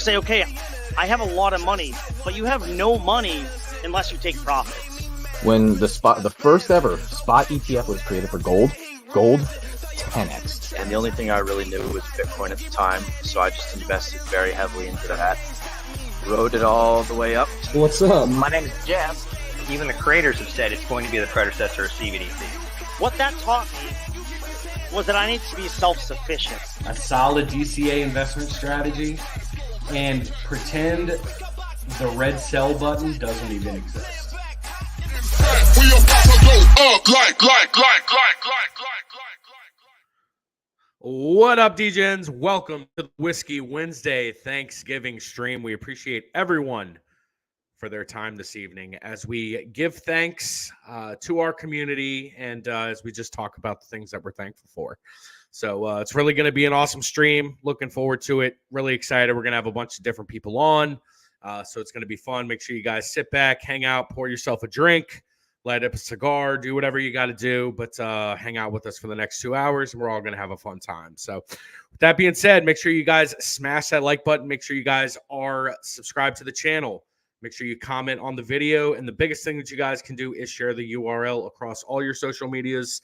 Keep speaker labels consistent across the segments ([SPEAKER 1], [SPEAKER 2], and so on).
[SPEAKER 1] say, okay, I have a lot of money, but you have no money unless you take profits.
[SPEAKER 2] When the first ever spot ETF was created for gold 10x.
[SPEAKER 3] And the only thing I really knew was Bitcoin at the time, so I just invested very heavily into that. Rode it all the way up.
[SPEAKER 2] What's up?
[SPEAKER 4] My name is Jeff. Even the creators have said it's going to be the predecessor of CBDC.
[SPEAKER 1] What that taught me was that I need to be self-sufficient.
[SPEAKER 5] A solid DCA investment strategy, and pretend the red sell button doesn't even exist.
[SPEAKER 6] We about to go up like.
[SPEAKER 7] What up, DJs? Welcome to the Whiskey Wednesday Thanksgiving stream. We appreciate everyone for their time this evening as we give thanks to our community and as we just talk about the things that we're thankful for. So it's really going to be an awesome stream. Looking forward to it. Really excited. We're going to have a bunch of different people on. So it's going to be fun. Make sure you guys sit back, hang out, pour yourself a drink, light up a cigar, do whatever you got to do, but hang out with us for the next 2 hours, and we're all going to have a fun time. So with that being said, make sure you guys smash that like button. Make sure you guys are subscribed to the channel. Make sure you comment on the video, and the biggest thing that you guys can do is share the URL across all your social medias.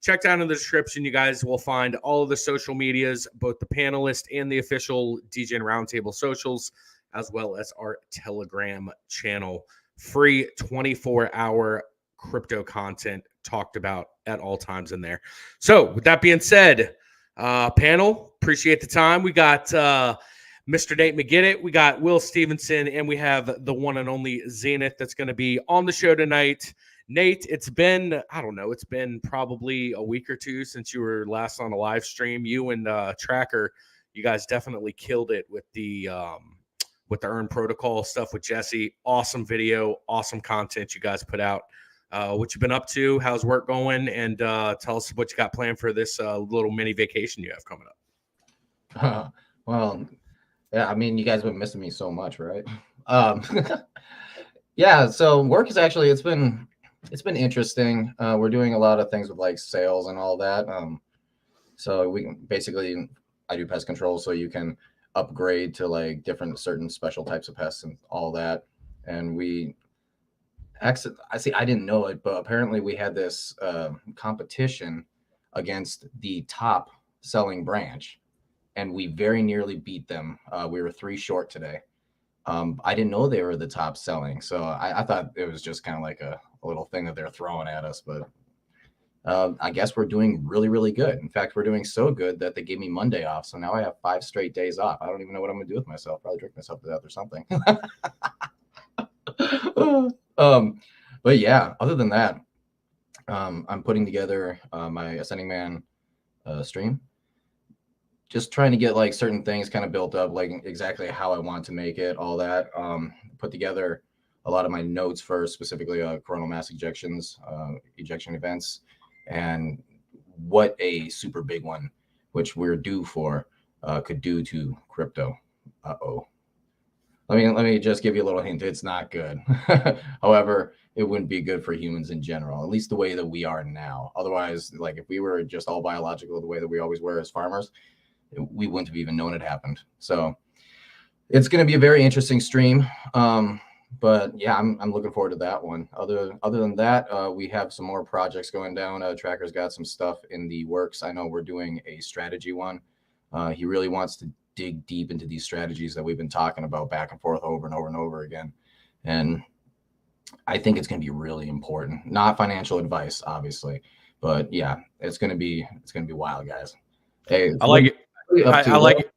[SPEAKER 7] Check down in the description. You guys will find all of the social medias, both the panelist and the official DJ and Roundtable socials, as well as our Telegram channel. Free 24-hour crypto content talked about at all times in there. So with that being said, panel, appreciate the time. We got Mr. Nate McGinnett, we got Will Stevenson, and we have the one and only Zenith that's going to be on the show tonight. Nate, it's been probably a week or two since you were last on a live stream. You and Tracker, you guys definitely killed it with the Earn Protocol stuff with Jesse. Awesome video, awesome content you guys put out. What you've been up to, how's work going, and tell us what you got planned for this little mini vacation you have coming up.
[SPEAKER 2] Well, yeah, I mean, you guys have been missing me so much, right? Yeah, so work is actually, it's been interesting. We're doing a lot of things with like sales and all that. So we can basically, I do pest control, so you can upgrade to like different certain special types of pests and all that. And I didn't know it, but apparently we had this competition against the top selling branch, and we very nearly beat them. We were 3 short today. I didn't know they were the top selling, so I thought it was just kind of like a little thing that they're throwing at us, but I guess we're doing really, really good. In fact, we're doing so good that they gave me Monday off, so now I have 5 straight days off. I don't even know what I'm gonna do with myself. Probably drink myself to death or something. But yeah, other than that, I'm putting together my Ascending Man stream. Just trying to get like certain things kind of built up, like exactly how I want to make it, all that. Put together a lot of my notes for specifically coronal mass ejections, ejection events, and what a super big one, which we're due for, could do to crypto. Let me just give you a little hint. It's not good. However, it wouldn't be good for humans in general, at least the way that we are now. Otherwise, like if we were just all biological the way that we always were as farmers, we wouldn't have even known it happened. So it's going to be a very interesting stream. But yeah, I'm looking forward to that one. Other than that, we have some more projects going down. Tracker's got some stuff in the works. I know we're doing a strategy one. He really wants to dig deep into these strategies that we've been talking about back and forth over and over and over again. And I think it's going to be really important. Not financial advice, obviously, but yeah, it's going to be wild, guys. Hey,
[SPEAKER 7] I like it. I like it.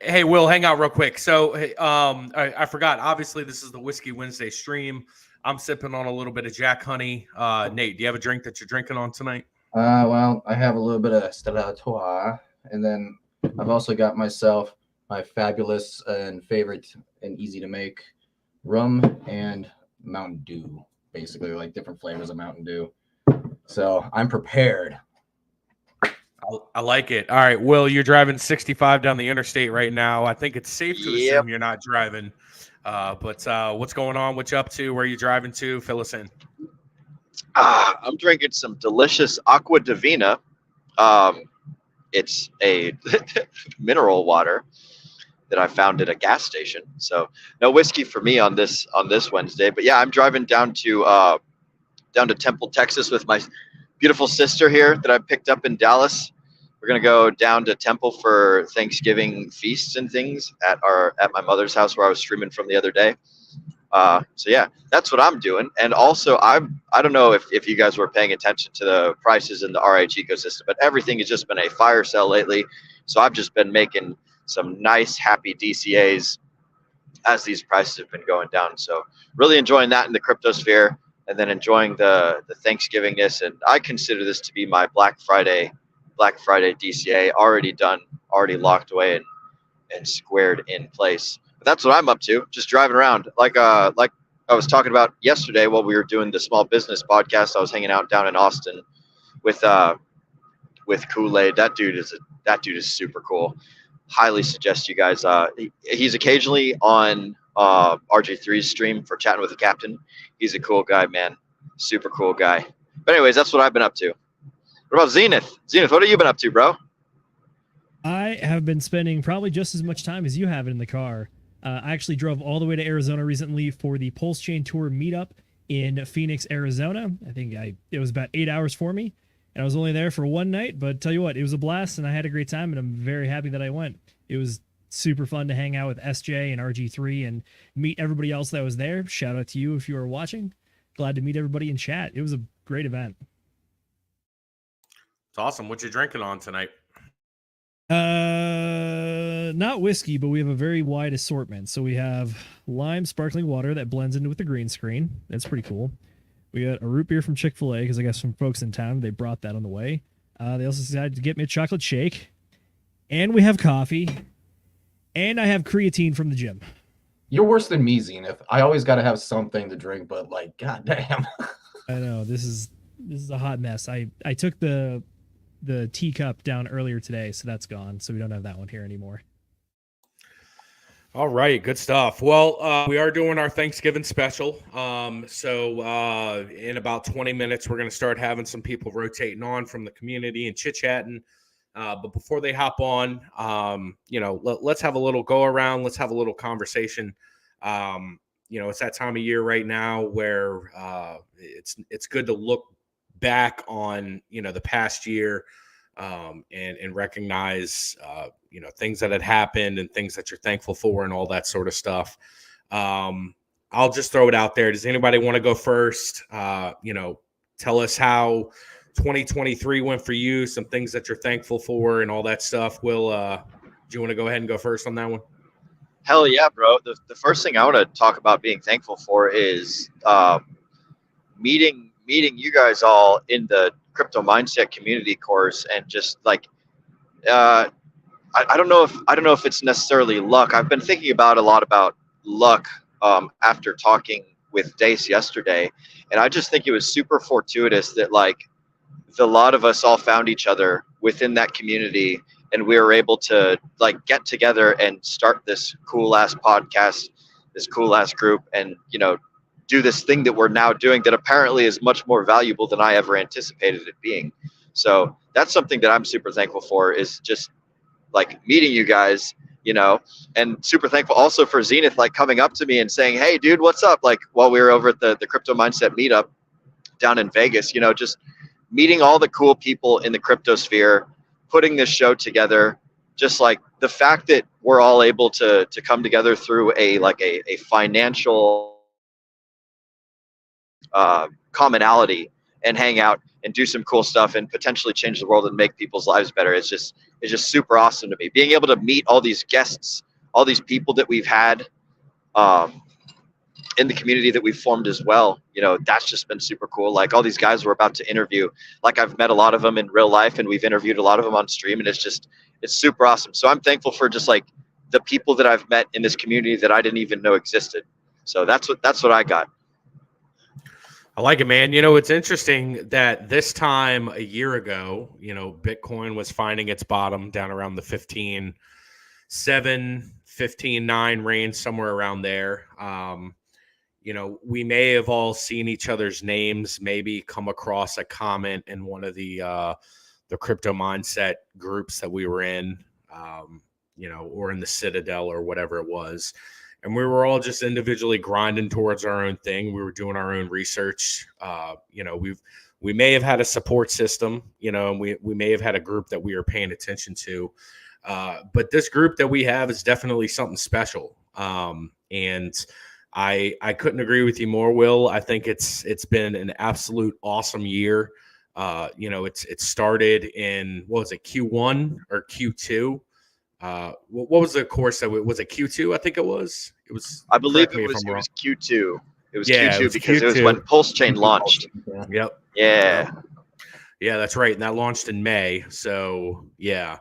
[SPEAKER 7] Hey, Will, hang out real quick. So I forgot. Obviously, this is the Whiskey Wednesday stream. I'm sipping on a little bit of Jack Honey. Nate, do you have a drink that you're drinking on tonight?
[SPEAKER 2] Well, I have a little bit of Stella Artois, and then I've also got myself my fabulous and favorite and easy to make rum and Mountain Dew, basically like different flavors of Mountain Dew. So I'm prepared.
[SPEAKER 7] I like it. All right, Will, you're driving 65 down the interstate right now. I think it's safe to assume you're not driving. But what's going on? What you up to? Where are you driving to? Fill us in.
[SPEAKER 3] I'm drinking some delicious Aqua Divina. It's a mineral water
[SPEAKER 8] that I found at a gas station. So no whiskey for me on this Wednesday. But yeah, I'm driving down to Temple, Texas with my beautiful sister here that I picked up in Dallas. We're gonna go down to Temple for Thanksgiving feasts and things at my mother's house where I was streaming from the other day. So yeah, that's what I'm doing. And also I don't know if you guys were paying attention to the prices in the RH ecosystem, but everything has just been a fire sale lately. So I've just been making some nice, happy DCAs as these prices have been going down. So really enjoying that in the crypto sphere, and then enjoying the Thanksgivingness. And I consider this to be my Black Friday DCA, already done, already locked away and squared in place. But that's what I'm up to, just driving around. Like I was talking about yesterday while we were doing the small business podcast, I was hanging out down in Austin with Kool-Aid. That dude is super cool. Highly suggest you guys. He's occasionally on RG3's stream for Chatting with the Captain. He's a cool guy, man. Super cool guy. But anyways, that's what I've been up to. What about Zenith? Zenith, what have you been up to, bro?
[SPEAKER 9] I have been spending probably just as much time as you have in the car. I actually drove all the way to Arizona recently for the Pulse Chain Tour meetup in Phoenix, Arizona. I think it was about 8 hours for me, and I was only there for one night, but tell you what, it was a blast, and I had a great time, and I'm very happy that I went. It was super fun to hang out with SJ and RG3 and meet everybody else that was there. Shout out to you if you were watching. Glad to meet everybody in chat. It was a great event.
[SPEAKER 7] It's awesome. What you drinking on tonight?
[SPEAKER 9] Not whiskey, but we have a very wide assortment. So we have lime sparkling water that blends into with the green screen. That's pretty cool. We got a root beer from Chick-fil-A because I guess some folks in town, they brought that on the way. They also decided to get me a chocolate shake. And we have coffee. And I have creatine from the gym.
[SPEAKER 2] You're worse than me, Zenith. I always got to have something to drink, but like, goddamn.
[SPEAKER 9] I know this is a hot mess. I took the teacup down earlier today, so that's gone. So we don't have that one here anymore.
[SPEAKER 7] All right, good stuff. Well, we are doing our Thanksgiving special. So in about 20 minutes, we're going to start having some people rotating on from the community and chit-chatting. But before they hop on, let's have a little go around. Let's have a little conversation. It's that time of year right now where it's good to look back on, the past year and recognize, things that had happened and things that you're thankful for and all that sort of stuff. I'll just throw it out there. Does anybody want to go first? Tell us how 2023 went for you, some things that you're thankful for and all that stuff. Will, do you want to go ahead and go first on that one?
[SPEAKER 8] Hell yeah, bro. The first thing I want to talk about being thankful for is meeting you guys all in the crypto mindset community course, and just like I don't know if it's necessarily luck. I've been thinking about a lot about luck after talking with Dace yesterday, and I just think it was super fortuitous that like a lot of us all found each other within that community, and we were able to like get together and start this cool ass podcast, this cool ass group, and do this thing that we're now doing that apparently is much more valuable than I ever anticipated it being. So that's something that I'm super thankful for, is just like meeting you guys, and super thankful also for Zenith like coming up to me and saying, "Hey dude, what's up?" Like while we were over at the crypto mindset meetup down in Vegas, just meeting all the cool people in the crypto sphere, putting this show together, just like the fact that we're all able to come together through a financial commonality and hang out and do some cool stuff and potentially change the world and make people's lives better. It's just super awesome to me. Being able to meet all these guests, all these people that we've had in the community that we've formed as well, that's just been super cool. Like all these guys we're about to interview, like I've met a lot of them in real life and we've interviewed a lot of them on stream, and it's super awesome. So I'm thankful for just like the people that I've met in this community that I didn't even know existed. So that's what I got.
[SPEAKER 7] I like it, man. It's interesting that this time a year ago, Bitcoin was finding its bottom down around the 15.7, 15.9 range, somewhere around there. We may have all seen each other's names, maybe come across a comment in one of the crypto mindset groups that we were in. or in the Citadel or whatever it was. And we were all just individually grinding towards our own thing. We were doing our own research. We may have had a support system, and we may have had a group that we were paying attention to. But this group that we have is definitely something special. And I couldn't agree with you more, Will. I think it's been an absolute awesome year. It started in, what was it, Q1 or Q2? What was the course that was it Q2? I think it was. It was.
[SPEAKER 8] I believe
[SPEAKER 7] correct me
[SPEAKER 8] it
[SPEAKER 7] if
[SPEAKER 8] was
[SPEAKER 7] I'm wrong.
[SPEAKER 8] Q2. It was
[SPEAKER 7] Yeah,
[SPEAKER 8] Q2
[SPEAKER 7] it was
[SPEAKER 8] because it was
[SPEAKER 7] Q2.
[SPEAKER 8] when Pulse Chain launched.
[SPEAKER 7] Yep.
[SPEAKER 8] Yeah.
[SPEAKER 7] Yeah, that's right. And that launched in May. So yeah.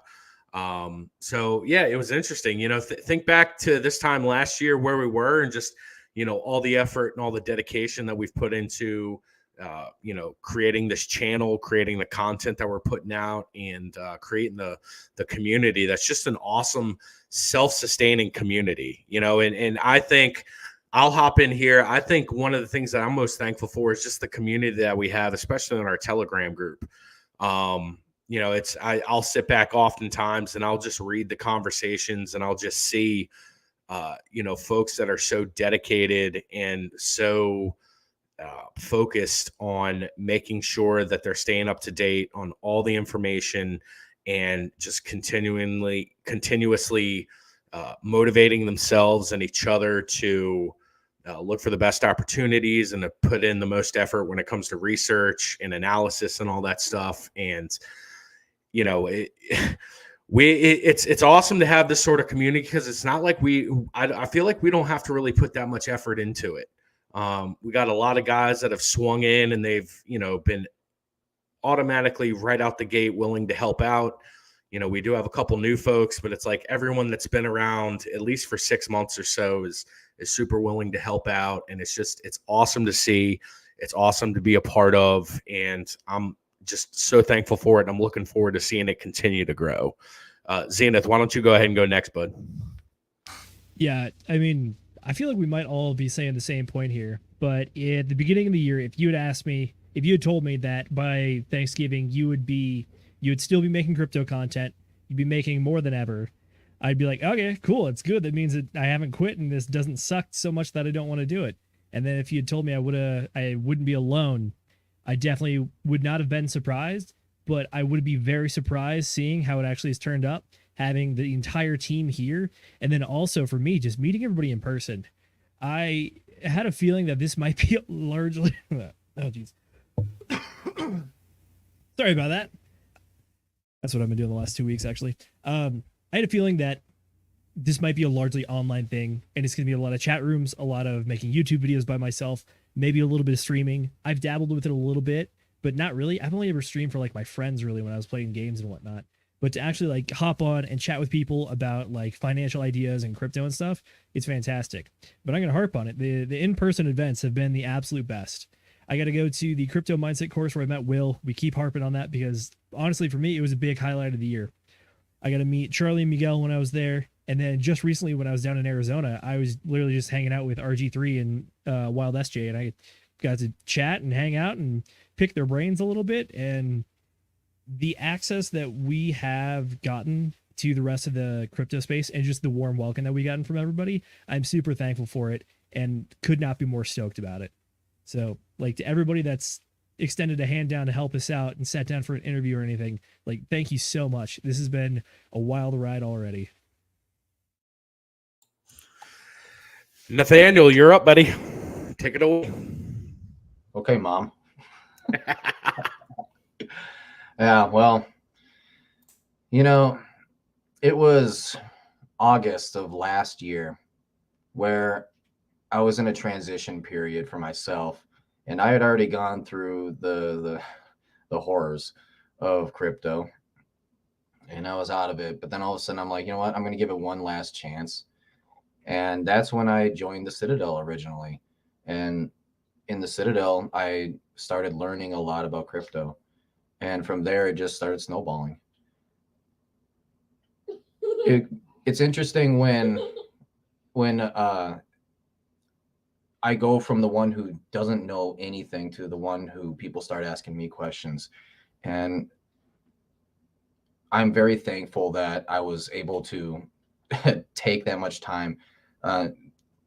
[SPEAKER 7] It was interesting. Think back to this time last year where we were, and just all the effort and all the dedication that we've put into creating this channel, creating the content that we're putting out, and creating the community. That's just an awesome self-sustaining community, and I think I'll hop in here. I think one of the things that I'm most thankful for is just the community that we have, especially in our Telegram group. I'll sit back oftentimes and I'll just read the conversations, and I'll just see folks that are so dedicated and so focused on making sure that they're staying up to date on all the information, and just continuously motivating themselves and each other to look for the best opportunities and to put in the most effort when it comes to research and analysis and all that stuff. And it's awesome to have this sort of community, because it's not like I feel like we don't have to really put that much effort into it. We got a lot of guys that have swung in, and they've, been automatically right out the gate willing to help out. We do have a couple new folks, but it's like everyone that's been around at least for 6 months or so is super willing to help out. And it's awesome to see. It's awesome to be a part of. And I'm just so thankful for it. And I'm looking forward to seeing it continue to grow. Zenith, why don't you go ahead and go next, bud?
[SPEAKER 9] Yeah, I mean, I feel like we might all be saying the same point here, but at the beginning of the year, if you had told me that by Thanksgiving you would still be making crypto content, you'd be making more than ever, I'd be like, okay, cool, it's good. That means that I haven't quit and this doesn't suck so much that I don't want to do it. And then if you had told me I wouldn't be alone, I definitely would not have been surprised, but I would be very surprised seeing how it actually has turned up, having the entire team here. And then also for me, just meeting everybody in person. I had a feeling that this might be largely, oh geez. Sorry about that. That's what I've been doing the last 2 weeks, actually. I had a feeling that this might be a largely online thing, and it's going to be a lot of chat rooms, a lot of making YouTube videos by myself, maybe a little bit of streaming. I've dabbled with it a little bit, but not really. I've only ever streamed for like my friends, really, when I was playing games and whatnot. But to actually like hop on and chat with people about like financial ideas and crypto and stuff, it's fantastic. But I'm going to harp on it. The in-person events have been the absolute best. I got to go to the crypto mindset course where I met Will. We keep harping on that because honestly, for me, it was a big highlight of the year. I got to meet Charlie and Miguel when I was there. And then just recently when I was down in Arizona, I was literally just hanging out with RG3 and Wild SJ, and I got to chat and hang out and pick their brains a little bit. And the access that we have gotten to the rest of the crypto space and just the warm welcome that we gotten from everybody, I'm super thankful for it and could not be more stoked about it. So like to everybody that's extended a hand down to help us out and sat down for an interview or anything, like, thank you so much. This has been a wild ride already.
[SPEAKER 7] Nathaniel, you're up, buddy. Take it away.
[SPEAKER 2] Okay, Mom. Yeah, well, it was August of last year where I was in a transition period for myself, and I had already gone through the horrors of crypto, and I was out of it. But then all of a sudden I'm like, you know what? I'm going to give it one last chance. And that's when I joined the Citadel originally. And in the Citadel, I started learning a lot about crypto. And from there, it just started snowballing. It's interesting when I go from the one who doesn't know anything to the one who people start asking me questions. And I'm very thankful that I was able to take that much time, a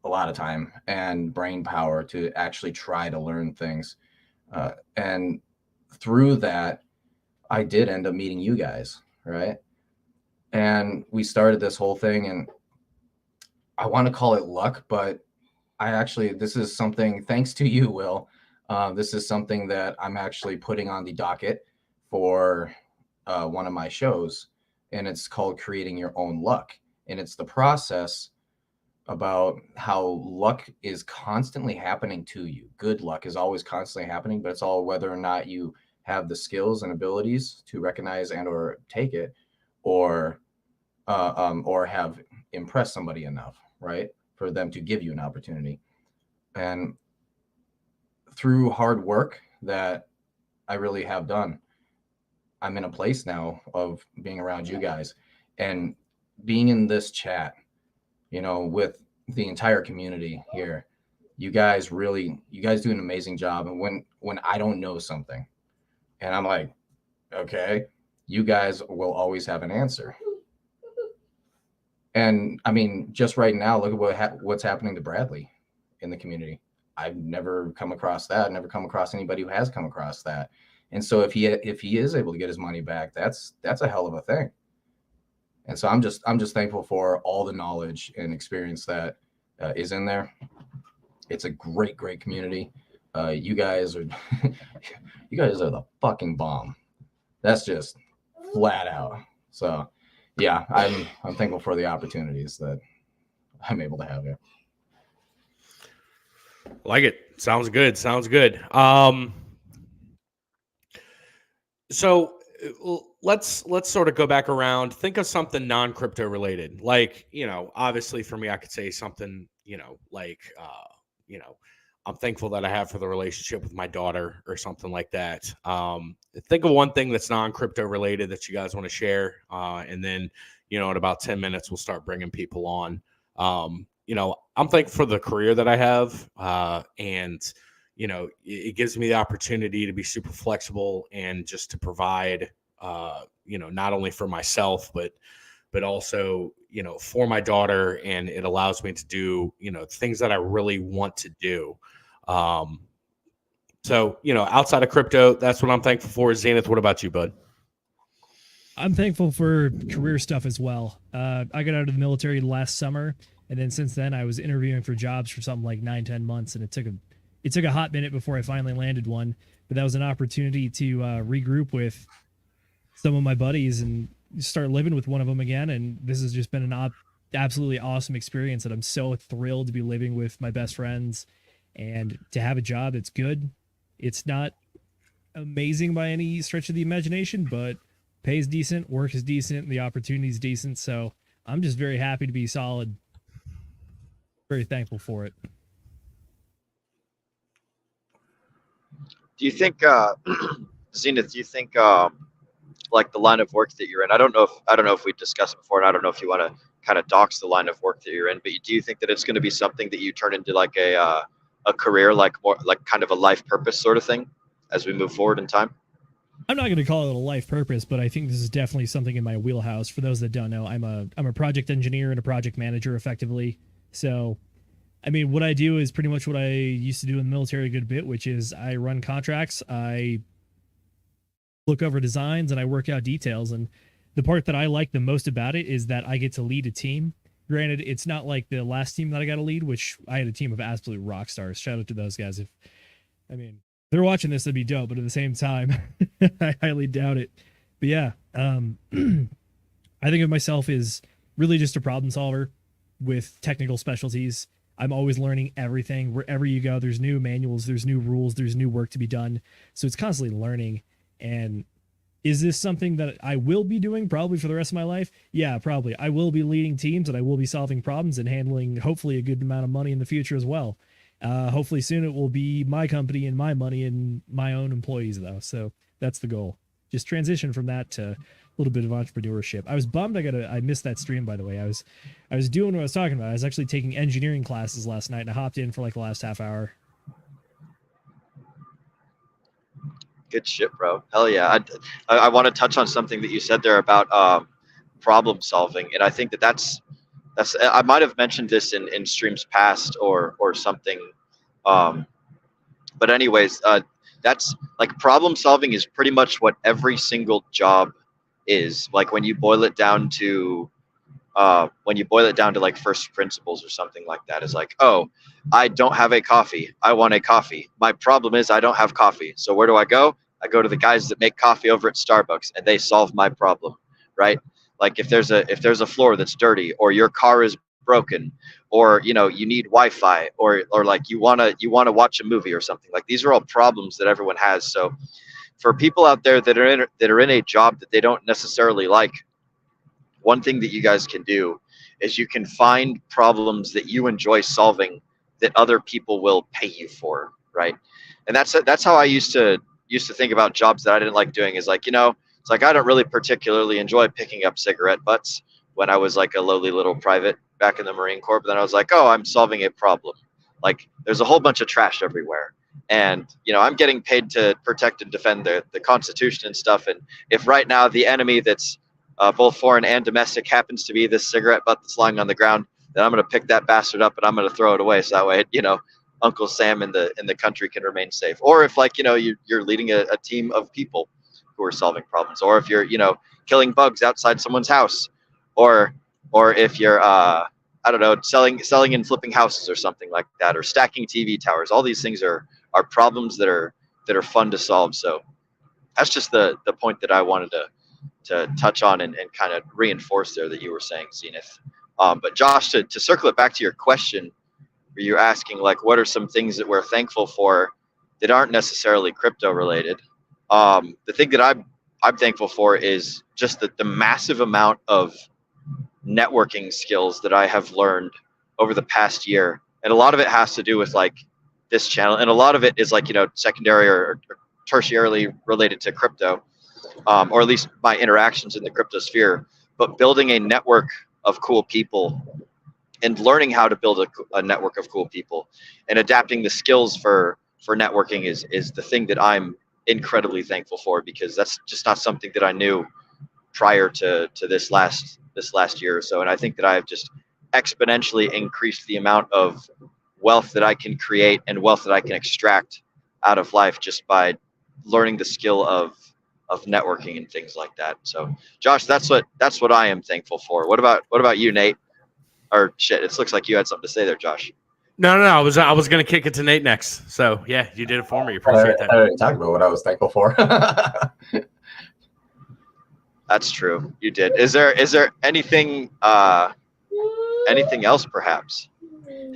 [SPEAKER 2] lot of time and brain power to actually try to learn things. And through that, I did end up meeting you guys, right? And we started this whole thing, and I want to call it luck, but this is something, thanks to you, Will, this is something that I'm actually putting on the docket for one of my shows, and it's called Creating Your Own Luck. And it's the process about how luck is constantly happening to you. Good luck is always constantly happening, but it's all whether or not you have the skills and abilities to recognize and or take it, or have impressed somebody enough, right, for them to give you an opportunity. And through hard work that I really have done, I'm in a place now of being around you guys and being in this chat, with the entire community here. You guys do an amazing job. And when I don't know something and I'm like, okay, you guys will always have an answer. And I mean, just right now, look at what's happening to Bradley in the community. I've never come across that. Never come across anybody who has come across that. And so if he is able to get his money back, that's a hell of a thing. And so I'm just thankful for all the knowledge and experience that is in there. It's a great community. You guys are the fucking bomb. That's just flat out. So yeah, I'm thankful for the opportunities that I'm able to have here.
[SPEAKER 7] Like it. Sounds good. So let's sort of go back around. Think of something non-crypto related. Like, obviously for me, I could say something, I'm thankful that I have for the relationship with my daughter or something like that. Think of one thing that's non-crypto related that you guys want to share. And then, in about 10 minutes, we'll start bringing people on. I'm thankful for the career that I have. And it gives me the opportunity to be super flexible and just to provide, not only for myself, but also, for my daughter. And it allows me to do, things that I really want to do. So, outside of crypto, that's what I'm thankful for. Zenith, what about you, bud?
[SPEAKER 9] I'm thankful for career stuff as well. I got out of the military last summer, and then since then I was interviewing for jobs for something like 9-10 months, and it took a hot minute before I finally landed one. But that was an opportunity to regroup with some of my buddies and start living with one of them again. And this has just been an absolutely awesome experience that I'm so thrilled to be living with my best friends and to have a job that's good. It's not amazing by any stretch of the imagination, but pays decent, work is decent, the opportunity is decent. So I'm just very happy to be solid. Very thankful for it.
[SPEAKER 8] Do you think, Zenith, like the line of work that you're in, I don't know if we discussed it before, and I don't know if you want to kind of dox the line of work that you're in, but do you think that it's going to be something that you turn into like a career, like more like kind of a life purpose sort of thing as we move forward in time?
[SPEAKER 9] I'm not going to call it a life purpose, but I think this is definitely something in my wheelhouse. For those that don't know, I'm a project engineer and a project manager effectively. So, I mean, what I do is pretty much what I used to do in the military a good bit, which is I run contracts, I look over designs, and I work out details. And the part that I like the most about it is that I get to lead a team. Granted, it's not like the last team that I got to lead, which I had a team of absolute rock stars. Shout out to those guys. If they're watching this, that'd be dope. But at the same time, I highly doubt it. But yeah, I think of myself as really just a problem solver with technical specialties. I'm always learning everything. Wherever you go, there's new manuals, there's new rules, there's new work to be done. So it's constantly learning. And is this something that I will be doing probably for the rest of my life? Yeah, probably. I will be leading teams, and I will be solving problems and handling hopefully a good amount of money in the future as well. Hopefully soon it will be my company and my money and my own employees, though. So that's the goal. Just transition from that to a little bit of entrepreneurship. I was bummed I missed that stream, by the way. I was doing what I was talking about. I was actually taking engineering classes last night, and I hopped in for like the last half hour.
[SPEAKER 8] Good shit, bro. Hell yeah. I want to touch on something that you said there about problem solving, and I think that's I might have mentioned this in streams past or something. But anyways, that's like problem solving is pretty much what every single job is. Like when you boil it down to like first principles or something like that, is like, oh, I don't have a coffee. I want a coffee. My problem is I don't have coffee. So where do I go? I go to the guys that make coffee over at Starbucks, and they solve my problem, right? Like if there's a floor that's dirty, or your car is broken, or you need Wi-Fi, or like you wanna watch a movie or something. Like these are all problems that everyone has. So for people out there that are in a job that they don't necessarily like, one thing that you guys can do is you can find problems that you enjoy solving that other people will pay you for, right? And that's how I used to think about jobs that I didn't like doing. Is like, it's like I don't really particularly enjoy picking up cigarette butts when I was like a lowly little private back in the Marine Corps. But then I was like, oh, I'm solving a problem. Like there's a whole bunch of trash everywhere, and I'm getting paid to protect and defend the Constitution and stuff. And if right now the enemy that's both foreign and domestic happens to be this cigarette butt that's lying on the ground, then I'm going to pick that bastard up and I'm going to throw it away, so that way Uncle Sam in the country can remain safe. Or if like you're leading a team of people who are solving problems, or if you're killing bugs outside someone's house, or if you're I don't know, selling and flipping houses or something like that, or stacking TV towers. All these things are problems that are fun to solve. So that's just the point that I wanted to touch on and kind of reinforce there that you were saying, Zenith. But Josh, to circle it back to your question, where you're asking like, what are some things that we're thankful for that aren't necessarily crypto related? The thing that I'm thankful for is just the massive amount of networking skills that I have learned over the past year. And a lot of it has to do with like this channel, and a lot of it is like, secondary or tertiarily related to crypto, or at least my interactions in the crypto sphere. But building a network of cool people and learning how to build a network of cool people and adapting the skills for networking is the thing that I'm incredibly thankful for, because that's just not something that I knew prior to this last year or so. And I think that I've just exponentially increased the amount of wealth that I can create and wealth that I can extract out of life just by learning the skill of networking and things like that. So Josh, that's what I am thankful for. What about you, Nate? Or shit, it looks like you had something to say there, Josh.
[SPEAKER 7] No. I was gonna kick it to Nate next. So yeah, you did it for me. Appreciate that.
[SPEAKER 2] I already talked about what I was thankful for.
[SPEAKER 8] That's true. You did. Is there anything else perhaps?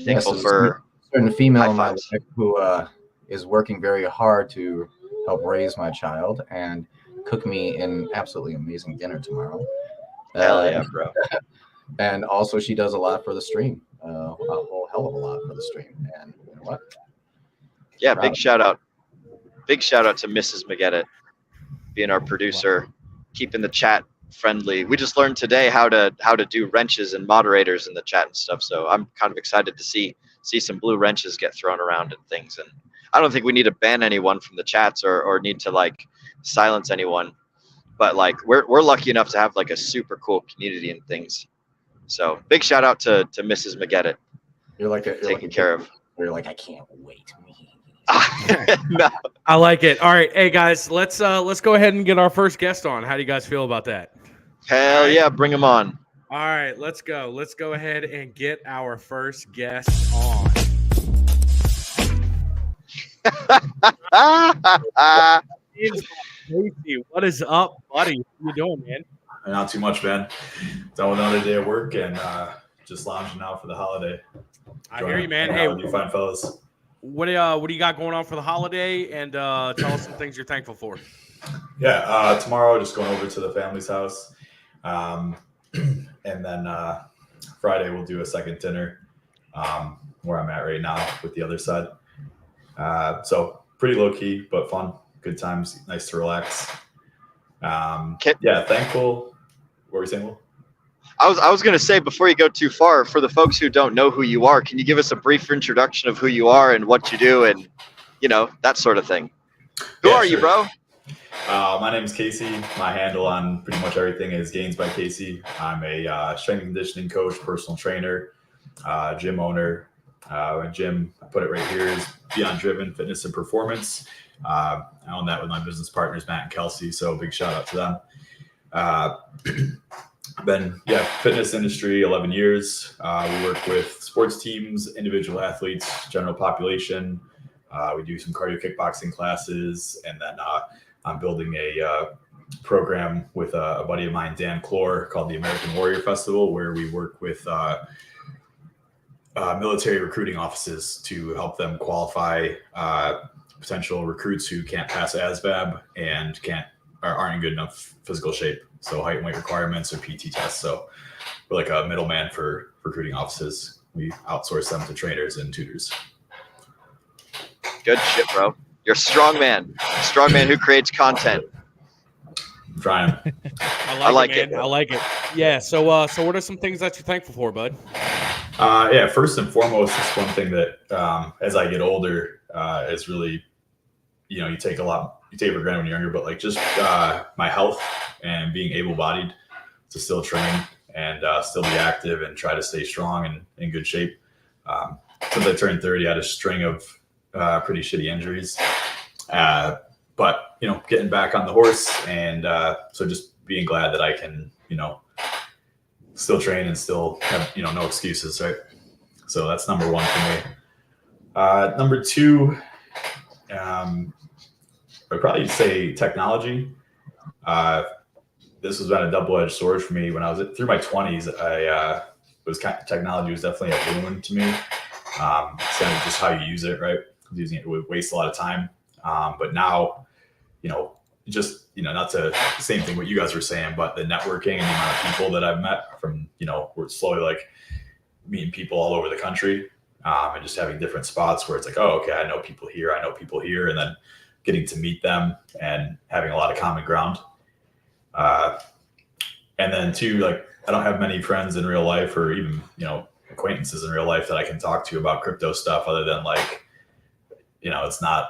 [SPEAKER 8] Thankful for
[SPEAKER 2] a certain female in my life who is working very hard to help raise my child and cook me an absolutely amazing dinner tomorrow.
[SPEAKER 8] Hell yeah, bro.
[SPEAKER 2] And also she does a lot for the stream, a whole hell of a lot for the stream. And you know what?
[SPEAKER 8] Yeah, big shout out to Mrs. McGettit being our producer, keeping the chat friendly. We just learned today how to do wrenches and moderators in the chat and stuff. So I'm kind of excited to see some blue wrenches get thrown around and things. And I don't think we need to ban anyone from the chats or need to like silence anyone, but like we're lucky enough to have like a super cool community and things. So big shout out to Mrs. McGettit. You're taken care of.
[SPEAKER 2] You're like, I can't wait.
[SPEAKER 8] No.
[SPEAKER 7] I like it. All right, hey guys, let's go ahead and get our first guest on. How do you guys feel about that?
[SPEAKER 8] Hell yeah, bring him on.
[SPEAKER 7] All right, let's go. Let's go ahead and get our first guest on. What is up, buddy? What you doing, man?
[SPEAKER 10] Not too much, man. Done with another day of work and just lounging out for the holiday.
[SPEAKER 7] I hear you, man. Hey,
[SPEAKER 10] you fine fellas.
[SPEAKER 7] What do you got going on for the holiday? And tell us some things you're thankful for.
[SPEAKER 10] Yeah, tomorrow just going over to the family's house, and then Friday we'll do a second dinner where I'm at right now with the other side. So pretty low key but fun, good times, nice to relax. Yeah, thankful. What were you saying, Will?
[SPEAKER 8] I was going to say, before you go too far, for the folks who don't know who you are, can you give us a brief introduction of who you are and what you do and, that sort of thing? Who are you, bro?
[SPEAKER 10] My name is Casey. My handle on pretty much everything is Gains by Casey. I'm a strength and conditioning coach, personal trainer, gym owner. Gym, I put it right here, is Beyond Driven Fitness and Performance. I own that with my business partners, Matt and Kelsey. So big shout out to them. I've been, fitness industry, 11 years. We work with sports teams, individual athletes, general population. We do some cardio kickboxing classes. And then I'm building a program with a buddy of mine, Dan Clore, called the American Warrior Festival, where we work with military recruiting offices to help them qualify potential recruits who can't pass ASVAB and aren't in good enough physical shape. So height and weight requirements or PT tests. So we're like a middleman for recruiting offices. We outsource them to trainers and tutors.
[SPEAKER 8] Good shit, bro. You're a strong man. Strong man who creates content.
[SPEAKER 10] I'm trying.
[SPEAKER 7] I like it. I like it. Yeah. So what are some things that you're thankful for, bud?
[SPEAKER 10] First and foremost, it's one thing that as I get older, is really, you take for granted when you're younger, but like just my health and being able-bodied to still train and still be active and try to stay strong and in good shape. Since I turned 30, I had a string of pretty shitty injuries. But, getting back on the horse and so just being glad that I can, still train and still have, no excuses, right? So that's number one for me. Number two, I'd probably say technology. This has been a double-edged sword for me. When I was through my 20s, technology was definitely a boon to me. It's kind of just how you use it, right? Using it would waste a lot of time. But now, not to same thing what you guys were saying, but the networking and the amount of people that I've met from, we're slowly like meeting people all over the country and just having different spots where it's like, oh, okay, I know people here, and then getting to meet them and having a lot of common ground. And then two, like I don't have many friends in real life or even, acquaintances in real life that I can talk to about crypto stuff other than like, it's not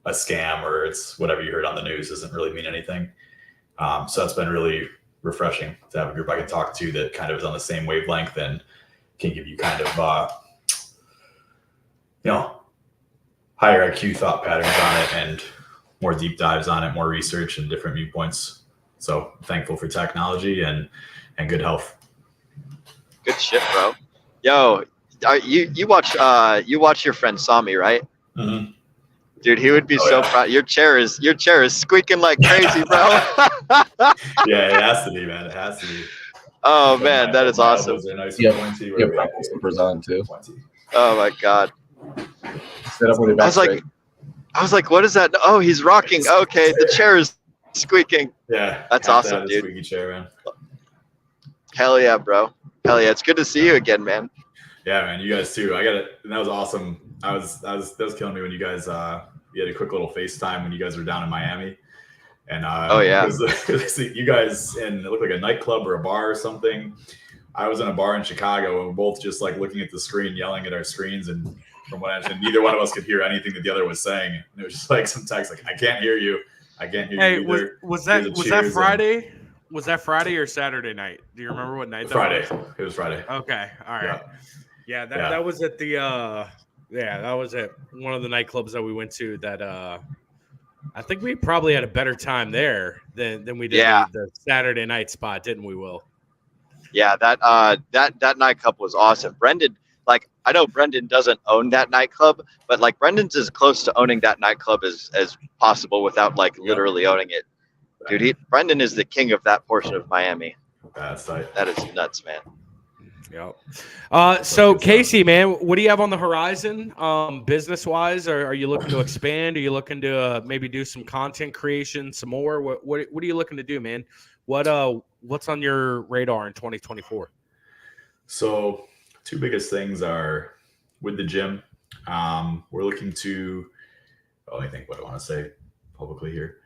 [SPEAKER 10] a scam or it's whatever you heard on the news doesn't really mean anything. So that's been really refreshing to have a group I can talk to that kind of is on the same wavelength and can give you kind of, higher IQ thought patterns on it and more deep dives on it, more research and different viewpoints. So thankful for technology and good health.
[SPEAKER 8] Good shit, bro. Yo, you watch your friend Sami, right?
[SPEAKER 10] Mm-hmm.
[SPEAKER 8] Dude, he would be proud. Your chair is squeaking like crazy, bro.
[SPEAKER 10] Yeah, it has to be, man. It has to be.
[SPEAKER 8] Oh man, that is awesome.
[SPEAKER 10] Nice
[SPEAKER 2] pointy, slippers on too.
[SPEAKER 8] Oh my god.
[SPEAKER 2] Set up with your back
[SPEAKER 8] I was like, what is that? Oh, he's rocking. Okay, the chair is squeaking.
[SPEAKER 10] Yeah,
[SPEAKER 8] that's awesome, dude.
[SPEAKER 10] Squeaky chair, man.
[SPEAKER 8] Hell yeah, bro. Hell yeah, it's good to see you again, man.
[SPEAKER 10] Yeah, man, you guys too. That was awesome. That was killing me when you guys we had a quick little FaceTime when you guys were down in Miami. And
[SPEAKER 8] oh yeah,
[SPEAKER 10] you guys it looked like a nightclub or a bar or something. I was in a bar in Chicago and we're both just like looking at the screen, yelling at our screens, and from what I understand, neither one of us could hear anything that the other was saying. And it was just like some text like, I can't hear you. I can't hear you either.
[SPEAKER 7] Was that Friday? Was that Friday or Saturday night? Do you remember what night that
[SPEAKER 10] Friday.
[SPEAKER 7] was?
[SPEAKER 10] It was Friday.
[SPEAKER 7] Okay. All right. Yeah, that was at the that was at one of the nightclubs that we went to that I think we probably had a better time there than we did the Saturday night spot, didn't we, Will?
[SPEAKER 8] Yeah, that nightclub was awesome. Brendan, like I know Brendan doesn't own that nightclub, but like Brendan's as close to owning that nightclub as possible without like literally owning it. Dude, Brendan is the king of that portion of Miami.
[SPEAKER 10] That's tight.
[SPEAKER 8] That is nuts, man.
[SPEAKER 7] Yep. So Casey, man, what do you have on the horizon, business wise? Are you looking to expand? Are you looking to maybe do some content creation, some more? What are you looking to do, man? What's on your radar in 2024?
[SPEAKER 10] So, two biggest things are with the gym. We're looking to. I think what I want to say publicly here.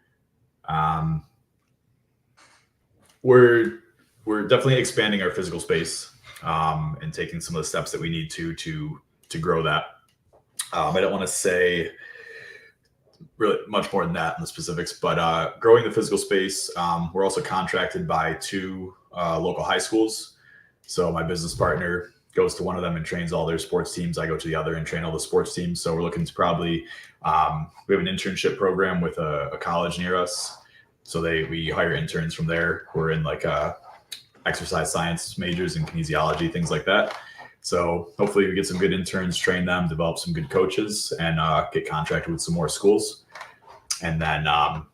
[SPEAKER 10] We're definitely expanding our physical space. And taking some of the steps that we need to grow that. I don't want to say really much more than that in the specifics, but growing the physical space. We're also contracted by 2 local high schools. So my business partner goes to one of them and trains all their sports teams. I go to the other and train all the sports teams. So we're looking to probably, we have an internship program with a college near us. So we hire interns from there. We're in like exercise science majors and kinesiology, things like that. So hopefully we get some good interns, train them, develop some good coaches, and get contracted with some more schools. And then on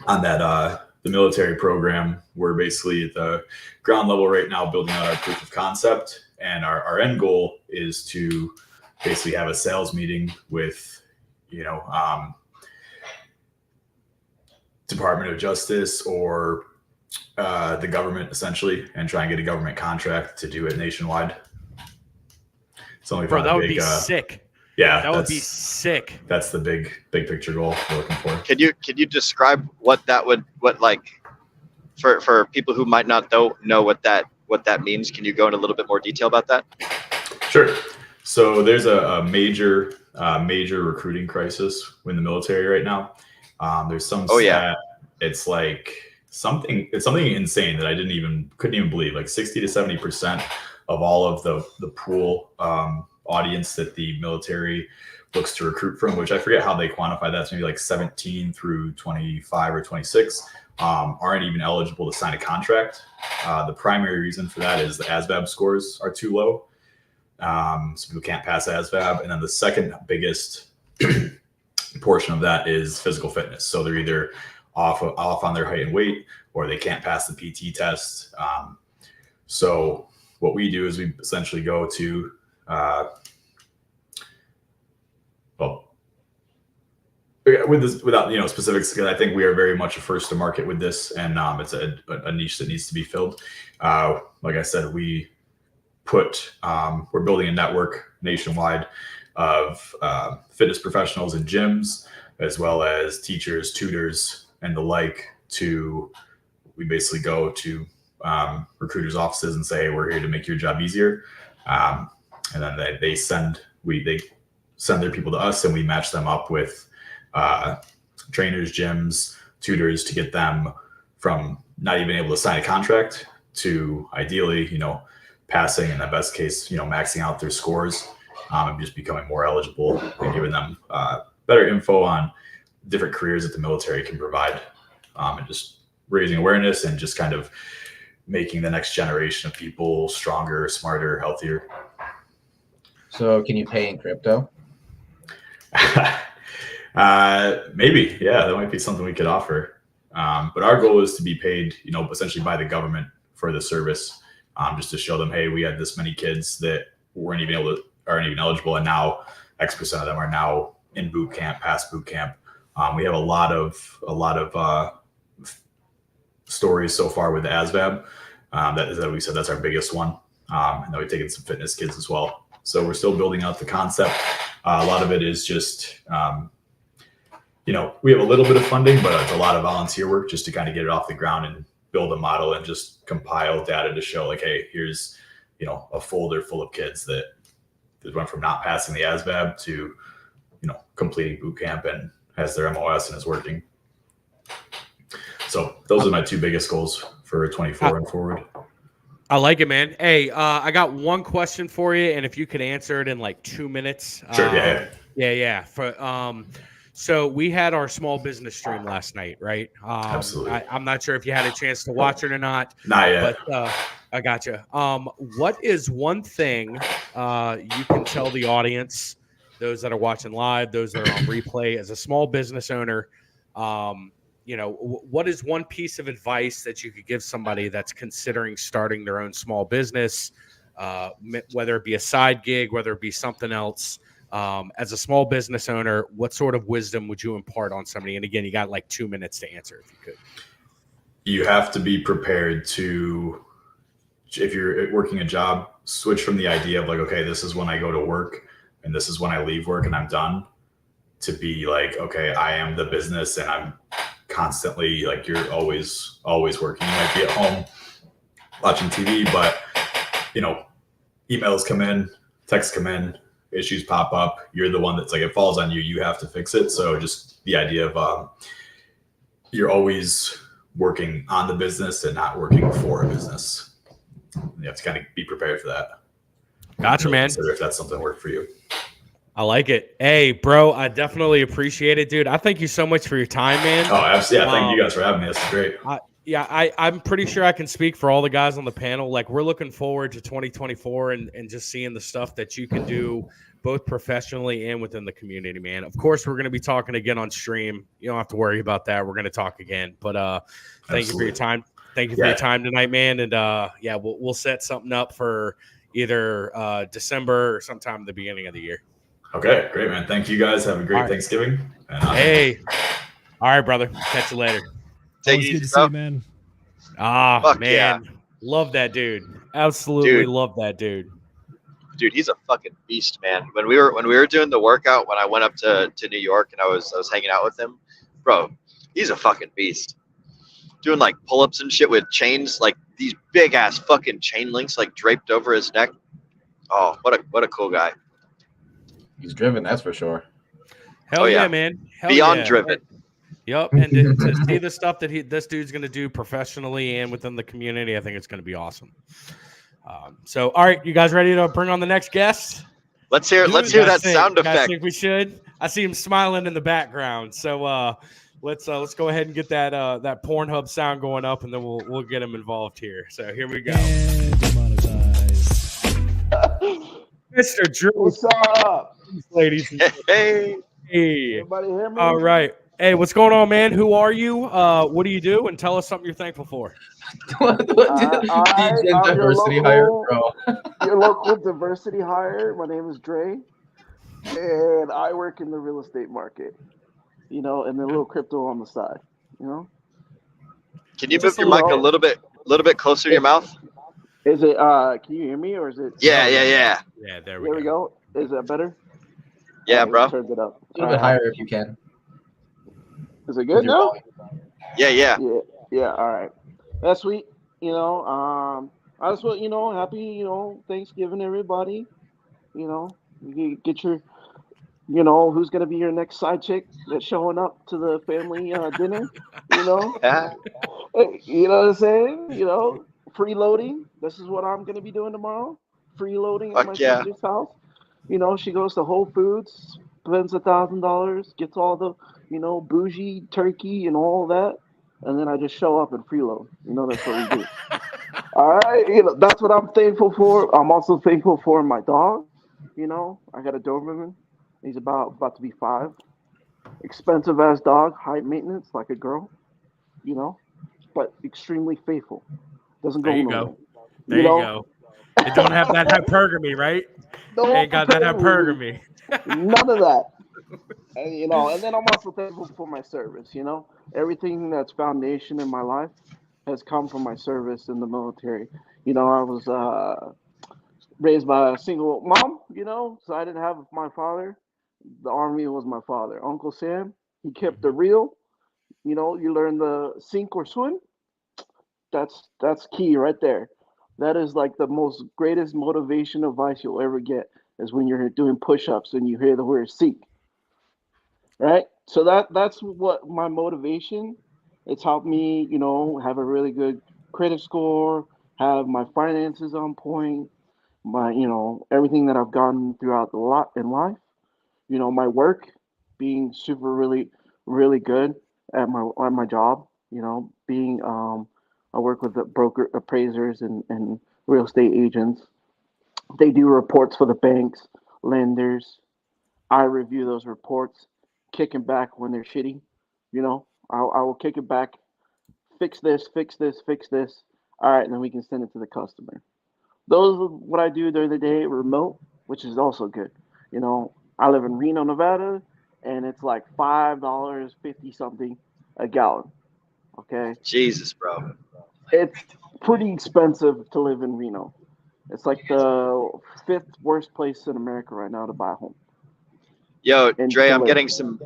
[SPEAKER 10] that, the military program, we're basically at the ground level right now, building out our proof of concept. And our end goal is to basically have a sales meeting with, Department of Justice or the government, essentially, and try and get a government contract to do it nationwide. It's only
[SPEAKER 7] Bro, that would be sick.
[SPEAKER 10] Yeah,
[SPEAKER 7] that would be sick.
[SPEAKER 10] That's the big picture goal we're looking for.
[SPEAKER 8] Can you describe what for people who might not know what that means? Can you go in a little bit more detail about that?
[SPEAKER 10] Sure. So there's a major recruiting crisis in the military right now. There's some stat. It's like something insane that I couldn't even believe. Like 60 to 70% of all of the pool audience that the military looks to recruit from, which I forget how they quantify that. It's maybe like 17 through 25 or 26 aren't even eligible to sign a contract. The primary reason for that is the ASVAB scores are too low. So people can't pass ASVAB. And then the second biggest portion of that is physical fitness. So they're either off on their height and weight, or they can't pass the PT test. So what we do is we essentially go to, with this, without specifics, because I think we are very much a first to market with this, and it's a niche that needs to be filled. Like I said, we're building a network nationwide of fitness professionals in gyms, as well as teachers, tutors, and the like. We basically go to recruiters' offices and say, hey, we're here to make your job easier. And then they send their people to us, and we match them up with trainers, gyms, tutors, to get them from not even able to sign a contract to ideally, passing, in the best case, maxing out their scores, and just becoming more eligible, and giving them better info on different careers that the military can provide, and just raising awareness and just kind of making the next generation of people stronger, smarter, healthier.
[SPEAKER 2] So can you pay in crypto?
[SPEAKER 10] Maybe, yeah, that might be something we could offer. But our goal is to be paid, essentially by the government for the service, just to show them, hey, we had this many kids that aren't even eligible, and now X% of them are now in boot camp, past boot camp. We have a lot of stories so far with the ASVAB. That we said that's our biggest one, and then we've taken some fitness kids as well. So we're still building out the concept. A lot of it is just, we have a little bit of funding, but it's a lot of volunteer work just to kind of get it off the ground and build a model and just compile data to show, like, hey, here's, a folder full of kids that went from not passing the ASVAB to, completing boot camp and has their MOS and is working. So those are my 2 biggest goals for 24 and forward.
[SPEAKER 7] I like it, man. Hey, I got one question for you, and if you could answer it in like 2 minutes.
[SPEAKER 10] Sure.
[SPEAKER 7] Yeah. So we had our small business stream last night, right?
[SPEAKER 10] Absolutely.
[SPEAKER 7] I'm not sure if you had a chance to watch it or not.
[SPEAKER 10] Not yet.
[SPEAKER 7] But I gotcha. What is one thing you can tell the audience, those that are watching live, those that are on replay, as a small business owner, what is one piece of advice that you could give somebody that's considering starting their own small business, whether it be a side gig, whether it be something else? As a small business owner, what sort of wisdom would you impart on somebody? And again, you got like 2 minutes to answer if you could.
[SPEAKER 10] You have to be prepared to, if you're working a job, switch from the idea of like, okay, this is when I go to work and this is when I leave work and I'm done, to be like, okay, I am the business and I'm constantly, like, you're always working. You might be at home watching TV, but emails come in, texts come in, issues pop up, you're the one that's like, it falls on you. You have to fix it. So just the idea of you're always working on the business and not working for a business. You have to kind of be prepared for that.
[SPEAKER 7] Gotcha, man.
[SPEAKER 10] Consider if that's something that worked for you.
[SPEAKER 7] I like it. Hey, bro, I definitely appreciate it, dude. I thank you so much for your time, man.
[SPEAKER 10] Oh, absolutely. Yeah, thank you guys for having me. This is great.
[SPEAKER 7] I'm pretty sure I can speak for all the guys on the panel. Like, we're looking forward to 2024 and just seeing the stuff that you can do both professionally and within the community, man. Of course, we're going to be talking again on stream. You don't have to worry about that. We're going to talk again. But thank you for your time. Thank you for your time tonight, man. And we'll set something up for either December or sometime at the beginning of the year.
[SPEAKER 10] Okay, great, man. Thank you guys. Have a great Thanksgiving.
[SPEAKER 7] Hey. All right, brother. Catch you later.
[SPEAKER 8] Take it
[SPEAKER 9] good
[SPEAKER 8] easy,
[SPEAKER 9] to see
[SPEAKER 8] bro.
[SPEAKER 9] you, man.
[SPEAKER 7] Man. Yeah. Love that dude. Absolutely love that dude.
[SPEAKER 8] Dude, he's a fucking beast, man. When we were doing the workout, when I went up to New York and I was hanging out with him, bro, he's a fucking beast. Doing like pull-ups and shit with chains, like these big ass fucking chain links like draped over his neck. Oh, what a cool guy.
[SPEAKER 2] He's driven, that's for sure.
[SPEAKER 7] Hell yeah, man. Hell
[SPEAKER 8] Beyond driven.
[SPEAKER 7] Yep, and to see the stuff that this dude's going to do professionally and within the community, I think it's going to be awesome. So, all right, you guys ready to bring on the next guest?
[SPEAKER 8] Let's hear that sound effect.
[SPEAKER 7] I think we should. I see him smiling in the background. So let's go ahead and get that Pornhub sound going up, and then we'll get him involved here. So here we go.
[SPEAKER 9] And demonetized.
[SPEAKER 7] Mr. Drew.
[SPEAKER 11] What's up,
[SPEAKER 7] ladies?
[SPEAKER 8] Hey.
[SPEAKER 11] Everybody hear me?
[SPEAKER 7] All right. Hey, what's going on, man? Who are you? What do you do? And tell us something you're thankful for.
[SPEAKER 2] Diversity hire, bro.
[SPEAKER 11] Your local diversity hire. My name is Dre, and I work in the real estate market. And then a little crypto on the side.
[SPEAKER 8] Can you move your mic a little bit closer to your mouth?
[SPEAKER 11] Is it? Can you hear me, or is it?
[SPEAKER 8] Yeah.
[SPEAKER 7] Yeah, there we
[SPEAKER 11] go. Is that better?
[SPEAKER 8] Yeah, bro.
[SPEAKER 11] Turned it up.
[SPEAKER 2] A little bit higher if you can.
[SPEAKER 11] Is it good now?
[SPEAKER 8] Yeah.
[SPEAKER 11] All right. That's sweet. I just want, happy, Thanksgiving, everybody. You get your, who's going to be your next side chick that's showing up to the family dinner, You know what I'm saying? Freeloading. This is what I'm going to be doing tomorrow. Freeloading at my sister's house. She goes to Whole Foods, spends $1,000, gets all the, bougie turkey and all that. And then I just show up and freeload. That's what we do. All right. That's what I'm thankful for. I'm also thankful for my dog. I got a Doberman. He's about to be 5. Expensive ass dog, high maintenance, like a girl, but extremely faithful. Doesn't go nowhere.
[SPEAKER 7] There you go. It don't have that hypergamy, right? Ain't got that hypergamy.
[SPEAKER 11] None of that. And then I'm also thankful for my service. Everything that's foundation in my life has come from my service in the military. I was raised by a single mom, so I didn't have my father. The Army was my father. Uncle Sam, he kept it real. You learn the sink or swim. That's key right there. That is like the most greatest motivation advice you'll ever get is when you're doing push-ups and you hear the word sink. Right? So that's what my motivation. It's helped me, have a really good credit score, have my finances on point, my, everything that I've gotten throughout the lot in life. My work being super really, really good at my job, being I work with the broker appraisers and real estate agents. They do reports for the banks, lenders. I review those reports, kicking back when they're shitty. I will kick it back, fix this. All right, and then we can send it to the customer. Those are what I do during the day remote, which is also good. I live in Reno, Nevada, and it's like $5.50 something a gallon. Okay.
[SPEAKER 8] Jesus, bro.
[SPEAKER 11] It's pretty expensive to live in Reno. It's like the 5th worst place in America right now to buy a home.
[SPEAKER 8] Yo, Dre, I'm getting some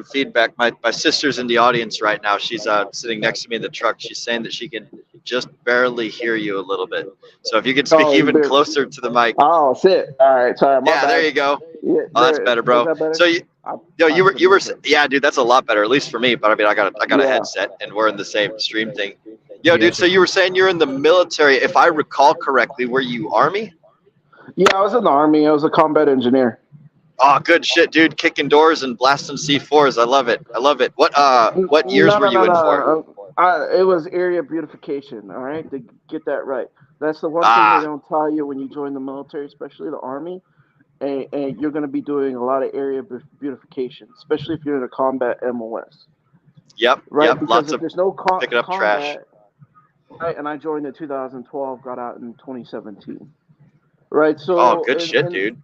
[SPEAKER 8] feedback. My sister's in the audience right now. She's sitting next to me in the truck. She's saying that she can just barely hear you a little bit. So if you could speak even closer to the mic.
[SPEAKER 11] Oh, shit. All right, sorry.
[SPEAKER 8] Yeah, there you go.
[SPEAKER 11] Yeah,
[SPEAKER 8] Oh, that's better, bro.
[SPEAKER 11] That better?
[SPEAKER 8] So you were yeah, dude, that's a lot better, at least for me. But I mean, I got a headset, and we're in the same stream thing. Yo, dude. So you were saying you're in the military. If I recall correctly, were you Army?
[SPEAKER 11] Yeah, I was in the Army. I was a combat engineer.
[SPEAKER 8] Oh, good shit, dude. Kicking doors and blasting C4s. I love it. I love it. What years were you in for?
[SPEAKER 11] It was area beautification. All right, to get that right. That's the one thing they don't tell you when you join the military, especially the Army. And you're going to be doing a lot of area beautification, especially if you're in a combat MOS.
[SPEAKER 8] Yep.
[SPEAKER 11] Right.
[SPEAKER 8] Yep.
[SPEAKER 11] Because
[SPEAKER 8] Lots
[SPEAKER 11] if
[SPEAKER 8] of
[SPEAKER 11] there's no
[SPEAKER 8] picking up trash.
[SPEAKER 11] Right, and I joined in 2012, got out in 2017. Right. So.
[SPEAKER 8] Oh, good shit, dude.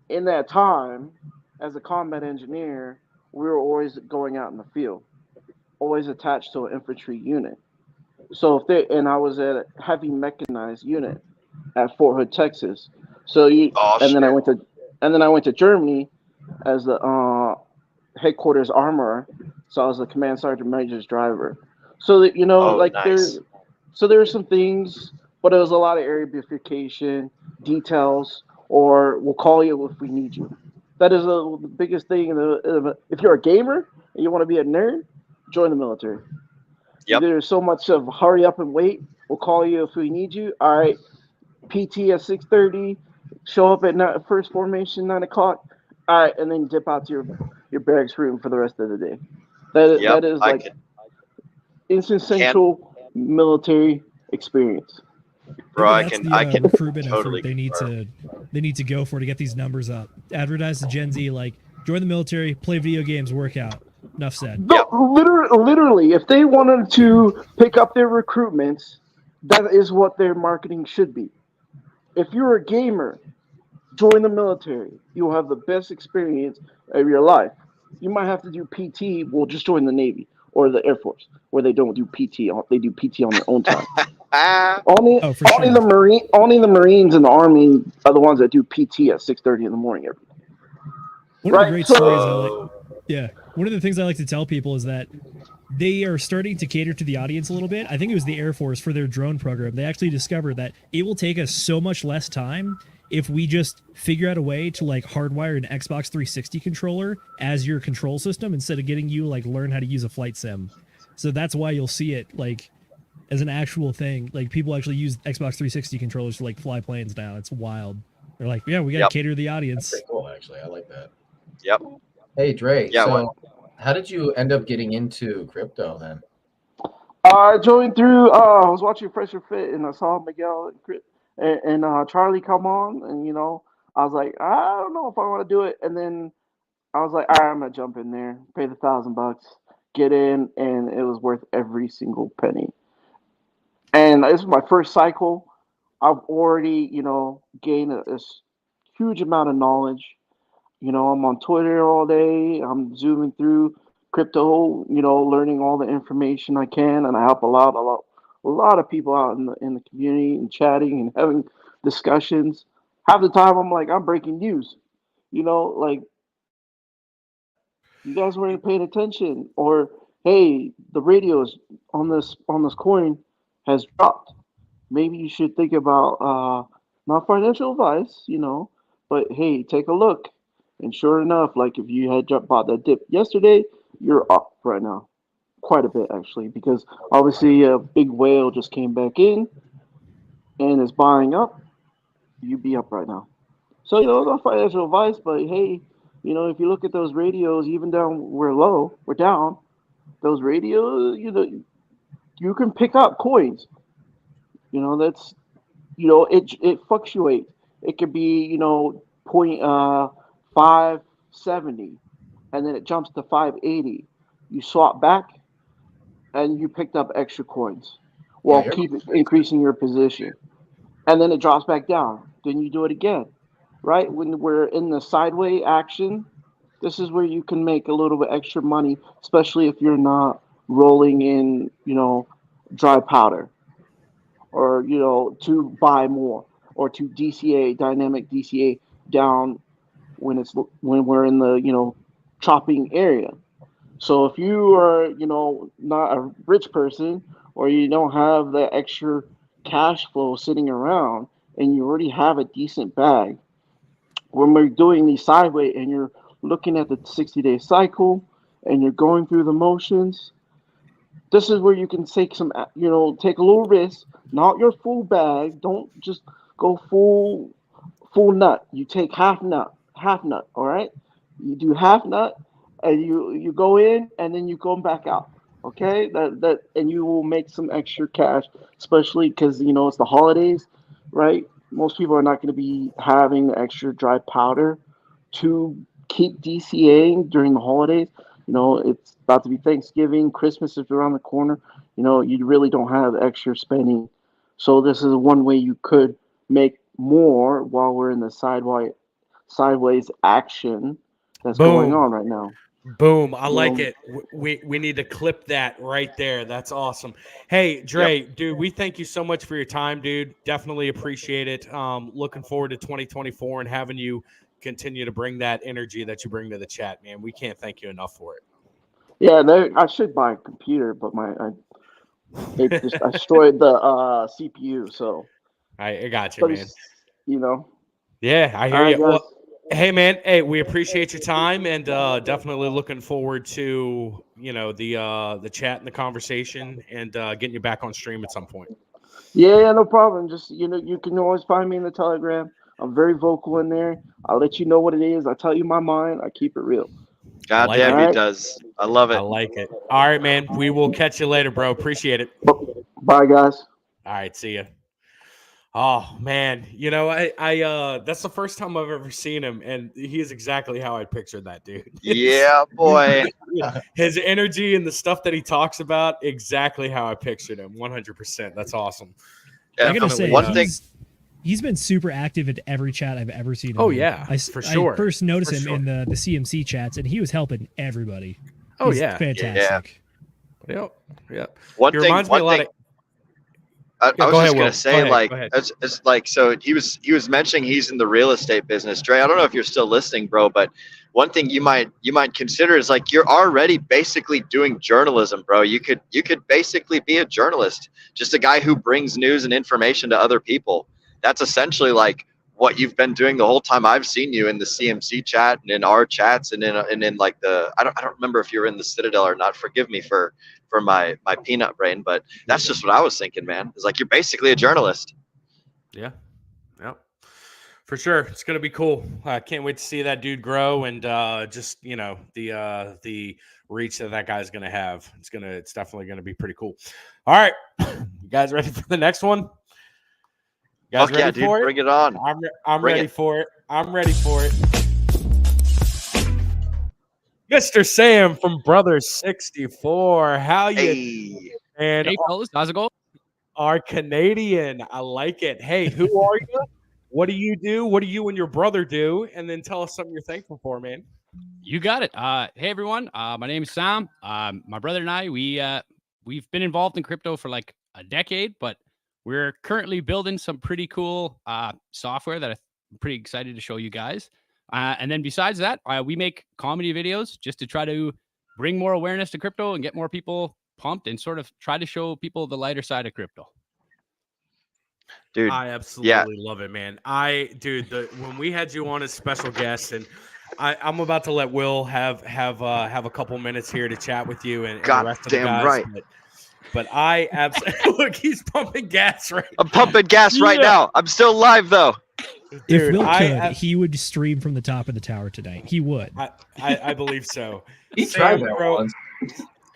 [SPEAKER 11] In that time, as a combat engineer, we were always going out in the field, always attached to an infantry unit. So I was at a heavy mechanized unit at Fort Hood, Texas. So then I went to Germany as the headquarters armorer. So I was the command sergeant major's driver. So that nice. There were some things, but it was a lot of area beautification, details, or we'll call you if we need you. That is the biggest thing. If you're a gamer and you want to be a nerd, join the military.
[SPEAKER 8] Yep.
[SPEAKER 11] There's so much of hurry up and wait. We'll call you if we need you. All right, PT at 6:30. Show up at first formation 9 o'clock. All right, and then dip out to your barracks room for the rest of the day. That is like instant central military experience.
[SPEAKER 8] Bro, I can
[SPEAKER 9] recruitment
[SPEAKER 8] totally
[SPEAKER 9] effort they need to go for to get these numbers up. Advertise to Gen Z, like, join the military, play video games, work out. Enough said.
[SPEAKER 11] No, literally, if they wanted to pick up their recruitments, that is what their marketing should be. If you're a gamer, join the military. You'll have the best experience of your life. You might have to do PT. Well, just join the Navy or the Air Force, where they don't do PT. They do PT on their own time. Only the Marines and the Army are the ones that do PT at 6:30 in the morning every day.
[SPEAKER 9] One of the great stories one of the things I like to tell people is that they are starting to cater to the audience a little bit. I think it was the Air Force for their drone program. They actually discovered that it will take us so much less time if we just figure out a way to like hardwire an Xbox 360 controller as your control system instead of getting you like learn how to use a flight sim. So that's why you'll see it like as an actual thing. Like people actually use Xbox 360 controllers to like fly planes now. It's wild. They're like, yeah, we got to cater to the audience.
[SPEAKER 2] That's pretty cool, actually. I like that.
[SPEAKER 8] Yep.
[SPEAKER 2] Hey, Dre.
[SPEAKER 8] Yeah.
[SPEAKER 2] So how did you end up getting into crypto then?
[SPEAKER 11] I joined through. I was watching Fresh and Fit, and I saw Miguel and Charlie come on, and I was like, I don't know if I want to do it. And then I was like, all right, I'm gonna jump in there, pay the $1,000, get in, and it was worth every single penny. And this was my first cycle. I've already, gained a huge amount of knowledge. I'm on Twitter all day. I'm zooming through crypto, learning all the information I can, and I help a lot of people out in the community and chatting and having discussions. Half the time I'm like, I'm breaking news, like you guys weren't paying attention, or hey, the radios on this coin has dropped. Maybe you should think about not financial advice, but hey, take a look. And sure enough, like if you had bought that dip yesterday, you're up right now. Quite a bit, actually, because obviously a big whale just came back in and is buying up. You'd be up right now. So, not financial advice, but hey, if you look at those radios, even down, we're down, those radios, you can pick up coins. That's, it fluctuates. It could be, 570, and then it jumps to 580. You swap back, and you picked up extra coins while keep increasing your position. And then it drops back down. Then you do it again, right? When we're in the sideways action, this is where you can make a little bit extra money, especially if you're not rolling in, dry powder, or to buy more, or to DCA, dynamic DCA down when we're in the chopping area. So if you are not a rich person, or you don't have the extra cash flow sitting around, and you already have a decent bag, when we're doing these sideways and you're looking at the 60-day cycle and you're going through the motions, this is where you can take some, take a little risk, not your full bag. Don't just go full nut. You take half nut, all right? You do half nut, and you go in, and then you go back out, okay? And you will make some extra cash, especially because, it's the holidays, right? Most people are not going to be having the extra dry powder to keep DCAing during the holidays. It's about to be Thanksgiving, Christmas is around the corner. You really don't have extra spending. So this is one way you could make more while we're in the sideways action that's going on right now.
[SPEAKER 7] Boom. I like it. We need to clip that right there. That's awesome. Hey, Dre, dude, we thank you so much for your time, dude. Definitely appreciate it. Looking forward to 2024 and having you continue to bring that energy that you bring to the chat, man. We can't thank you enough for it.
[SPEAKER 11] Yeah, I should buy a computer, but I destroyed the CPU, so
[SPEAKER 7] I got you, man.
[SPEAKER 11] Yeah,
[SPEAKER 7] I hear you. Well, hey, man. Hey, we appreciate your time, and definitely looking forward to the chat and the conversation, and getting you back on stream at some point.
[SPEAKER 11] Yeah, no problem. Just you can always find me in the Telegram. I'm very vocal in there. I'll let you know what it is. I tell you my mind. I keep it real.
[SPEAKER 8] God damn, he does. I love it.
[SPEAKER 7] I like it. All right, man. We will catch you later, bro. Appreciate it.
[SPEAKER 11] Bye, guys.
[SPEAKER 7] All right, see ya. Oh man, I that's the first time I've ever seen him, and he is exactly how I pictured that dude.
[SPEAKER 8] Yeah, boy.
[SPEAKER 7] His energy and the stuff that he talks about, exactly how I pictured him. 100%. That's awesome.
[SPEAKER 9] I gotta say, he's been super active in every chat I've ever seen him.
[SPEAKER 7] Oh yeah, for sure.
[SPEAKER 9] I first noticed him in the CMC chats, and he was helping everybody.
[SPEAKER 7] Oh
[SPEAKER 9] He's fantastic.
[SPEAKER 7] Yeah. Yep.
[SPEAKER 8] One
[SPEAKER 7] he
[SPEAKER 8] thing.
[SPEAKER 7] Reminds me a lot of.
[SPEAKER 8] I was
[SPEAKER 7] ahead,
[SPEAKER 8] just gonna
[SPEAKER 7] Will.
[SPEAKER 8] say,
[SPEAKER 7] Go ahead.
[SPEAKER 8] it's like, so he was mentioning he's in the real estate business. Dre, I don't know if you're still listening, bro, but one thing you might consider is like you're already basically doing journalism, bro. You could basically be a journalist, just a guy who brings news and information to other people. That's essentially like what you've been doing the whole time I've seen you in the CMC chat and in our chats and in like the I don't remember if you were in the Citadel or not. Forgive me for my peanut brain, but that's just what I was thinking, man. It's like you're basically a journalist.
[SPEAKER 7] Yeah. For sure. It's gonna be cool. I can't wait to see that dude grow and just the reach that guy's gonna have. It's definitely gonna be pretty cool. All right. You guys ready for the next one? You guys ready for it?
[SPEAKER 8] Bring it on.
[SPEAKER 7] I'm ready for it. I'm ready for it. Mr. Sam from Brothers64. How you? And
[SPEAKER 12] hey, fellas, how's it going?
[SPEAKER 7] Our Canadian. I like it. Hey, who are you? What do you do? What do you and your brother do? And then tell us something you're thankful for, man.
[SPEAKER 12] You got it. Hey, everyone. My name is Sam. My brother and I, we've been involved in crypto for like a decade, but we're currently building some pretty cool software that I'm pretty excited to show you guys. And then besides that, we make comedy videos just to try to bring more awareness to crypto and get more people pumped and sort of try to show people the lighter side of crypto.
[SPEAKER 8] Dude,
[SPEAKER 7] I absolutely love it, man. When we had you on as special guest, and I'm about to let Will have a couple minutes here to chat with you and the rest of the guys.
[SPEAKER 8] Right.
[SPEAKER 7] But I absolutely look, he's pumping gas right now.
[SPEAKER 8] I'm pumping gas right now. I'm still live though.
[SPEAKER 9] Dude, if Will could, he would stream from the top of the tower tonight. He would.
[SPEAKER 7] I believe so.
[SPEAKER 2] He tried that once.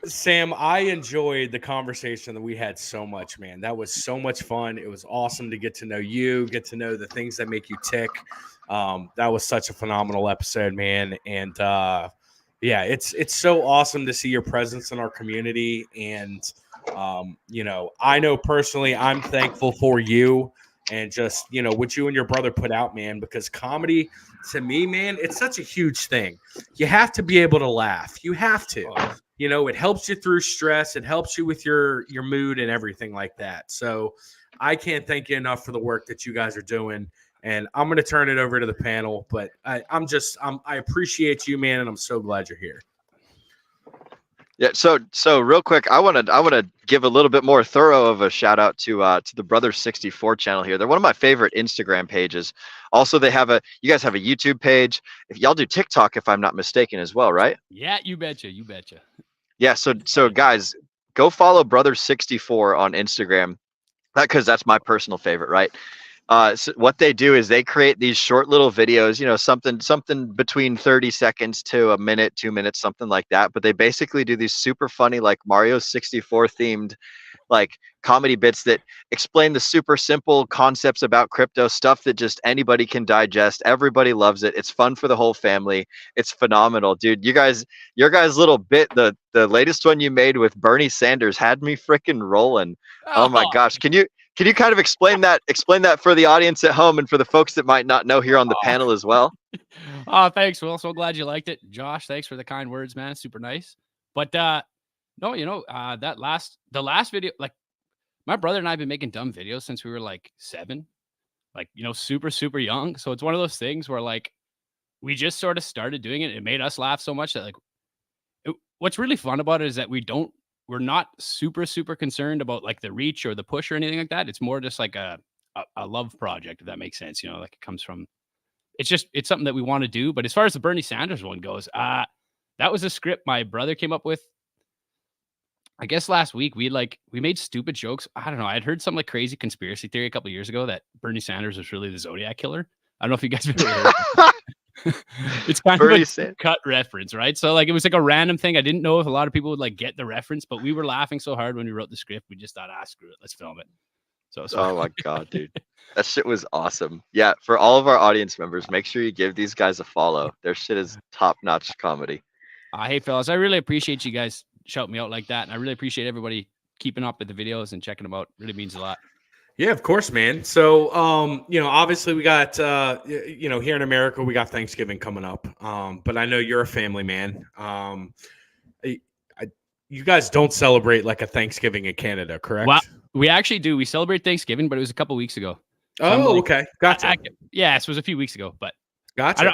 [SPEAKER 7] Sam, I enjoyed the conversation that we had so much, man. That was so much fun. It was awesome to get to know you, get to know the things that make you tick. That was such a phenomenal episode, man. And it's so awesome to see your presence in our community. And I know personally I'm thankful for you and just, what you and your brother put out, man, because comedy to me, man, it's such a huge thing. You have to be able to laugh. You have to. It helps you through stress. It helps you with your mood and everything like that. So I can't thank you enough for the work that you guys are doing. And I'm going to turn it over to the panel, but I appreciate you, man. And I'm so glad you're here.
[SPEAKER 8] Yeah. So real quick, I want to give a little bit more thorough of a shout out to the brothers64 channel here. They're one of my favorite Instagram pages. Also, you guys have a YouTube page. If y'all do TikTok, if I'm not mistaken, as well, right?
[SPEAKER 12] Yeah, you betcha. You betcha.
[SPEAKER 8] Yeah. So guys, go follow brothers64 on Instagram. Because that's my personal favorite, right? So what they do is they create these short little videos, something between 30 seconds to a minute, 2 minutes, something like that. But they basically do these super funny, like Mario 64 themed, like comedy bits that explain the super simple concepts about crypto, stuff that just anybody can digest. Everybody loves it. It's fun for the whole family. It's phenomenal, dude. Your guys' little bit, the latest one you made with Bernie Sanders had me freaking rolling. Oh my gosh. Can you kind of explain that for the audience at home and for the folks that might not know here on the panel as well?
[SPEAKER 12] Oh, thanks, Will. So glad you liked it. Josh, thanks for the kind words, man. Super nice. But no, the last video, like my brother and I have been making dumb videos since we were like 7, like, super, super young. So it's one of those things where like we just sort of started doing it. It made us laugh so much that like what's really fun about it is that we're not super, super concerned about like the reach or the push or anything like that. It's more just like a love project, if that makes sense. Like it comes from, it's something that we want to do. But as far as the Bernie Sanders one goes, that was a script my brother came up with. I guess last week we made stupid jokes. I don't know. I'd heard some like crazy conspiracy theory a couple of years ago that Bernie Sanders was really the Zodiac killer. I don't know if you guys have ever heard it. It's kind of a cut reference, right? So like it was like a random thing. I didn't know if a lot of people would like get the reference, but we were laughing so hard when we wrote the script, we just thought, screw it, let's film it. So
[SPEAKER 8] oh my god, dude, that shit was awesome. Yeah, for all of our audience members, make sure you give these guys a follow. Their shit is top-notch comedy.
[SPEAKER 12] Hey fellas, I really appreciate you guys shouting me out like that, and I really appreciate everybody keeping up with the videos and checking them out. It really means a lot.
[SPEAKER 7] Yeah, of course, man. So, obviously we got, here in America, we got Thanksgiving coming up. But I know you're a family man. You guys don't celebrate like a Thanksgiving in Canada, correct?
[SPEAKER 12] Well, we actually do. We celebrate Thanksgiving, but it was a couple weeks ago.
[SPEAKER 7] So okay. Gotcha.
[SPEAKER 12] Yes, it was a few weeks ago, but
[SPEAKER 7] gotcha.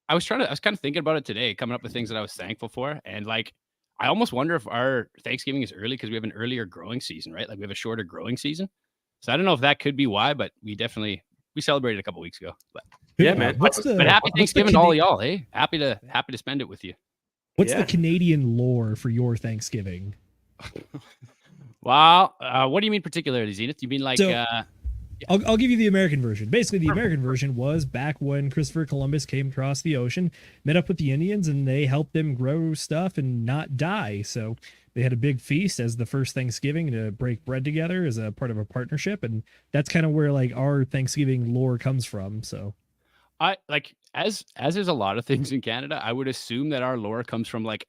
[SPEAKER 12] I was kind of thinking about it today, coming up with things that I was thankful for. And like, I almost wonder if our Thanksgiving is early because we have an earlier growing season, right? Like we have a shorter growing season. So I don't know if that could be why, but we celebrated a couple weeks ago. But
[SPEAKER 7] yeah, man.
[SPEAKER 12] But happy Thanksgiving to all y'all. Hey, happy to spend it with you.
[SPEAKER 9] What's the Canadian lore for your Thanksgiving?
[SPEAKER 12] Wow. What do you mean particularly, Zenith? You mean like
[SPEAKER 9] I'll give you the American version. Basically, the American version was back when Christopher Columbus came across the ocean, met up with the Indians, and they helped them grow stuff and not die. So they had a big feast as the first Thanksgiving to break bread together as a part of a partnership. And that's kind of where like our Thanksgiving lore comes from. So
[SPEAKER 12] I like as there's a lot of things in Canada, I would assume that our lore comes from like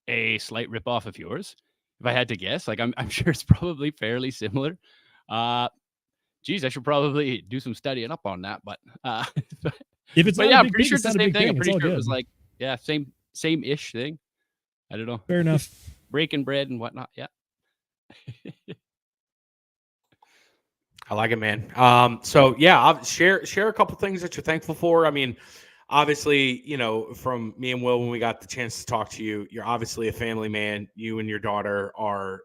[SPEAKER 12] a slight ripoff of yours. If I had to guess, like I'm sure it's probably fairly similar. Geez, I should probably do some studying up on that. But
[SPEAKER 9] if it's
[SPEAKER 12] but yeah, I'm pretty sure it's the same thing. I'm pretty sure it was like same-ish thing. I don't know.
[SPEAKER 9] Fair enough.
[SPEAKER 12] Breaking bread and whatnot. Yeah.
[SPEAKER 7] I like it, man. So yeah, I'll share a couple things that you're thankful for. I mean, obviously, from me and Will, when we got the chance to talk to you, you're obviously a family man. You and your daughter are,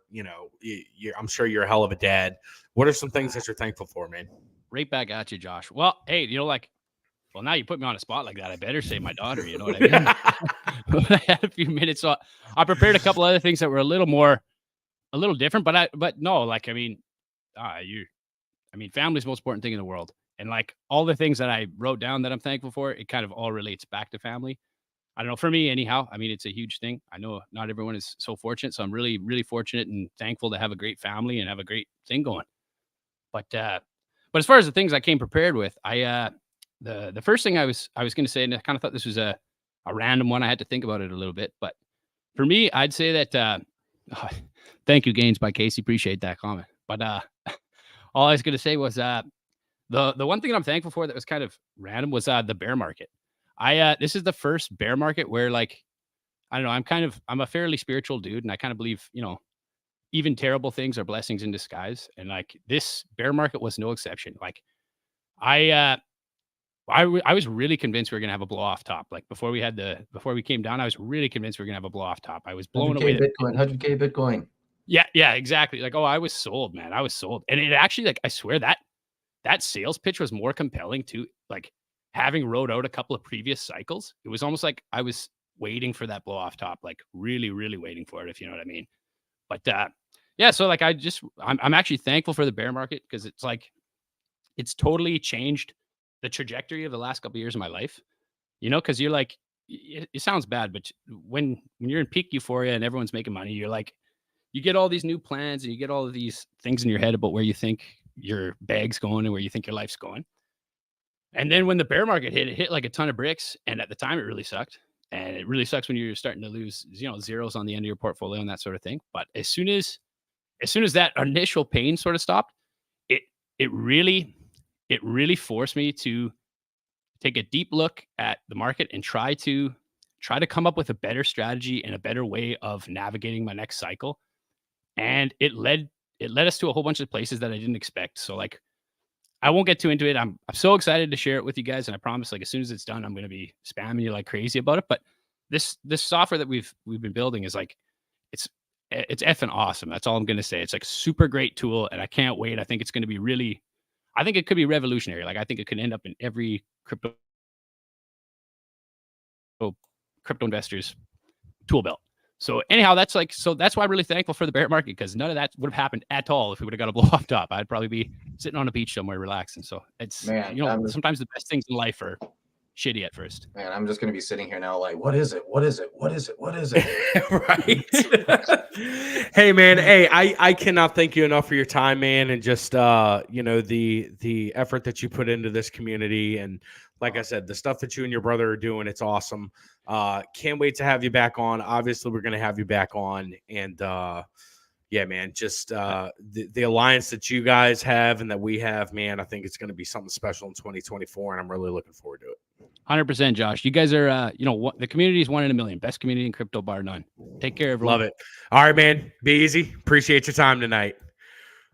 [SPEAKER 7] I'm sure you're a hell of a dad. What are some things that you're thankful for, man?
[SPEAKER 12] Right back at you, Josh. Well, hey, now you put me on a spot like that. I better say my daughter, you know what I mean? I had a few minutes, so I prepared a couple other things that were a little different, but no, like, family's the most important thing in the world. And like all the things that I wrote down that I'm thankful for, it kind of all relates back to family. I don't know, for me anyhow, it's a huge thing. I know not everyone is so fortunate. So I'm really, really fortunate and thankful to have a great family and have a great thing going. But as far as the things I came prepared with, the first thing I was going to say, and I kind of thought this was a random one. I had to think about it a little bit, but for me, I'd say that, thank you, Gaines by Casey. Appreciate that comment. But all I was going to say was the one thing I'm thankful for that was kind of random was the bear market. This is the first bear market where, like, I don't know, I'm a fairly spiritual dude, and I kind of believe, even terrible things are blessings in disguise. And like this bear market was no exception. Like I I was really convinced we were gonna have a blow off top. Like before we came down, I was really convinced we were gonna have a blow off top. I was blown away.
[SPEAKER 2] 100K Bitcoin.
[SPEAKER 12] Yeah, exactly. Like, oh, I was sold, man. I was sold. And it actually, like, I swear that sales pitch was more compelling to like having rode out a couple of previous cycles. It was almost like I was waiting for that blow off top, like really, really waiting for it, if you know what I mean. But yeah, so like I'm actually thankful for the bear market because it's like it's totally changed the trajectory of the last couple of years of my life. You know, because you're like, it sounds bad, but when you're in peak euphoria and everyone's making money, you're like, you get all these new plans and you get all of these things in your head about where you think your bag's going and where you think your life's going. And then when the bear market hit, it hit like a ton of bricks. And at the time, it really sucked. And it really sucks when you're starting to lose, zeros on the end of your portfolio and that sort of thing. But as soon as that initial pain sort of stopped, it really forced me to take a deep look at the market and try to come up with a better strategy and a better way of navigating my next cycle. And it led us to a whole bunch of places that I didn't expect. So like, I won't get too into it. I'm so excited to share it with you guys. And I promise, like, as soon as it's done, I'm going to be spamming you like crazy about it. But this software that we've been building is like, it's effing awesome. That's all I'm going to say. It's like super great tool and I can't wait. I think it's going to be I think it could be revolutionary. Like I think it could end up in every crypto investors tool belt. So anyhow, that's why I'm really thankful for the bear market, because none of that would have happened at all if we would have got a blow off top. I'd probably be sitting on a beach somewhere relaxing. So it's, sometimes the best things in life are shitty at first.
[SPEAKER 2] Man, I'm just going to be sitting here now like, what is it? What is it? What is it? What is it?
[SPEAKER 7] Right. Hey, man. Hey, I cannot thank you enough for your time, man. And just, the effort that you put into this community. And like I said, the stuff that you and your brother are doing, it's awesome. Can't wait to have you back on. Obviously, we're going to have you back on. And, yeah, man, just the alliance that you guys have and that we have, man, I think it's going to be something special in 2024, and I'm really looking forward to it.
[SPEAKER 12] 100%, Josh. You guys are, the community is 1 in a million. Best community in crypto, bar none. Take care, everyone.
[SPEAKER 7] Love it. All right, man. Be easy. Appreciate your time tonight.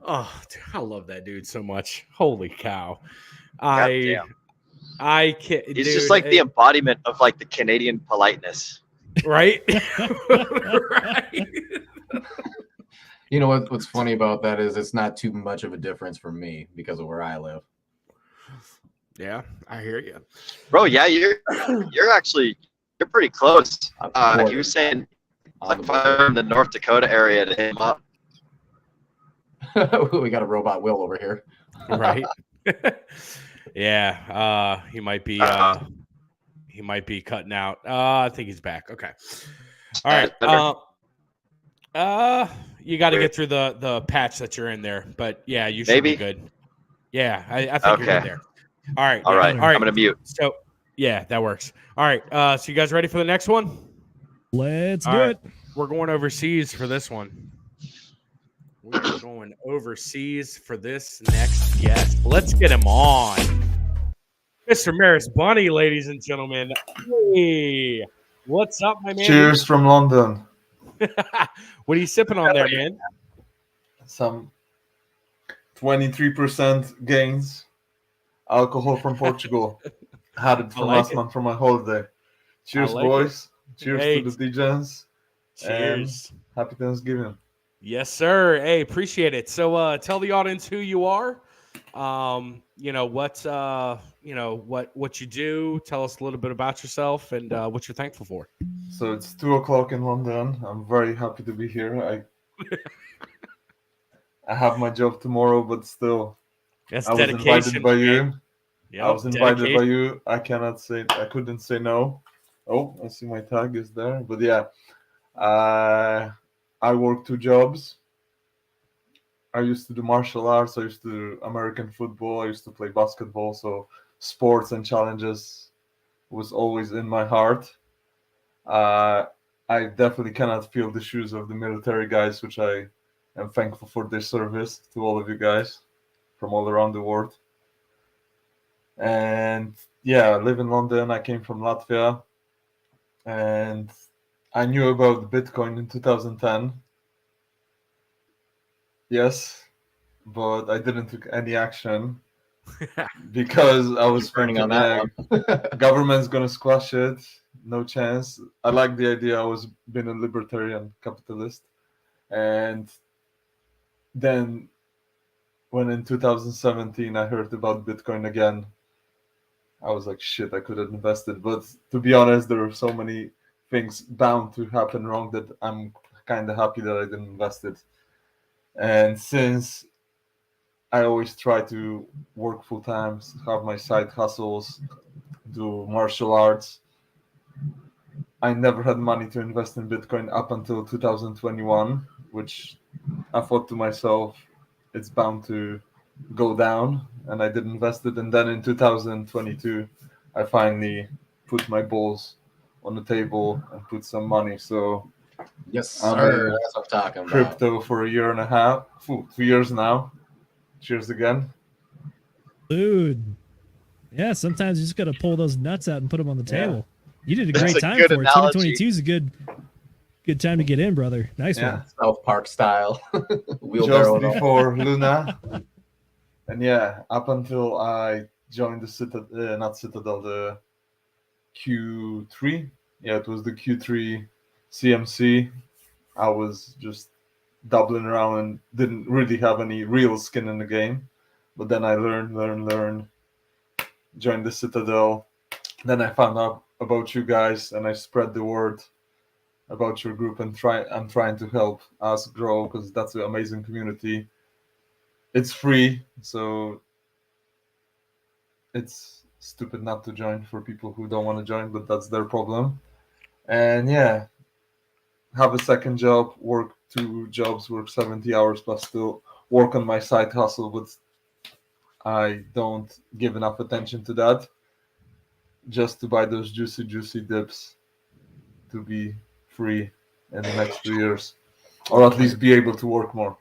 [SPEAKER 7] Oh, dude, I love that dude so much. Holy cow. I can't.
[SPEAKER 8] He's just like the embodiment of like the Canadian politeness.
[SPEAKER 7] Right? Right.
[SPEAKER 2] You know what's funny about that is it's not too much of a difference for me because of where I live.
[SPEAKER 7] Yeah, I hear you,
[SPEAKER 8] bro. Yeah, you're pretty close. You were saying like if I'm in the North Dakota area to hit him up.
[SPEAKER 2] We got a robot Will over here,
[SPEAKER 7] right? Yeah, he might be cutting out. I think he's back. Okay, all right. You got to get through the patch that you're in there, but yeah, you should be good. Yeah, I think you're good there. All right.
[SPEAKER 8] All right. I'm gonna mute.
[SPEAKER 7] So yeah, that works. All right. So you guys ready for the next one?
[SPEAKER 9] Let's do it.
[SPEAKER 7] We're going overseas for this one. We're going overseas for this next guest. Let's get him on. Mr. Maris Bunny, ladies and gentlemen. Hey, what's up, my man?
[SPEAKER 13] Cheers from London.
[SPEAKER 7] What are you sipping on there, man?
[SPEAKER 13] Some 23% gains. Alcohol from Portugal. Had it from last month for my holiday. Cheers, boys. Cheers to the DJs.
[SPEAKER 7] Cheers.
[SPEAKER 13] And happy Thanksgiving.
[SPEAKER 7] Yes, sir. Hey, appreciate it. So tell the audience who you are. What you do. Tell us a little bit about yourself and what you're thankful for.
[SPEAKER 13] So it's 2:00 in London. I'm very happy to be here. I have my job tomorrow, but still,
[SPEAKER 7] that's
[SPEAKER 13] I was
[SPEAKER 7] dedication,
[SPEAKER 13] invited by you.
[SPEAKER 7] Yep,
[SPEAKER 13] I was invited by you. I couldn't say no. Oh, I see my tag is there. But yeah, I work 2 jobs. I used to do martial arts. I used to do American football. I used to play basketball. So sports and challenges was always in my heart. I definitely cannot feel the shoes of the military guys, which I am thankful for their service to all of you guys from all around the world. And yeah, I live in London. I came from Latvia, and I knew about Bitcoin in 2010. Yes, but I didn't take any action. because I was
[SPEAKER 2] Burning
[SPEAKER 13] thinking,
[SPEAKER 2] on that
[SPEAKER 13] government's gonna squash it, no chance. I like the idea. I was being a libertarian capitalist, and then when in 2017 I heard about Bitcoin again, I was like, shit, I could have invested. But to be honest, there are so many things bound to happen wrong that I'm kind of happy that I didn't invest it. And since I always try to work full time, have my side hustles, do martial arts, I never had money to invest in Bitcoin up until 2021, which I thought to myself, it's bound to go down, and I did invest it. And then in 2022, I finally put my balls on the table and put some money. So
[SPEAKER 2] Yes,
[SPEAKER 13] I'm
[SPEAKER 2] sir.
[SPEAKER 13] in
[SPEAKER 2] That's what I'm talking about.
[SPEAKER 13] crypto for a year and a half, 2 years now. Cheers again.
[SPEAKER 9] Dude. Yeah, sometimes you just got to pull those nuts out and put them on the
[SPEAKER 13] Yeah.
[SPEAKER 9] table. You did a
[SPEAKER 8] That's
[SPEAKER 9] great
[SPEAKER 8] a
[SPEAKER 9] time
[SPEAKER 8] good
[SPEAKER 9] for it.
[SPEAKER 8] analogy.
[SPEAKER 9] 2022 is a good time to get in, brother. Nice
[SPEAKER 13] Yeah.
[SPEAKER 9] one.
[SPEAKER 2] South Park style. Wheelbarrow.
[SPEAKER 13] Just before Luna. And yeah, up until I joined the Citadel, the Q3. Yeah, it was the Q3 CMC. I was just doubling around and didn't really have any real skin in the game. But then I learned, joined the Citadel. Then I found out about you guys and I spread the word about your group and I'm trying to help us grow because that's an amazing community. It's free, so it's stupid not to join for people who don't want to join, but that's their problem. And yeah, have a second job, work 2 jobs, work 70 hours plus still work on my side hustle, but I don't give enough attention to that just to buy those juicy dips to be free in the next 2 years, or at least be able to work more.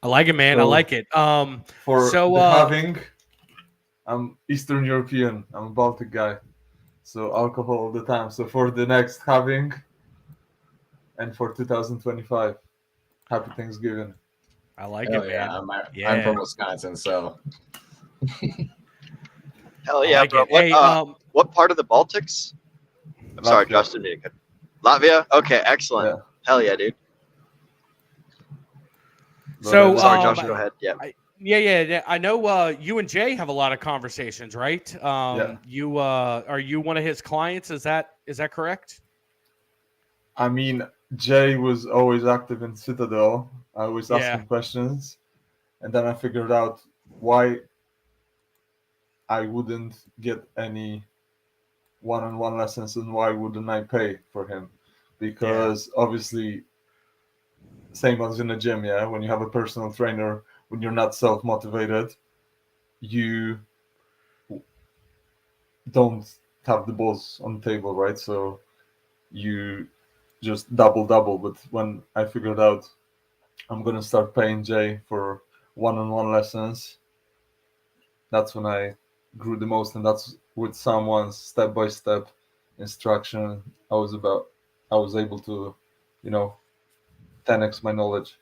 [SPEAKER 7] I like it, man. I
[SPEAKER 13] So,
[SPEAKER 7] like it.
[SPEAKER 13] For
[SPEAKER 7] so
[SPEAKER 13] the halving, I'm Eastern European. I'm a Baltic guy, so alcohol all the time. So for the next halving and for 2025, happy Thanksgiving.
[SPEAKER 7] I like
[SPEAKER 2] Hell
[SPEAKER 7] it,
[SPEAKER 2] yeah.
[SPEAKER 7] man.
[SPEAKER 2] I'm from Wisconsin, so.
[SPEAKER 8] Hell yeah,
[SPEAKER 7] like
[SPEAKER 8] bro.
[SPEAKER 7] it. Hey,
[SPEAKER 8] What part of the Baltics? I'm sorry, Josh didn't mean to cut. Latvia? Okay, excellent.
[SPEAKER 13] Yeah.
[SPEAKER 8] Hell yeah, dude.
[SPEAKER 7] So,
[SPEAKER 8] sorry, Josh, go ahead. Yeah.
[SPEAKER 7] Yeah. I know you and Jay have a lot of conversations, right?
[SPEAKER 13] Yeah.
[SPEAKER 7] You are you one of his clients? Is that correct?
[SPEAKER 13] I mean, Jay was always active in Citadel. I always asked
[SPEAKER 7] Yeah.
[SPEAKER 13] him questions, and then I figured out why I wouldn't get any one-on-one lessons and why wouldn't I pay for him? Because obviously, same as in a gym, yeah, when you have a personal trainer, when you're not self-motivated, you don't have the balls on the table, right? So you just double. But when I figured out I'm gonna start paying Jay for one-on-one lessons, that's when I grew the most, and that's with someone's step-by-step instruction. I was able to, 10x my knowledge.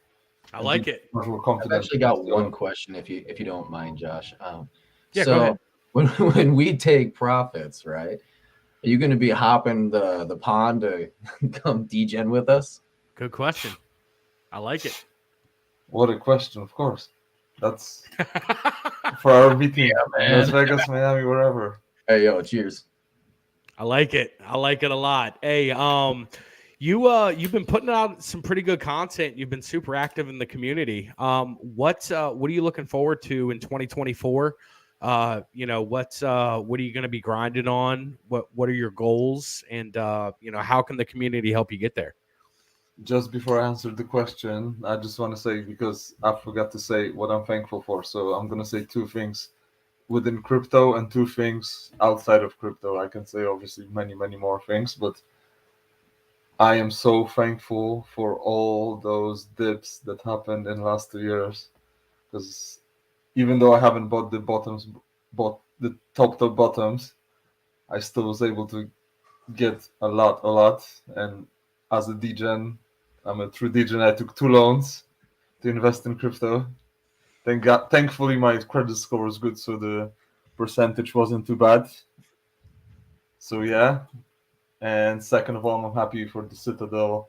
[SPEAKER 7] I like it.
[SPEAKER 13] Much more
[SPEAKER 2] I've
[SPEAKER 13] confident.
[SPEAKER 2] actually got one question, if you don't mind, Josh.
[SPEAKER 7] Yeah,
[SPEAKER 2] so
[SPEAKER 7] go ahead.
[SPEAKER 2] when we take profits, right? Are you going to be hopping the pond to come degen with us?
[SPEAKER 7] Good question. I like it.
[SPEAKER 13] What a question! Of course, that's for our meeting.
[SPEAKER 2] man.
[SPEAKER 13] Las Vegas, Miami, wherever.
[SPEAKER 2] Hey, yo, cheers.
[SPEAKER 7] I like it. I like it a lot. Hey, you've been putting out some pretty good content. You've been super active in the community. What are you looking forward to in 2024? What are you going to be grinding on? What are your goals? And how can the community help you get there?
[SPEAKER 13] Just before I answer the question, I just want to say, because I forgot to say what I'm thankful for. So I'm going to say 2 things within crypto and 2 things outside of crypto. I can say obviously many more things, but I am so thankful for all those dips that happened in the last 2 years, because even though I haven't bought the top bottoms, I still was able to get a lot. And as a degen, I'm a true degen. I took 2 loans to invest in crypto. Thankfully, my credit score was good, so the percentage wasn't too bad. So yeah. And second of all, I'm happy for the Citadel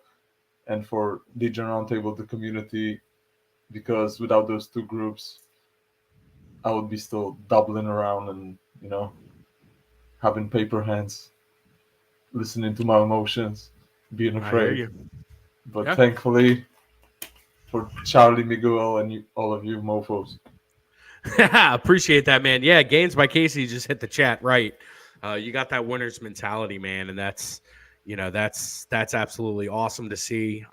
[SPEAKER 13] and for DJ Roundtable, the community, because without those two groups, I would be still doubling around and, having paper hands, listening to my emotions, being afraid.
[SPEAKER 7] I hear you.
[SPEAKER 13] But
[SPEAKER 7] Yeah.
[SPEAKER 13] thankfully, for Charlie, Miguel, and all of you mofos.
[SPEAKER 7] Appreciate that, man. Yeah, Gains by Casey just hit the chat right. You got that winner's mentality, man, and that's absolutely awesome to see.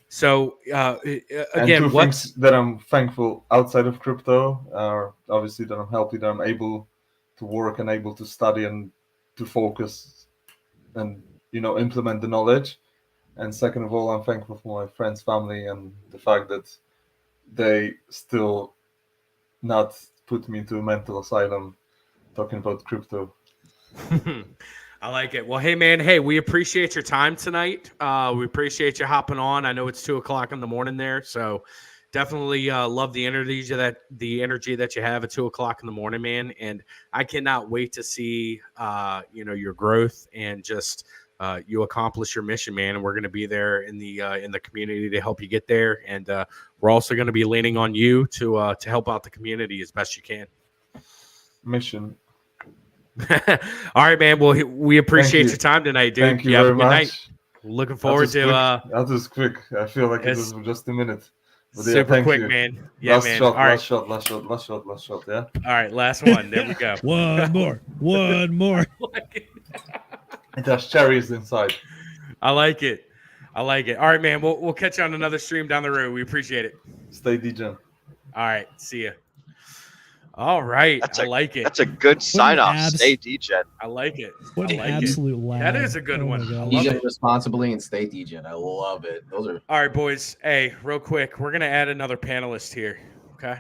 [SPEAKER 7] So again,
[SPEAKER 13] and two things that I'm thankful outside of crypto are obviously that I'm healthy, that I'm able to work and able to study and to focus and implement the knowledge. And second of all, I'm thankful for my friends, family, and the fact that they still not put me into a mental asylum talking about crypto.
[SPEAKER 7] I like it. Well, hey, man. Hey, we appreciate your time tonight. We appreciate you hopping on. I know it's 2:00 in the morning there, so definitely love the energy that you have at 2:00 in the morning, man. And I cannot wait to see your growth and just you accomplish your mission, man. And we're going to be there in the community to help you get there. And we're also going to be leaning on you to help out the community as best you can.
[SPEAKER 13] Mission.
[SPEAKER 7] All right, man. Well, we appreciate your time tonight, dude.
[SPEAKER 13] Thank you
[SPEAKER 7] have
[SPEAKER 13] very
[SPEAKER 7] a good
[SPEAKER 13] much.
[SPEAKER 7] night. Looking forward to
[SPEAKER 13] that was quick. I feel like it was just a minute. But
[SPEAKER 7] super quick, man. Yeah,
[SPEAKER 13] last
[SPEAKER 7] man.
[SPEAKER 13] Shot,
[SPEAKER 7] all right.
[SPEAKER 13] Last shot. Yeah.
[SPEAKER 7] All right, last one. There we go.
[SPEAKER 9] One more.
[SPEAKER 13] It has cherries inside.
[SPEAKER 7] I like it. All right, man. We'll catch you on another stream down the road. We appreciate it.
[SPEAKER 13] Stay DJ.
[SPEAKER 7] All right. See ya. All right. I like it.
[SPEAKER 8] That's a good sign off. Stay DJ.
[SPEAKER 7] I like it.
[SPEAKER 9] What
[SPEAKER 7] I
[SPEAKER 9] an
[SPEAKER 7] like
[SPEAKER 9] absolute
[SPEAKER 7] it.
[SPEAKER 9] lag.
[SPEAKER 7] That is a good one. I love
[SPEAKER 2] DJ
[SPEAKER 7] it.
[SPEAKER 2] responsibly and stay DJ. I love it. Those are
[SPEAKER 7] all right, boys. Hey, real quick, we're gonna add another panelist here. Okay.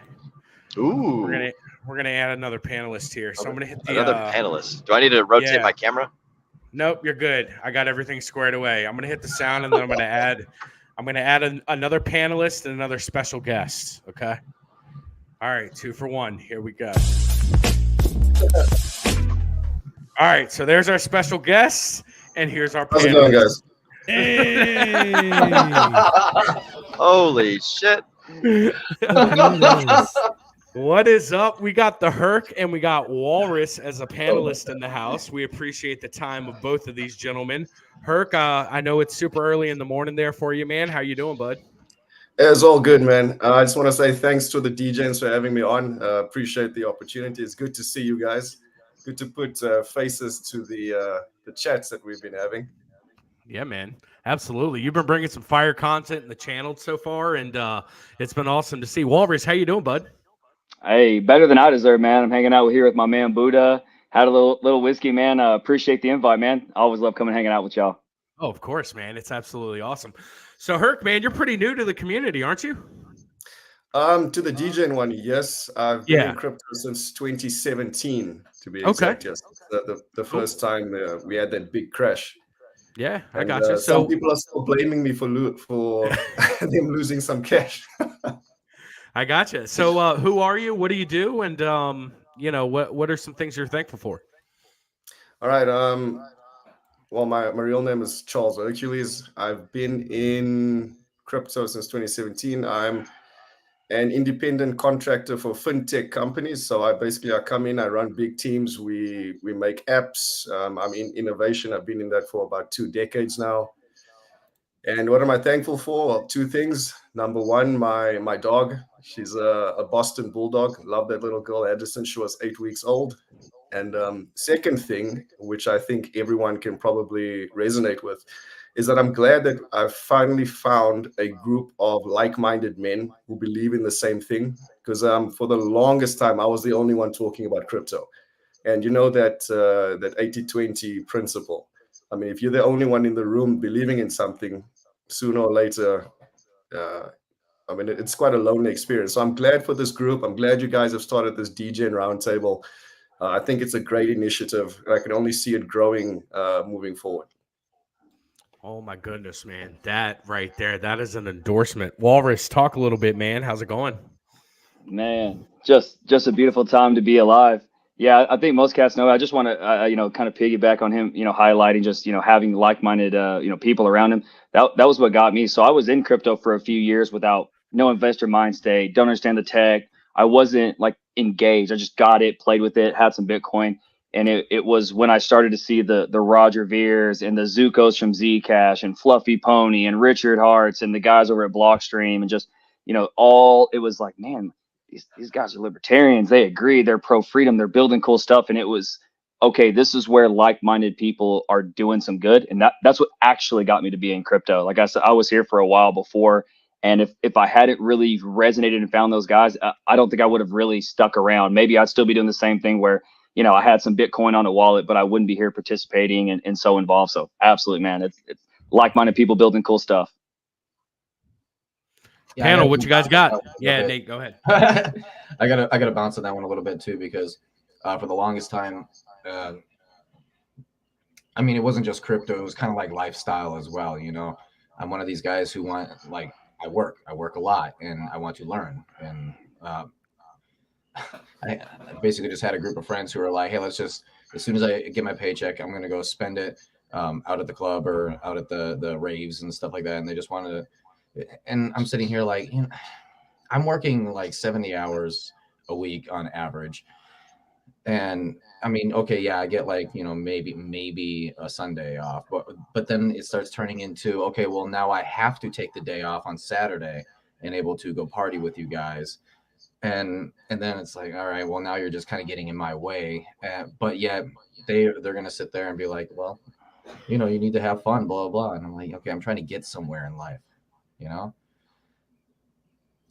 [SPEAKER 8] Ooh.
[SPEAKER 7] We're gonna add another panelist here. So I'm gonna hit the
[SPEAKER 8] another panelist. Do I need to rotate my camera?
[SPEAKER 7] Nope, you're good. I got everything squared away. I'm gonna hit the sound and then I'm gonna add another panelist and another special guest. Okay. All right, 2 for 1. Here we go. All right, so there's our special guest, and here's our
[SPEAKER 14] How's it
[SPEAKER 7] panelist.
[SPEAKER 14] going, guys?
[SPEAKER 9] Hey!
[SPEAKER 8] Holy shit.
[SPEAKER 7] What is up? We got the Herc and we got Walrus as a panelist in the house. We appreciate the time of both of these gentlemen. Herc, I know it's super early in the morning there for you, man. How you doing, bud?
[SPEAKER 14] It's all good, man. I just want to say thanks to the DJs for having me on. Appreciate the opportunity. It's good to see you guys. Good to put faces to the chats that we've been having.
[SPEAKER 7] Yeah, man. Absolutely. You've been bringing some fire content in the channel so far, and it's been awesome to see. Walrus, how you doing, bud?
[SPEAKER 15] Hey, better than I deserve, man. I'm hanging out here with my man Buddha. Had a little whiskey, man. Appreciate the invite, man. I always love coming hanging out with y'all.
[SPEAKER 7] Oh, of course, man. It's absolutely awesome. So, Herc, man, you're pretty new to the community, aren't you?
[SPEAKER 14] To the DJing one, yes. I've been in crypto since 2017, to be exact. Yes, the first time we had that big crash.
[SPEAKER 7] Yeah, I
[SPEAKER 14] and,
[SPEAKER 7] got you.
[SPEAKER 14] Some people are still blaming me for them losing some cash.
[SPEAKER 7] I got you. So, who are you? What do you do? And what are some things you're thankful for?
[SPEAKER 14] All right. Well, my real name is Charles Hercules. I've been in crypto since 2017. I'm an independent contractor for fintech companies. So I come in, I run big teams. We make apps. I'm in innovation. I've been in that for about 2 decades now. And what am I thankful for? Well, 2 things. Number one, my dog. She's a Boston Bulldog. Love that little girl. I had her since she was 8 weeks old. And second thing, which I think everyone can probably resonate with, is that I'm glad that I've finally found a group of like-minded men who believe in the same thing. Because for the longest time, I was the only one talking about crypto. And you know that 80-20 principle. I mean, if you're the only one in the room believing in something, sooner or later, it's quite a lonely experience. So I'm glad for this group. I'm glad you guys have started this DJ and Roundtable. I think it's a great initiative. I can only see it growing moving forward.
[SPEAKER 7] Oh, my goodness, man. That right there, that is an endorsement. Walrus, talk a little bit, man. How's it going?
[SPEAKER 15] Man, just a beautiful time to be alive. Yeah, I think most cats know. I just want to, kind of piggyback on him, highlighting just, having like-minded, people around him. That was what got me. So I was in crypto for a few years without no investor mind state, don't understand the tech. I wasn't like engaged. I just got it, played with it, had some Bitcoin. And it was when I started to see the Roger Veers and the Zukos from Zcash and Fluffy Pony and Richard Hartz and the guys over at Blockstream and just, all it was like, man, these guys are libertarians. They agree. They're pro freedom. They're building cool stuff. And it was, okay, this is where like-minded people are doing some good. And that's what actually got me to be in crypto. Like I said, I was here for a while before. And if I hadn't really resonated and found those guys, I don't think I would have really stuck around. Maybe I'd still be doing the same thing where, I had some Bitcoin on a wallet, but I wouldn't be here participating and so involved. So absolutely, man, it's like-minded people building cool stuff.
[SPEAKER 2] Yeah,
[SPEAKER 7] Panel, what you guys got? Yeah, Nate, go ahead.
[SPEAKER 2] I gotta bounce on that one a little bit too, because for the longest time, I mean, it wasn't just crypto; it was kind of like lifestyle as well. I'm one of these guys who I work a lot, and I want to learn. And I basically just had a group of friends who were like, "Hey, let's just, as soon as I get my paycheck, I'm gonna go spend it out at the club or out at the raves and stuff like that." And they just wanted to. And I'm sitting here like, I'm working like 70 hours a week on average. And I mean, okay, yeah, I get like, maybe a Sunday off, but then it starts turning into, okay, well, now I have to take the day off on Saturday and able to go party with you guys. And then it's like, all right, well, now you're just kind of getting in my way. But yet they're going to sit there and be like, well, you need to have fun, blah, blah. And I'm like, okay, I'm trying to get somewhere in life.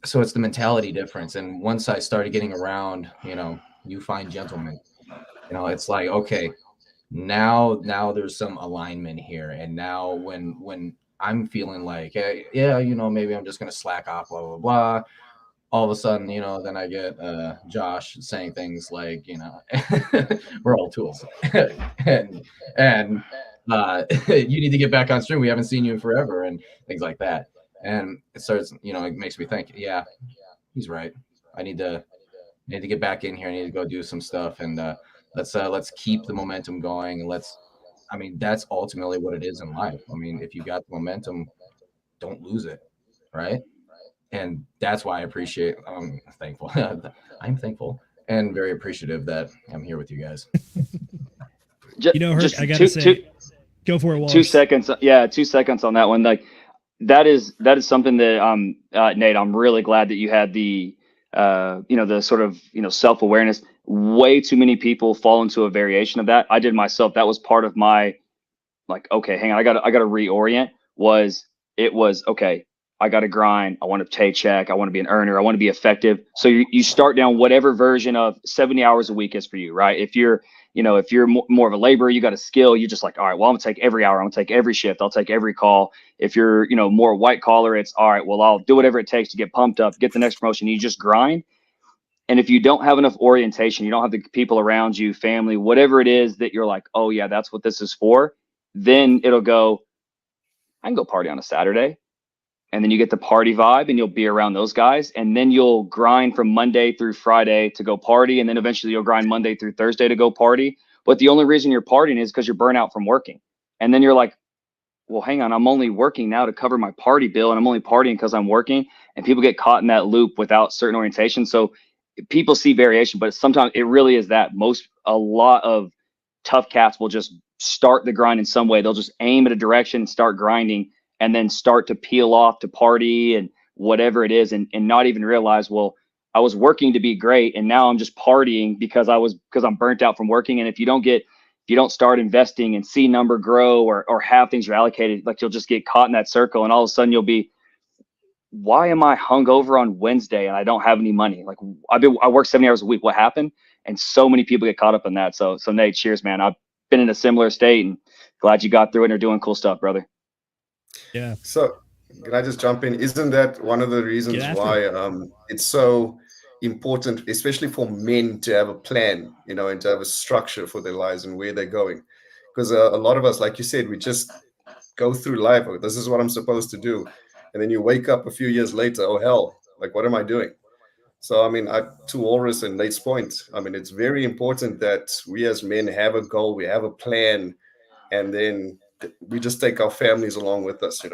[SPEAKER 2] So it's the mentality difference. And once I started getting around, you find gentlemen, it's like, okay, now there's some alignment here. And now when I'm feeling like, hey, yeah, maybe I'm just going to slack off, blah, blah, blah. All of a sudden, then I get Josh saying things like, we're all tools. and you need to get back on stream. We haven't seen you in forever and things like that. And it starts, it makes me think, yeah, he's right. I need to get back in here. I need to go do some stuff. And let's keep the momentum going. And that's ultimately what it is in life. I mean, if you got the momentum, don't lose it. Right. And that's why I appreciate, I'm thankful. I'm thankful and very appreciative that I'm here with you guys.
[SPEAKER 9] Herc, I gotta say, go for it, Wallace.
[SPEAKER 15] 2 seconds. Yeah, 2 seconds on that one. Like that is something that Nate, I'm really glad that you had the the sort of self-awareness. Way too many people fall into a variation of that. I did myself. That was part of my okay, hang on, I gotta reorient. It was okay, I got to grind. I want a paycheck. I want to be an earner. I want to be effective. So you start down whatever version of 70 hours a week is for you, right? If you're more of a laborer, you got a skill. You're just like, all right, well, I'm gonna take every hour. I'm gonna take every shift. I'll take every call. If you're, more white collar, it's all right, well, I'll do whatever it takes to get pumped up, get the next promotion. You just grind. And if you don't have enough orientation, you don't have the people around you, family, whatever it is that you're like, oh yeah, that's what this is for. Then it'll go, I can go party on a Saturday. And then you get the party vibe and you'll be around those guys. And then you'll grind from Monday through Friday to go party. And then eventually you'll grind Monday through Thursday to go party. But the only reason you're partying is because you're burnt out from working. And then you're like, well, hang on, I'm only working now to cover my party bill. And I'm only partying because I'm working. And people get caught in that loop without certain orientation. So people see variation, but sometimes it really is that a lot of tough cats will just start the grind in some way. They'll just aim at a direction and start grinding, and then start to peel off to party and whatever it is, and not even realize, well, I was working to be great, and now I'm just partying because I'm burnt out from working. And if you don't start investing and see number grow or have things you're allocated, like you'll just get caught in that circle, and all of a sudden you'll be, why am I hungover on Wednesday and I don't have any money? Like I work 70 hours a week. What happened? And so many people get caught up in that. So Nate, cheers, man. I've been in a similar state and glad you got through it and are doing cool stuff, brother.
[SPEAKER 9] Yeah.
[SPEAKER 14] So can I just jump in? Isn't that one of the reasons why it's so important, especially for men, to have a plan, and to have a structure for their lives and where they're going? Because a lot of us, like you said, we just go through life. Oh, this is what I'm supposed to do. And then you wake up a few years later, oh, hell, like, what am I doing? So, I mean, to Walrus and Nate's point, I mean, it's very important that we as men have a goal, we have a plan, and then we just take our families along with us,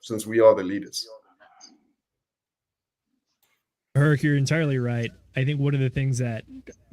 [SPEAKER 14] since we are the leaders.
[SPEAKER 9] Herc, you're entirely right. I think one of the things that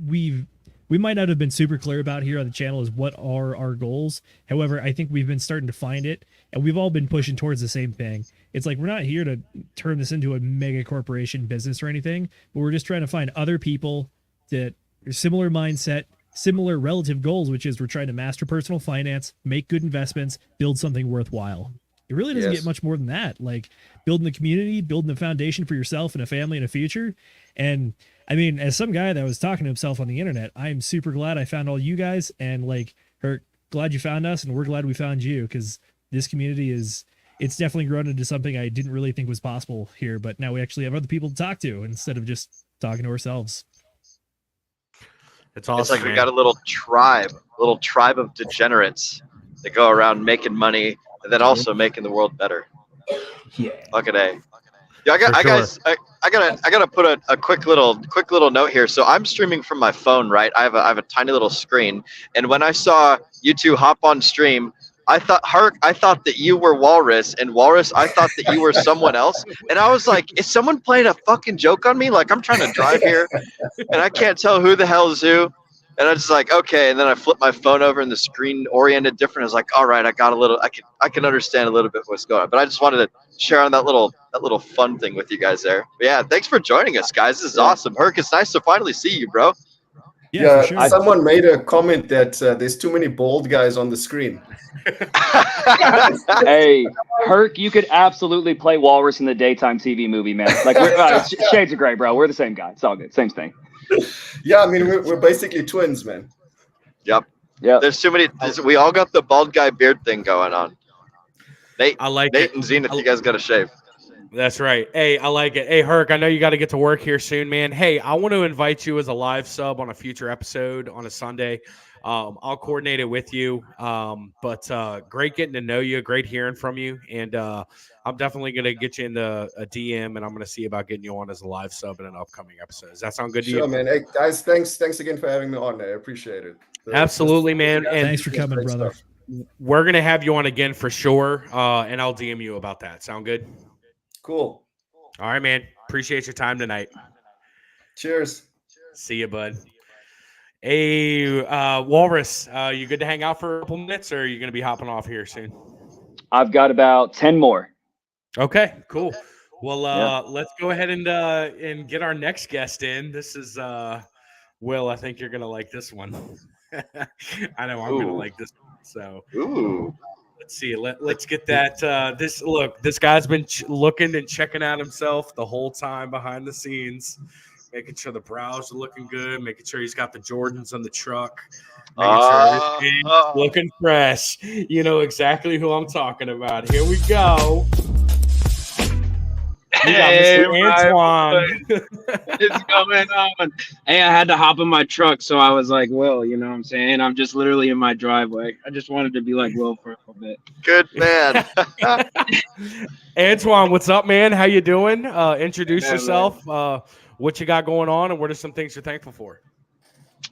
[SPEAKER 9] we might not have been super clear about here on the channel is what are our goals. However, I think we've been starting to find it, and we've all been pushing towards the same thing. It's like we're not here to turn this into a mega corporation business or anything, but we're just trying to find other people that are similar mindset, similar relative goals, which is we're trying to master personal finance, make good investments, build something worthwhile. It really doesn't get much more than that. Like building the community, building the foundation for yourself and a family and a future. And I mean, as some guy that was talking to himself on the internet, I'm super glad I found all you guys, and like, Herc, glad you found us, and we're glad we found you, because this community it's definitely grown into something I didn't really think was possible here, but now we actually have other people to talk to instead of just talking to ourselves.
[SPEAKER 7] It's awesome.
[SPEAKER 8] It's like we got a little tribe of degenerates that go around making money and then also making the world better.
[SPEAKER 2] Yeah.
[SPEAKER 8] Fucking A. Yeah, I gotta put a quick little note here. So I'm streaming from my phone, right? I have a tiny little screen, and when I saw you two hop on stream, I thought that you were Walrus, and Walrus, I thought that you were someone else, and I was like, is someone playing a fucking joke on me? Like I'm trying to drive here, and I can't tell who the hell is who, and I was like, okay, and then I flipped my phone over, and the screen oriented different. I was like, all right, I can understand a little bit what's going on, but I just wanted to share on that little fun thing with you guys there. But yeah, thanks for joining us, guys. This is awesome. Herc, it's nice to finally see you, bro.
[SPEAKER 14] Yeah, sure. Someone made a comment that there's too many bald guys on the screen.
[SPEAKER 15] Hey, Herc, you could absolutely play Walrus in the daytime TV movie, man. Like, shades of gray, bro. We're the same guy. It's all good. Same thing.
[SPEAKER 14] Yeah, I mean, we're basically twins, man.
[SPEAKER 8] Yep.
[SPEAKER 15] Yeah.
[SPEAKER 8] There's too many. We all got the bald guy beard thing going on. Nate and Zenith, you guys got to shave.
[SPEAKER 7] That's right. Hey, I like it. Hey, Herc, I know you got to get to work here soon, man. Hey, I want to invite you as a live sub on a future episode on a Sunday. I'll coordinate it with you. But great getting to know you. Great hearing from you. And I'm definitely going to get you into a DM, and I'm going to see about getting you on as a live sub in an upcoming episode. Does that sound good to you?
[SPEAKER 14] Sure, man. Hey, guys, thanks again for having me on. I appreciate it.
[SPEAKER 7] Absolutely, man. And
[SPEAKER 9] thanks for coming, brother.
[SPEAKER 14] Stuff.
[SPEAKER 7] We're going to have you on again for sure. And I'll DM you about that. Sound good?
[SPEAKER 14] Cool.
[SPEAKER 7] All right, man. Appreciate your time tonight.
[SPEAKER 14] Cheers.
[SPEAKER 7] See you, bud. Hey, Walrus, you good to hang out for a couple minutes, or are you going to be hopping off here soon?
[SPEAKER 15] I've got about 10 more.
[SPEAKER 7] Okay, cool. Well, let's go ahead and get our next guest in. This is Will. I think you're going to like this one. I know I'm going to like this one. So, let's see. Let's get that. This guy's been looking and checking out himself the whole time behind the scenes, making sure the brows are looking good, making sure he's got the Jordans on the truck, making sure everything's looking fresh. You know exactly who I'm talking about. Here we go.
[SPEAKER 16] Hey,
[SPEAKER 7] Antoine.
[SPEAKER 16] What's going on? Hey, I had to hop in my truck, so I was like, Will, you know what I'm saying? I'm just literally in my driveway. I just wanted to be like Will for a little bit.
[SPEAKER 8] Good man.
[SPEAKER 7] Antoine, what's up, man? How you doing? Introduce yourself. What you got going on, and what are some things you're thankful for?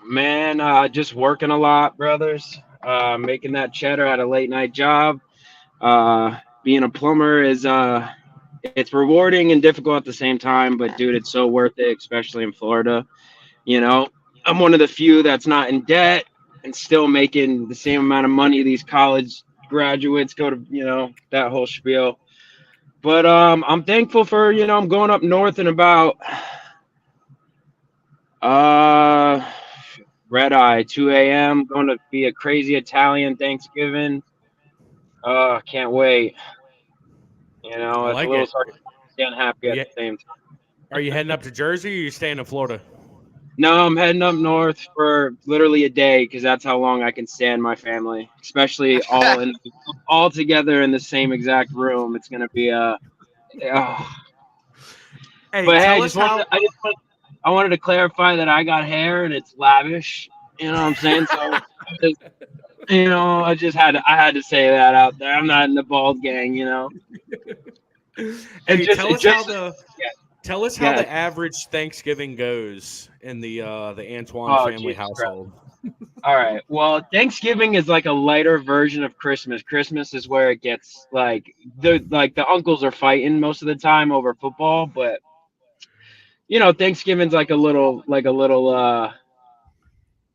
[SPEAKER 16] Man, just working a lot, brothers. Making that cheddar at a late night job. Being a plumber is it's rewarding and difficult at the same time, but dude, it's so worth it, especially in Florida. You know, I'm one of the few that's not in debt and still making the same amount of money these college graduates go to, you know, that whole spiel. But I'm thankful for, you know, I'm going up north in about red eye 2 a.m. going to be a crazy Italian Thanksgiving. Can't wait. You know, it's
[SPEAKER 7] like
[SPEAKER 16] a little
[SPEAKER 7] it.
[SPEAKER 16] sarcastic and happy at the same time.
[SPEAKER 7] Are you heading up to Jersey, or are you staying in Florida?
[SPEAKER 16] No, I'm heading up north for literally a day because that's how long I can stand my family, especially all together in the same exact room. It's gonna be
[SPEAKER 7] Hey,
[SPEAKER 16] but hey, I wanted to clarify that I got hair and it's lavish. You know what I'm saying? So, you know, I had to say that out there. I'm not in the bald gang, you know.
[SPEAKER 7] Hey, tell us how the Tell us how the average Thanksgiving goes in the Antoine family household.
[SPEAKER 16] All right. Well, Thanksgiving is like a lighter version of Christmas. Christmas is where it gets like the uncles are fighting most of the time over football, but Thanksgiving's like a little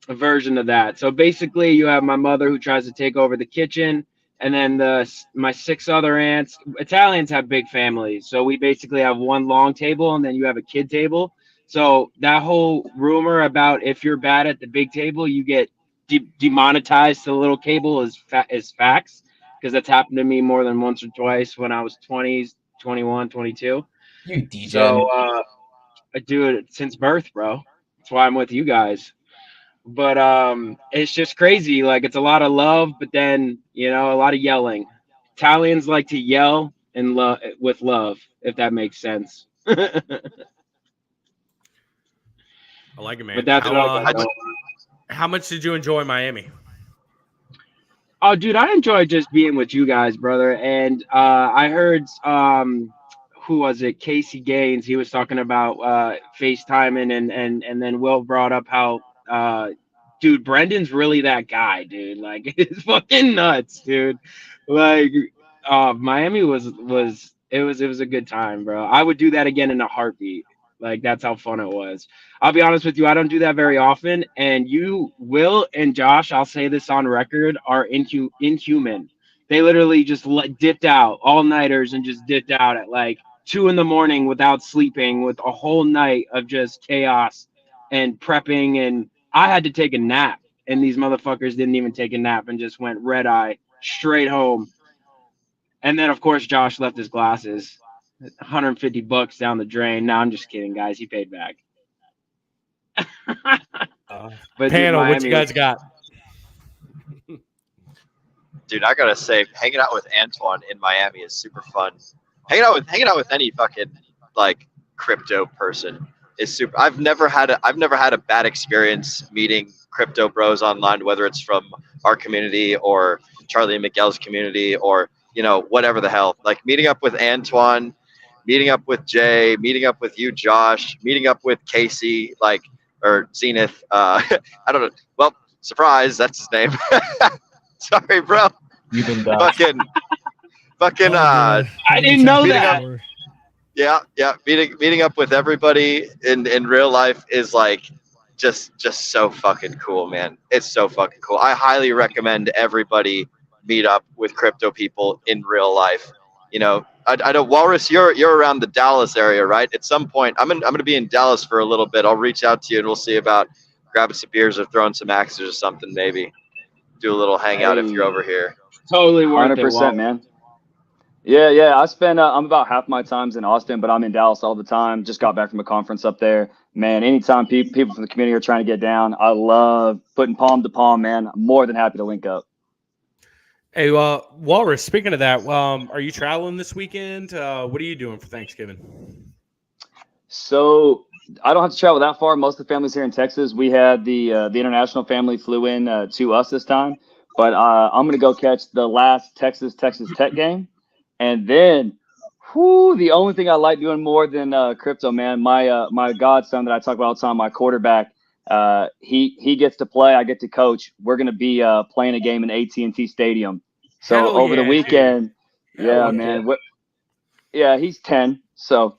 [SPEAKER 16] a version of that. So basically, you have my mother who tries to take over the kitchen, and then my 6 other aunts. Italians have big families, so we basically have one long table, and then you have a kid table. So that whole rumor about if you're bad at the big table, you get demonetized to the little table is facts, because that's happened to me more than once or twice when I was 20s, 21, 22.
[SPEAKER 2] You DJ.
[SPEAKER 16] So I do it since birth, bro. That's why I'm with you guys. But it's just crazy. Like, it's a lot of love, but then a lot of yelling. Italians like to yell and with love, if that makes sense.
[SPEAKER 7] I like it, man.
[SPEAKER 16] But that's
[SPEAKER 7] how much did you enjoy Miami?
[SPEAKER 16] Oh, dude, I enjoy just being with you guys, brother. And I heard who was it? Casey Gaines. He was talking about FaceTiming, and then Will brought up how dude, Brendan's really that guy, dude. Like, it's fucking nuts, dude. Like, Miami was a good time, bro. I would do that again in a heartbeat. Like, that's how fun it was. I'll be honest with you, I don't do that very often. And you, Will, and Josh, I'll say this on record, are inhuman. They literally just dipped out all-nighters and just dipped out at like 2 a.m. without sleeping, with a whole night of just chaos and prepping. And I had to take a nap, and these motherfuckers didn't even take a nap and just went red eye straight home. And then, of course, Josh left his glasses, $150 down the drain. No, I'm just kidding, guys. He paid back.
[SPEAKER 7] But panel, what you guys got?
[SPEAKER 8] Dude, I gotta say, hanging out with Antoine in Miami is super fun. Hanging out with any fucking like crypto person is super. I've never had a bad experience meeting crypto bros online, whether it's from our community or Charlie and Miguel's community, or whatever the hell. Like, meeting up with Antoine, meeting up with Jay, meeting up with you, Josh, meeting up with Casey, or Zenith. I don't know. Well, surprise, that's his name. Sorry, bro.
[SPEAKER 2] You've been
[SPEAKER 8] fucking.
[SPEAKER 16] I didn't know that.
[SPEAKER 8] Yeah. Meeting up with everybody in real life is like just so fucking cool, man. It's so fucking cool. I highly recommend everybody meet up with crypto people in real life. I know, Walrus, you're around the Dallas area, right? At some point, I'm gonna be in Dallas for a little bit. I'll reach out to you and we'll see about grabbing some beers or throwing some axes or something. Maybe do a little hangout if you're over here.
[SPEAKER 16] Totally worth
[SPEAKER 15] 100%, man. Yeah. I spend I'm about half my time's in Austin, but I'm in Dallas all the time. Just got back from a conference up there, man. Anytime people from the community are trying to get down, I love putting palm to palm, man. I'm more than happy to link up.
[SPEAKER 7] Hey, Walrus, speaking of that, are you traveling this weekend? What are you doing for Thanksgiving?
[SPEAKER 15] So I don't have to travel that far. Most of the families here in Texas, we had the international family flew in to us this time. But I'm going to go catch the last Texas Tech game. And then, the only thing I like doing more than crypto, man, my godson that I talk about all the time, my quarterback, he gets to play. I get to coach. We're going to be playing a game in AT&T Stadium. So
[SPEAKER 7] Hell
[SPEAKER 15] over
[SPEAKER 7] yeah,
[SPEAKER 15] the weekend,
[SPEAKER 7] Hell
[SPEAKER 15] man. Yeah, he's 10. So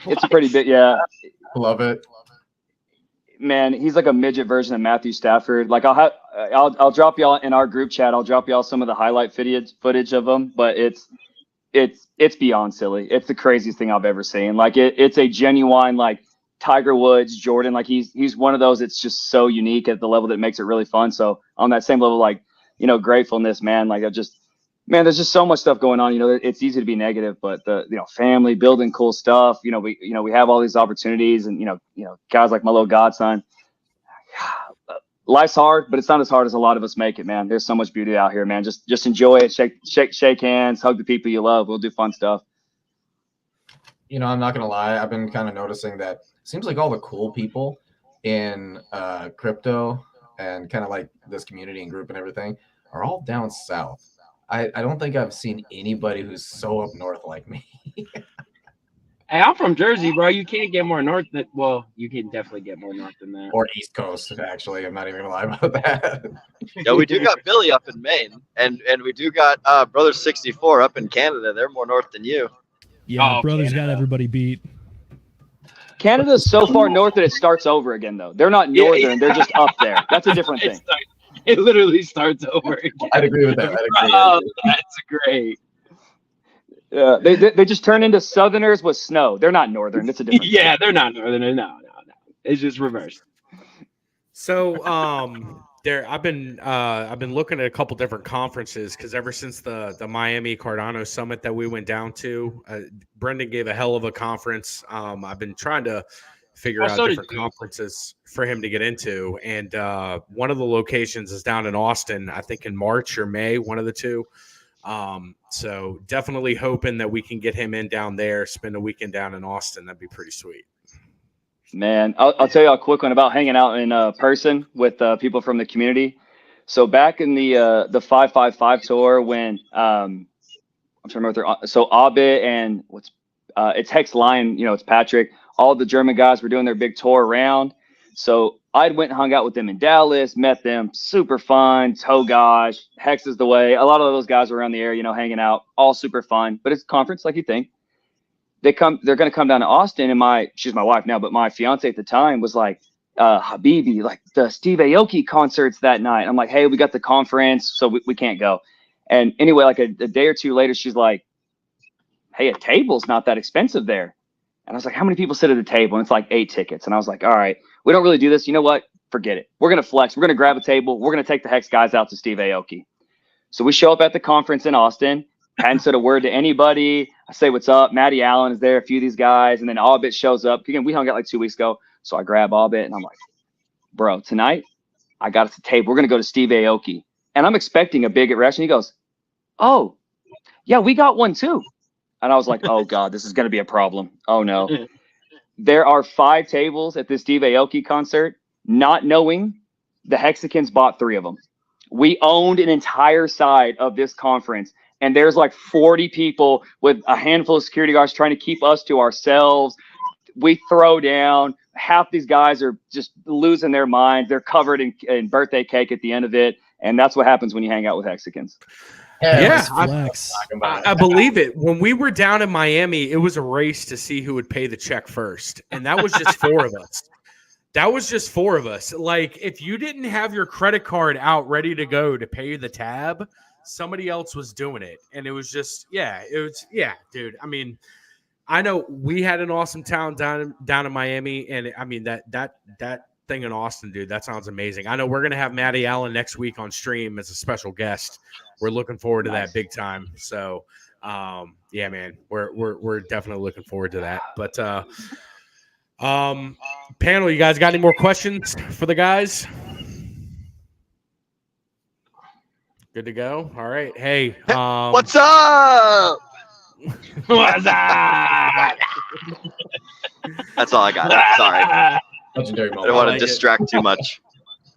[SPEAKER 15] it's a pretty big, yeah.
[SPEAKER 2] Love it.
[SPEAKER 15] Man, he's like a midget version of Matthew Stafford. Like, I'll drop y'all in our group chat. I'll drop y'all some of the highlight footage of him, but it's beyond silly. It's the craziest thing I've ever seen. Like, it's a genuine, like, Tiger Woods, Jordan. Like, he's one of those. It's just so unique at the level that makes it really fun. So on that same level, like, gratefulness, man. Like, there's just so much stuff going on. It's easy to be negative, but the family building cool stuff. We have all these opportunities, and guys like my little godson. Life's hard, but it's not as hard as a lot of us make it, man. There's so much beauty out here, man. Just enjoy it. Shake hands, hug the people you love. We'll do fun stuff.
[SPEAKER 2] I'm not gonna lie. I've been kind of noticing that it seems like all the cool people in crypto and kind of like this community and group and everything are all down south. I don't think I've seen anybody who's so up north like me.
[SPEAKER 16] Hey, I'm from Jersey, bro. You can't get more north than, well, you can definitely get more north than that.
[SPEAKER 2] Or East Coast, actually. I'm not even gonna lie about that.
[SPEAKER 8] Yeah, we do got Billy up in Maine, and we do got brothers64 up in Canada. They're more north than you.
[SPEAKER 9] Yeah,
[SPEAKER 16] Oh,
[SPEAKER 9] brothers
[SPEAKER 16] Canada.
[SPEAKER 9] got everybody beat.
[SPEAKER 15] Canada's so far north that it starts over again, though. They're not
[SPEAKER 16] Yeah,
[SPEAKER 15] northern; they're just up there. That's a different thing.
[SPEAKER 16] It literally starts over again.
[SPEAKER 2] I'd agree with that.
[SPEAKER 16] Oh, that's great.
[SPEAKER 15] They just turn into Southerners with snow. They're not northern. It's a different.
[SPEAKER 16] Yeah, they're not northern. No. It's just reversed.
[SPEAKER 7] So I've been looking at a couple different conferences because ever since the Miami Cardano Summit that we went down to, Brendan gave a hell of a conference. I've been trying to figure out different conferences for him to get into, and one of the locations is down in Austin, I think in March or May, one of the two. So definitely hoping that we can get him in down there, spend a weekend down in Austin. That'd be pretty sweet.
[SPEAKER 15] Man, I'll tell you a quick one about hanging out in person with people from the community. So back in the 555 tour, when I'm trying to remember, so Abit and it's Hex Lion, it's Patrick. All the German guys were doing their big tour around. So I went and hung out with them in Dallas, met them, super fun. Togosh, Hex is the way. A lot of those guys were around the area, hanging out, all super fun. But it's a conference like you think. They're going to come down to Austin, and she's my wife now, but my fiance at the time was like, Habibi, like the Steve Aoki concerts that night. I'm like, hey, we got the conference, so we can't go. And anyway, like a day or two later, she's like, hey, a table's not that expensive there. And I was like, how many people sit at a table? And it's like 8 tickets. And I was like, all right, we don't really do this. You know what? Forget it. We're going to flex. We're going to grab a table. We're going to take the Hex guys out to Steve Aoki. So we show up at the conference in Austin. Hadn't said a word to anybody. I say, what's up? Matty Allen is there, a few of these guys. And then Albit shows up. Again, we hung out like 2 weeks ago. So I grab Albit and I'm like, bro, tonight I got us a table. We're going to go to Steve Aoki. And I'm expecting a big reaction. He goes, oh, yeah, we got one too. And I was like, oh, God, this is going to be a problem. Oh, no. There are 5 tables at this Steve Aoki concert, not knowing the Hexicans bought 3 of them. We owned an entire side of this conference. And there's like 40 people with a handful of security guards trying to keep us to ourselves. We throw down. Half these guys are just losing their minds. They're covered in birthday cake at the end of it. And that's what happens when you hang out with Hexicans.
[SPEAKER 7] Yeah, I believe it. When we were down in Miami, it was a race to see who would pay the check first. And that was just 4 of us. That was just 4 of us. Like, if you didn't have your credit card out ready to go to pay the tab, somebody else was doing it. And it was just, dude. I mean, I know we had an awesome town down in Miami. And I mean, that thing in Austin, dude, that sounds amazing. I know we're going to have Matty Allen next week on stream as a special guest. We're looking forward to that big time. So, yeah, man, we're definitely looking forward to that. But panel, you guys got any more questions for the guys? Good to go. All right. Hey,
[SPEAKER 8] what's up?
[SPEAKER 16] What's up?
[SPEAKER 8] That's all I got. Sorry.
[SPEAKER 2] Legendary
[SPEAKER 8] I don't want to distract too much.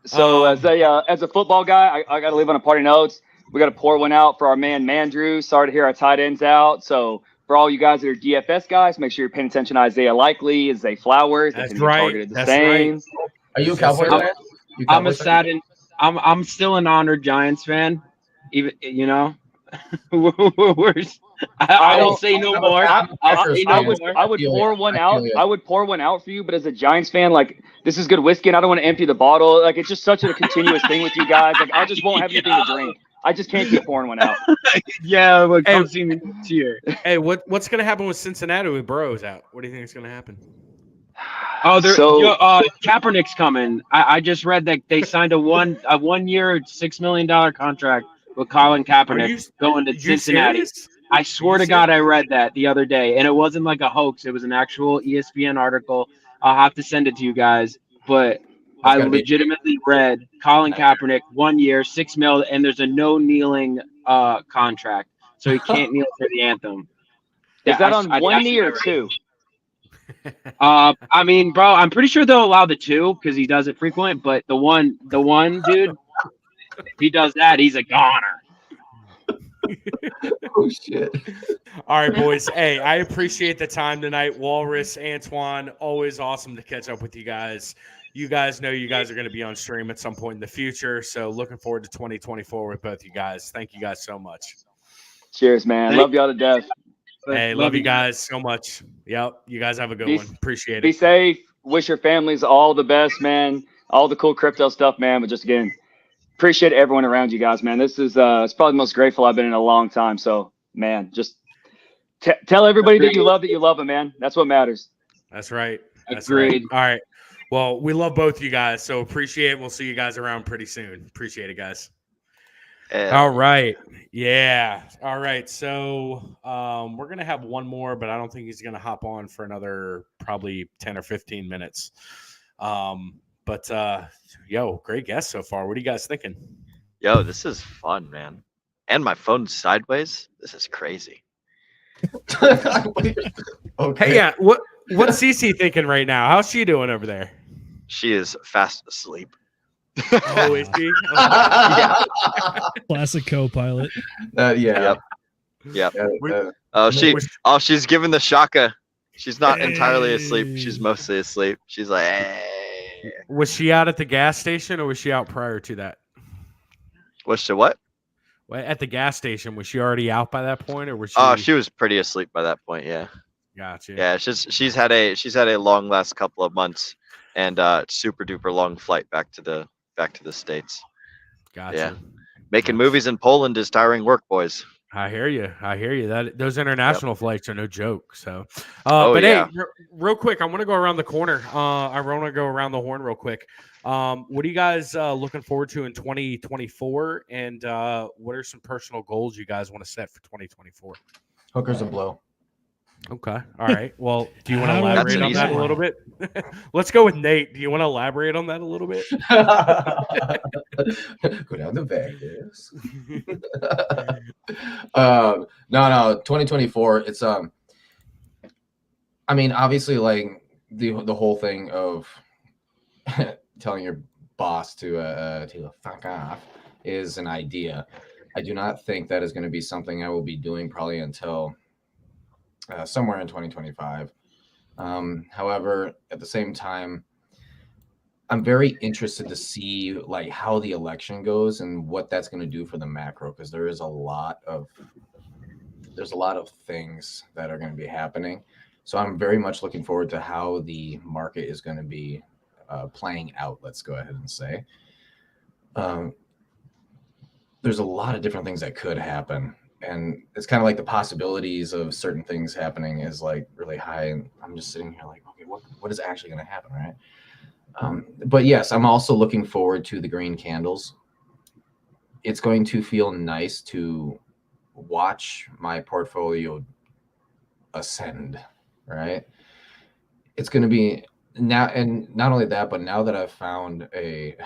[SPEAKER 15] So as a football guy, I got to leave on a party notes. We got to pour one out for our man Mandrew. Sorry to hear our tight ends out. So for all you guys that are DFS guys, make sure you're paying attention to Isaiah Likely, Isaiah Flowers.
[SPEAKER 7] That's right.
[SPEAKER 15] That's same.
[SPEAKER 2] Right. Are you a Cowboys fan?
[SPEAKER 16] I'm a saddened. I'm still an honored Giants fan. Even I don't say no more.
[SPEAKER 15] I would pour one out. I would pour one out for you, but as a Giants fan, like, this is good whiskey, and I don't want to empty the bottle. Like, it's just such a continuous thing with you guys. Like, I just won't have anything to drink. I just can't keep pouring one out.
[SPEAKER 16] Yeah, but come see me cheer.
[SPEAKER 7] Hey, what's gonna happen with Cincinnati with Burrow's out? What do you think is gonna happen?
[SPEAKER 16] Oh, Kaepernick's coming. I just read that they signed a 1 year, $6 million contract with Colin Kaepernick going to Cincinnati.
[SPEAKER 7] Serious?
[SPEAKER 16] I swear to God, I read that the other day, and it wasn't like a hoax. It was an actual ESPN article. I'll have to send it to you guys, but I legitimately read Colin Kaepernick 1 year, $6 million, and there's a no kneeling contract, so he can't kneel for the anthem.
[SPEAKER 15] Is that on 1 knee or 2?
[SPEAKER 16] I mean, bro, I'm pretty sure they'll allow the 2 because he does it frequent, but the one dude, if he does that, he's a goner.
[SPEAKER 2] Oh shit.
[SPEAKER 7] All right, boys. Hey, I appreciate the time tonight. Walrus, Antoine, always awesome to catch up with you guys. You guys know you guys are going to be on stream at some point in the future. So looking forward to 2024 with both you guys. Thank you guys so much.
[SPEAKER 15] Cheers, man. Love y'all to death.
[SPEAKER 7] Hey, love you guys so much. Yep. You guys have a good one. Appreciate it.
[SPEAKER 15] Be safe. Wish your families all the best, man. All the cool crypto stuff, man. But just again, appreciate everyone around you guys, man. This is it's probably the most grateful I've been in a long time. So, man, just tell everybody that you love them, man. That's what matters.
[SPEAKER 7] That's right. That's
[SPEAKER 16] Agreed.
[SPEAKER 7] right. All right. Well, we love both you guys, so appreciate it. We'll see you guys around pretty soon. Appreciate it, guys. All right. Yeah. All right. So we're going to have one more, but I don't think he's going to hop on for another probably 10 or 15 minutes. But yo, great guest so far. What are you guys thinking?
[SPEAKER 8] Yo, this is fun, man. And my phone's sideways. This is crazy.
[SPEAKER 2] Okay.
[SPEAKER 7] Hey, yeah. What's Cece thinking right now? How's she doing over there?
[SPEAKER 8] She is fast asleep.
[SPEAKER 7] Oh, is she?
[SPEAKER 8] Yeah.
[SPEAKER 9] Classic co-pilot.
[SPEAKER 2] Yeah.
[SPEAKER 8] Yep. She's giving the shaka. She's not entirely asleep. She's mostly asleep. She's like, hey.
[SPEAKER 7] Was she out at the gas station or was she out prior to that?
[SPEAKER 8] Was she what?
[SPEAKER 7] Well, at the gas station, was she already out by that point, or was she?
[SPEAKER 8] Oh, she was pretty asleep by that point. Yeah.
[SPEAKER 7] Gotcha.
[SPEAKER 8] Yeah, she's had a long last couple of months, and super duper long flight back to the States.
[SPEAKER 7] Gotcha.
[SPEAKER 8] Yeah. Making movies in Poland is tiring work, boys.
[SPEAKER 7] I hear you. That those international flights are no joke. So,
[SPEAKER 8] yeah.
[SPEAKER 7] Hey, real quick, I want to go around the corner. I want to go around the horn real quick. What are you guys looking forward to in 2024? And what are some personal goals you guys want to set for 2024?
[SPEAKER 2] Hookers and blow.
[SPEAKER 7] Okay. All right. Well, do you want to elaborate on that a little bit? Let's go with Nate. Do you want to elaborate on that a little bit?
[SPEAKER 2] Go down to Vegas. No, 2024. It's I mean, obviously, like the whole thing of telling your boss to fuck off is an idea. I do not think that is going to be something I will be doing probably until somewhere in 2025. However, at the same time, I'm very interested to see like how the election goes and what that's going to do for the macro, because there's a lot of things that are going to be happening. So I'm very much looking forward to how the market is going to be playing out. Let's go ahead and say there's a lot of different things that could happen. And it's kind of like the possibilities of certain things happening is like really high. And I'm just sitting here like, okay, what is actually going to happen, right? But yes, I'm also looking forward to the green candles. It's going to feel nice to watch my portfolio ascend, right? It's going to be now, and not only that, but now that I've found a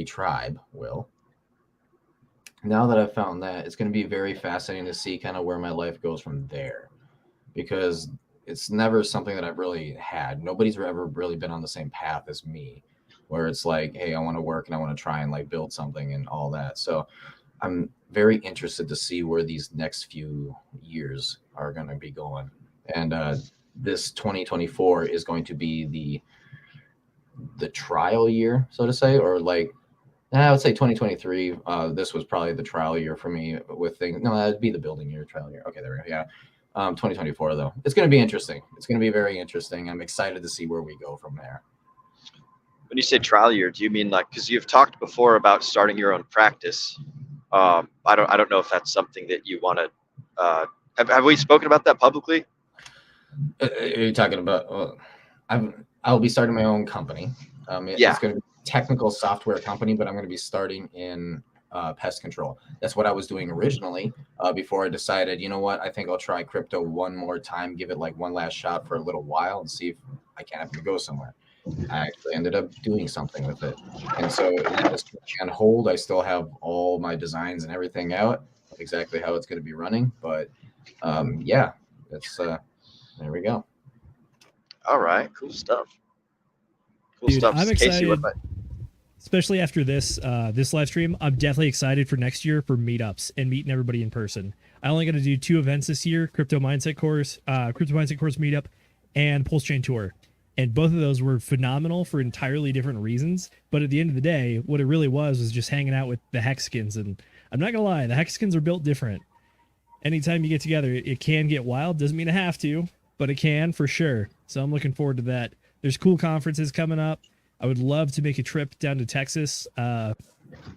[SPEAKER 2] tribe, now that I've found that, it's going to be very fascinating to see kind of where my life goes from there, because it's never something that I've really had. Nobody's ever really been on the same path as me, where it's like, hey, I want to work and I want to try and like build something and all that. So I'm very interested to see where these next few years are going to be going. And this 2024 is going to be the trial year, so to say, or like, I would say 2023. This was probably the trial year for me with things. No, that'd be the building year, trial year. Okay, there we go. Yeah. 2024 though, it's going to be interesting. It's going to be very interesting. I'm excited to see where we go from there.
[SPEAKER 8] When you say trial year, do you mean like, because you've talked before about starting your own practice? I don't know if that's something that you want to. Have we spoken about that publicly?
[SPEAKER 2] Are you talking about? I'll be starting my own company. It's going to be a technical software company, but I'm going to be starting in pest control. That's what I was doing originally before I decided, you know what, I think I'll try crypto one more time, give it like one last shot for a little while and see if I can't have to go somewhere. I actually ended up doing something with it. And so it's on hold. I still have all my designs and everything out, exactly how it's going to be running. But yeah, it's there we go.
[SPEAKER 8] All right, cool stuff.
[SPEAKER 9] Dude, I'm excited. especially after this live stream, I'm definitely excited for next year for meetups and meeting everybody in person. I only got to do 2 events this year: Crypto Mindset Course meetup, and Pulse Chain Tour. And both of those were phenomenal for entirely different reasons. But at the end of the day, what it really was just hanging out with the Hexikins. And I'm not gonna lie, the Hexikins are built different. Anytime you get together, it can get wild. Doesn't mean it have to, but it can for sure. So I'm looking forward to that. There's cool conferences coming up. I would love to make a trip down to Texas.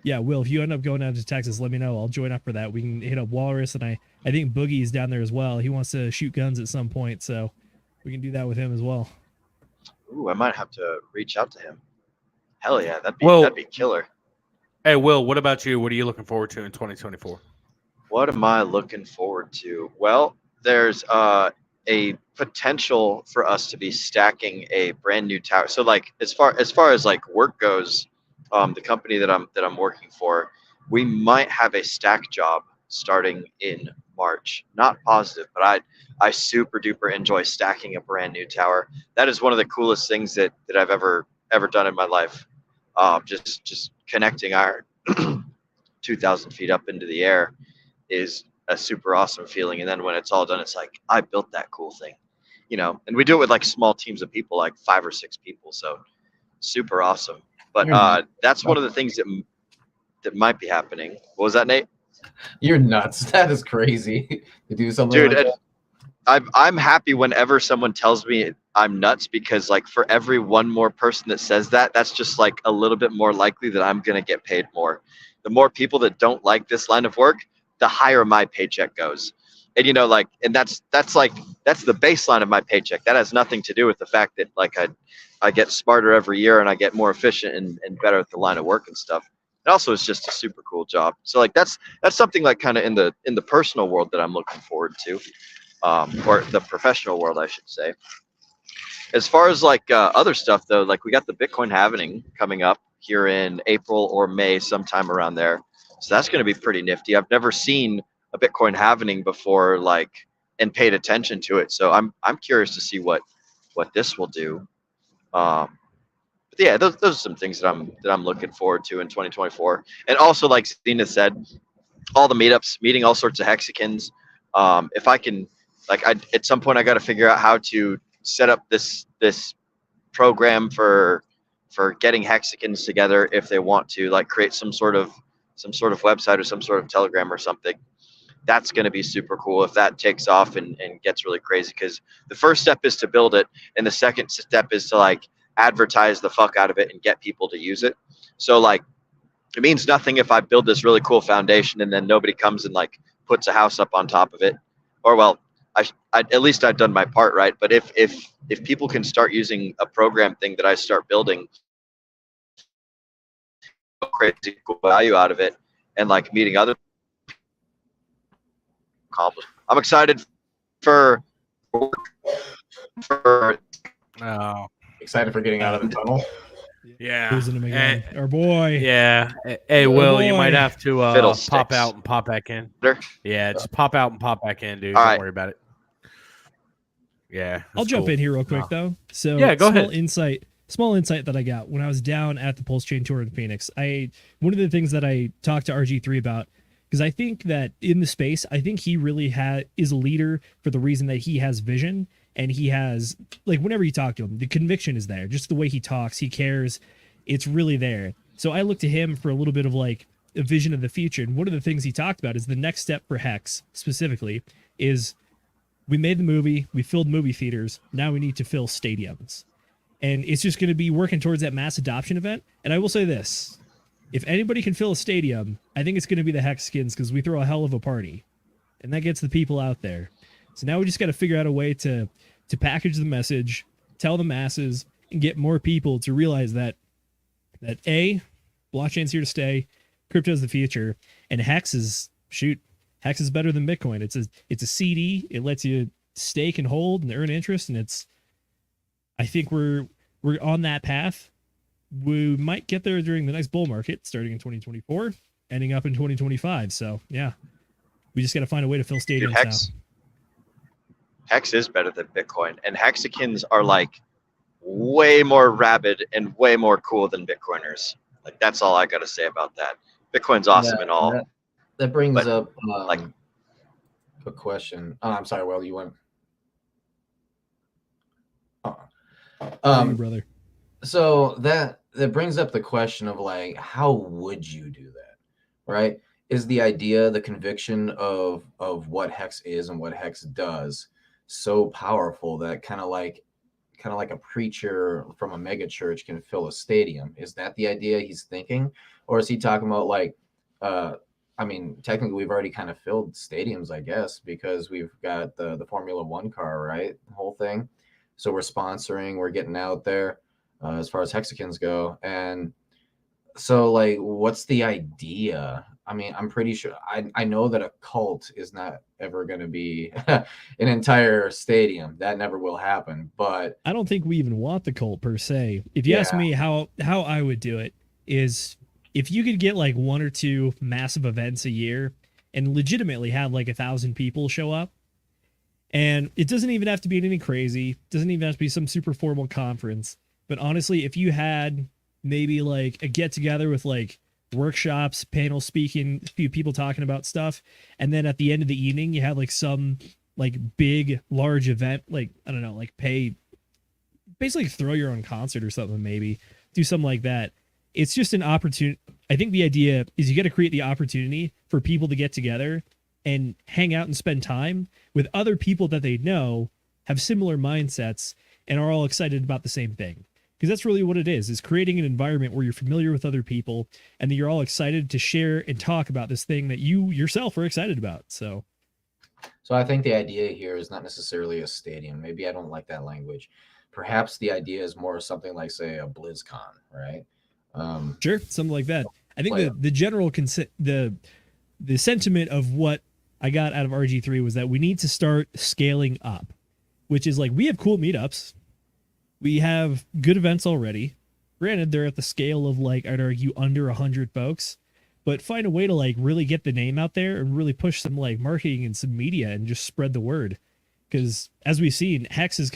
[SPEAKER 9] Yeah, Will, if you end up going down to Texas, let me know. I'll join up for that. We can hit up Walrus, and I think Boogie's down there as well. He wants to shoot guns at some point, so we can do that with him as well.
[SPEAKER 8] Ooh, I might have to reach out to him. Hell yeah, that'd be killer.
[SPEAKER 7] Hey, Will, what about you? What are you looking forward to in 2024?
[SPEAKER 8] What am I looking forward to? Well, there's a potential for us to be stacking a brand new tower. So like as far as like work goes, the company that I'm working for, we might have a stack job starting in March. Not positive, but I super duper enjoy stacking a brand new tower. That is one of the coolest things that I've ever done in my life. Just connecting our 2,000 feet up into the air is a super awesome feeling. And then when it's all done, it's like, I built that cool thing, you know. And we do it with like small teams of people, like 5 or 6 people. So super awesome. But that's one of the things that might be happening. What was that, Nate?
[SPEAKER 2] You're nuts. That is crazy to do something
[SPEAKER 8] Dude,
[SPEAKER 2] like that.
[SPEAKER 8] I'm happy whenever someone tells me I'm nuts, because like for every one more person that says that, that's just like a little bit more likely that I'm going to get paid more. The more people that don't like this line of work, the higher my paycheck goes. And, you know, like, and that's the baseline of my paycheck. That has nothing to do with the fact that like I get smarter every year and I get more efficient and better at the line of work and stuff. It also is just a super cool job. So like that's something like kind of in the personal world that I'm looking forward to, or the professional world, I should say. As far as like other stuff though, like we got the Bitcoin halving coming up here in April or May, sometime around there. So that's going to be pretty nifty. I've never seen a Bitcoin halving before, like, and paid attention to it. So I'm curious to see what this will do. But yeah, those are some things that I'm looking forward to in 2024. And also, like Zenith said, all the meetups, meeting all sorts of Hexikins. If I can, like, at some point I got to figure out how to set up this program for getting Hexikins together if they want to, like, create some sort of website or some sort of Telegram or something. That's going to be super cool if that takes off and gets really crazy, because the first step is to build it, and the second step is to like advertise the fuck out of it and get people to use it. So like, it means nothing if I build this really cool foundation and then nobody comes and like puts a house up on top of it. Or well, I at least I've done my part, right? But if people can start using a program thing that I start building, crazy cool value out of it, and like meeting other accomplished. I'm excited for
[SPEAKER 2] excited for getting out of the tunnel.
[SPEAKER 7] Yeah,
[SPEAKER 9] Losing him again. Our boy.
[SPEAKER 7] Yeah. Hey, Will, you might have to pop
[SPEAKER 8] Fiddlesticks.
[SPEAKER 7] out and pop back in. Yeah, just pop out and pop back in, dude.
[SPEAKER 8] All
[SPEAKER 7] Don't
[SPEAKER 8] right.
[SPEAKER 7] worry about it. Yeah,
[SPEAKER 9] I'll jump in here real quick though. So
[SPEAKER 7] yeah, go ahead.
[SPEAKER 9] Small insight that I got when I was down at the Pulse Chain Tour in Phoenix. One of the things that I talked to RG3 about, because I think that in the space, I think he really is a leader for the reason that he has vision, and he has, like, whenever you talk to him, the conviction is there. Just the way he talks, he cares. It's really there. So I look to him for a little bit of like a vision of the future. And one of the things he talked about is the next step for Hex specifically is we made the movie, we filled movie theaters. Now we need to fill stadiums. And it's just going to be working towards that mass adoption event. And I will say this, if anybody can fill a stadium, I think it's going to be the Hexikins, because we throw a hell of a party and that gets the people out there. So now we just got to figure out a way to package the message, tell the masses, and get more people to realize that A, blockchain's here to stay, crypto's the future, and Hex is better than Bitcoin. It's a CD. It lets you stake and hold and earn interest, and I think we're on that path. We might get there during the next bull market, starting in 2024, ending up in 2025. So yeah, we just got to find a way to fill stadiums now.
[SPEAKER 8] Hex is better than Bitcoin, and Hexikins are like way more rabid and way more cool than Bitcoiners. Like that's all I got to say about that. Bitcoin's awesome and all.
[SPEAKER 2] That brings
[SPEAKER 8] but,
[SPEAKER 2] up
[SPEAKER 8] like
[SPEAKER 2] a question. Oh, I'm sorry, Will, you went.
[SPEAKER 9] Brother.
[SPEAKER 2] So that brings up the question of like, how would you do that, right? Is the idea, the conviction of what Hex is and what Hex does so powerful that kind of like a preacher from a mega church can fill a stadium? Is that the idea he's thinking, or is he talking about like, I mean, technically we've already kind of filled stadiums, I guess, because we've got the Formula One car, right? The whole thing. So we're sponsoring, we're getting out there as far as Hexicans go. And so like, what's the idea? I mean, I'm pretty sure I know that a cult is not ever going to be an entire stadium. That never will happen. But
[SPEAKER 9] I don't think we even want the cult per se. If you ask me how I would do it is if you could get like 1 or 2 massive events a year and legitimately have like 1,000 people show up. And it doesn't even have to be anything crazy. It doesn't even have to be some super formal conference. But honestly, if you had maybe like a get together with like workshops, panel speaking, a few people talking about stuff, and then at the end of the evening, you have like some like big, large event, like, I don't know, like basically throw your own concert or something, maybe do something like that. It's just an opportunity. I think the idea is you got to create the opportunity for people to get together and hang out and spend time with other people that they know have similar mindsets and are all excited about the same thing. Because that's really what it is creating an environment where you're familiar with other people and that you're all excited to share and talk about this thing that you yourself are excited about. So
[SPEAKER 2] I think the idea here is not necessarily a stadium. Maybe I don't like that language. Perhaps the idea is more something like, say, a BlizzCon, right?
[SPEAKER 9] Sure, something like that. I think the general the sentiment of what I got out of RG3 was that we need to start scaling up, which is like, we have cool meetups. We have good events already. Granted, they're at the scale of like, I'd argue under 100 folks, but find a way to like really get the name out there and really push some like marketing and some media and just spread the word. Because as we've seen, Hex is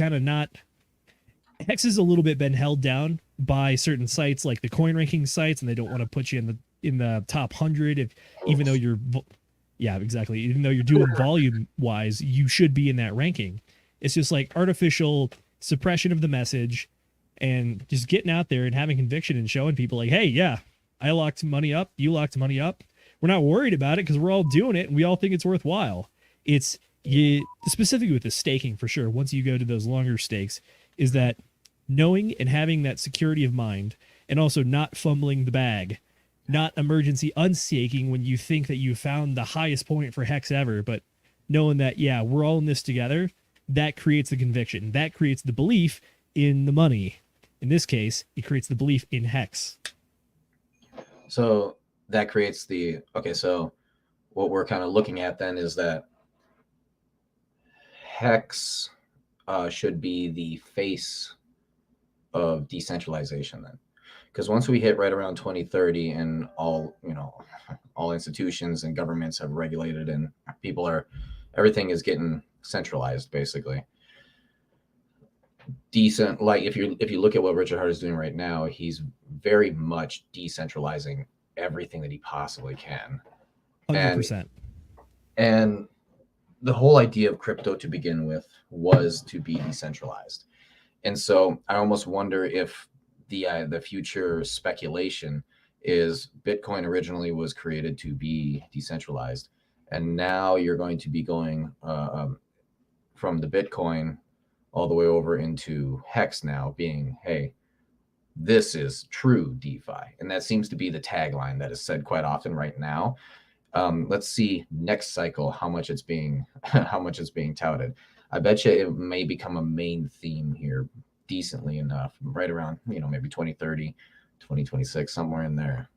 [SPEAKER 9] a little bit been held down by certain sites like the coin ranking sites, and they don't want to put you in the top 100 even though you're doing volume wise, you should be in that ranking. It's just like artificial suppression of the message and just getting out there and having conviction and showing people like, hey, yeah, I locked money up, you locked money up. We're not worried about it because we're all doing it and we all think it's worthwhile. It's specifically with the staking for sure. Once you go to those longer stakes, is that knowing and having that security of mind, and also not fumbling the bag, not emergency unstaking when you think that you found the highest point for Hex ever, but knowing that, yeah, we're all in this together. That creates the conviction. That creates the belief in the money. In this case, it creates the belief in Hex.
[SPEAKER 2] So that creates so what we're kind of looking at then is that Hex should be the face of decentralization then. Because once we hit right around 2030 and all institutions and governments have regulated and everything is getting centralized basically. Decent, like if you look at what Richard Hart is doing right now, he's very much decentralizing everything that he possibly can.
[SPEAKER 9] 100%.
[SPEAKER 2] And the whole idea of crypto to begin with was to be decentralized. And so I almost wonder if the future speculation is Bitcoin originally was created to be decentralized. And now you're going to be going from the Bitcoin all the way over into Hex now being, hey, this is true DeFi. And that seems to be the tagline that is said quite often right now. Let's see next cycle how much it's being touted. I bet you it may become a main theme here decently enough, right around, maybe 2030, 2026, somewhere in there.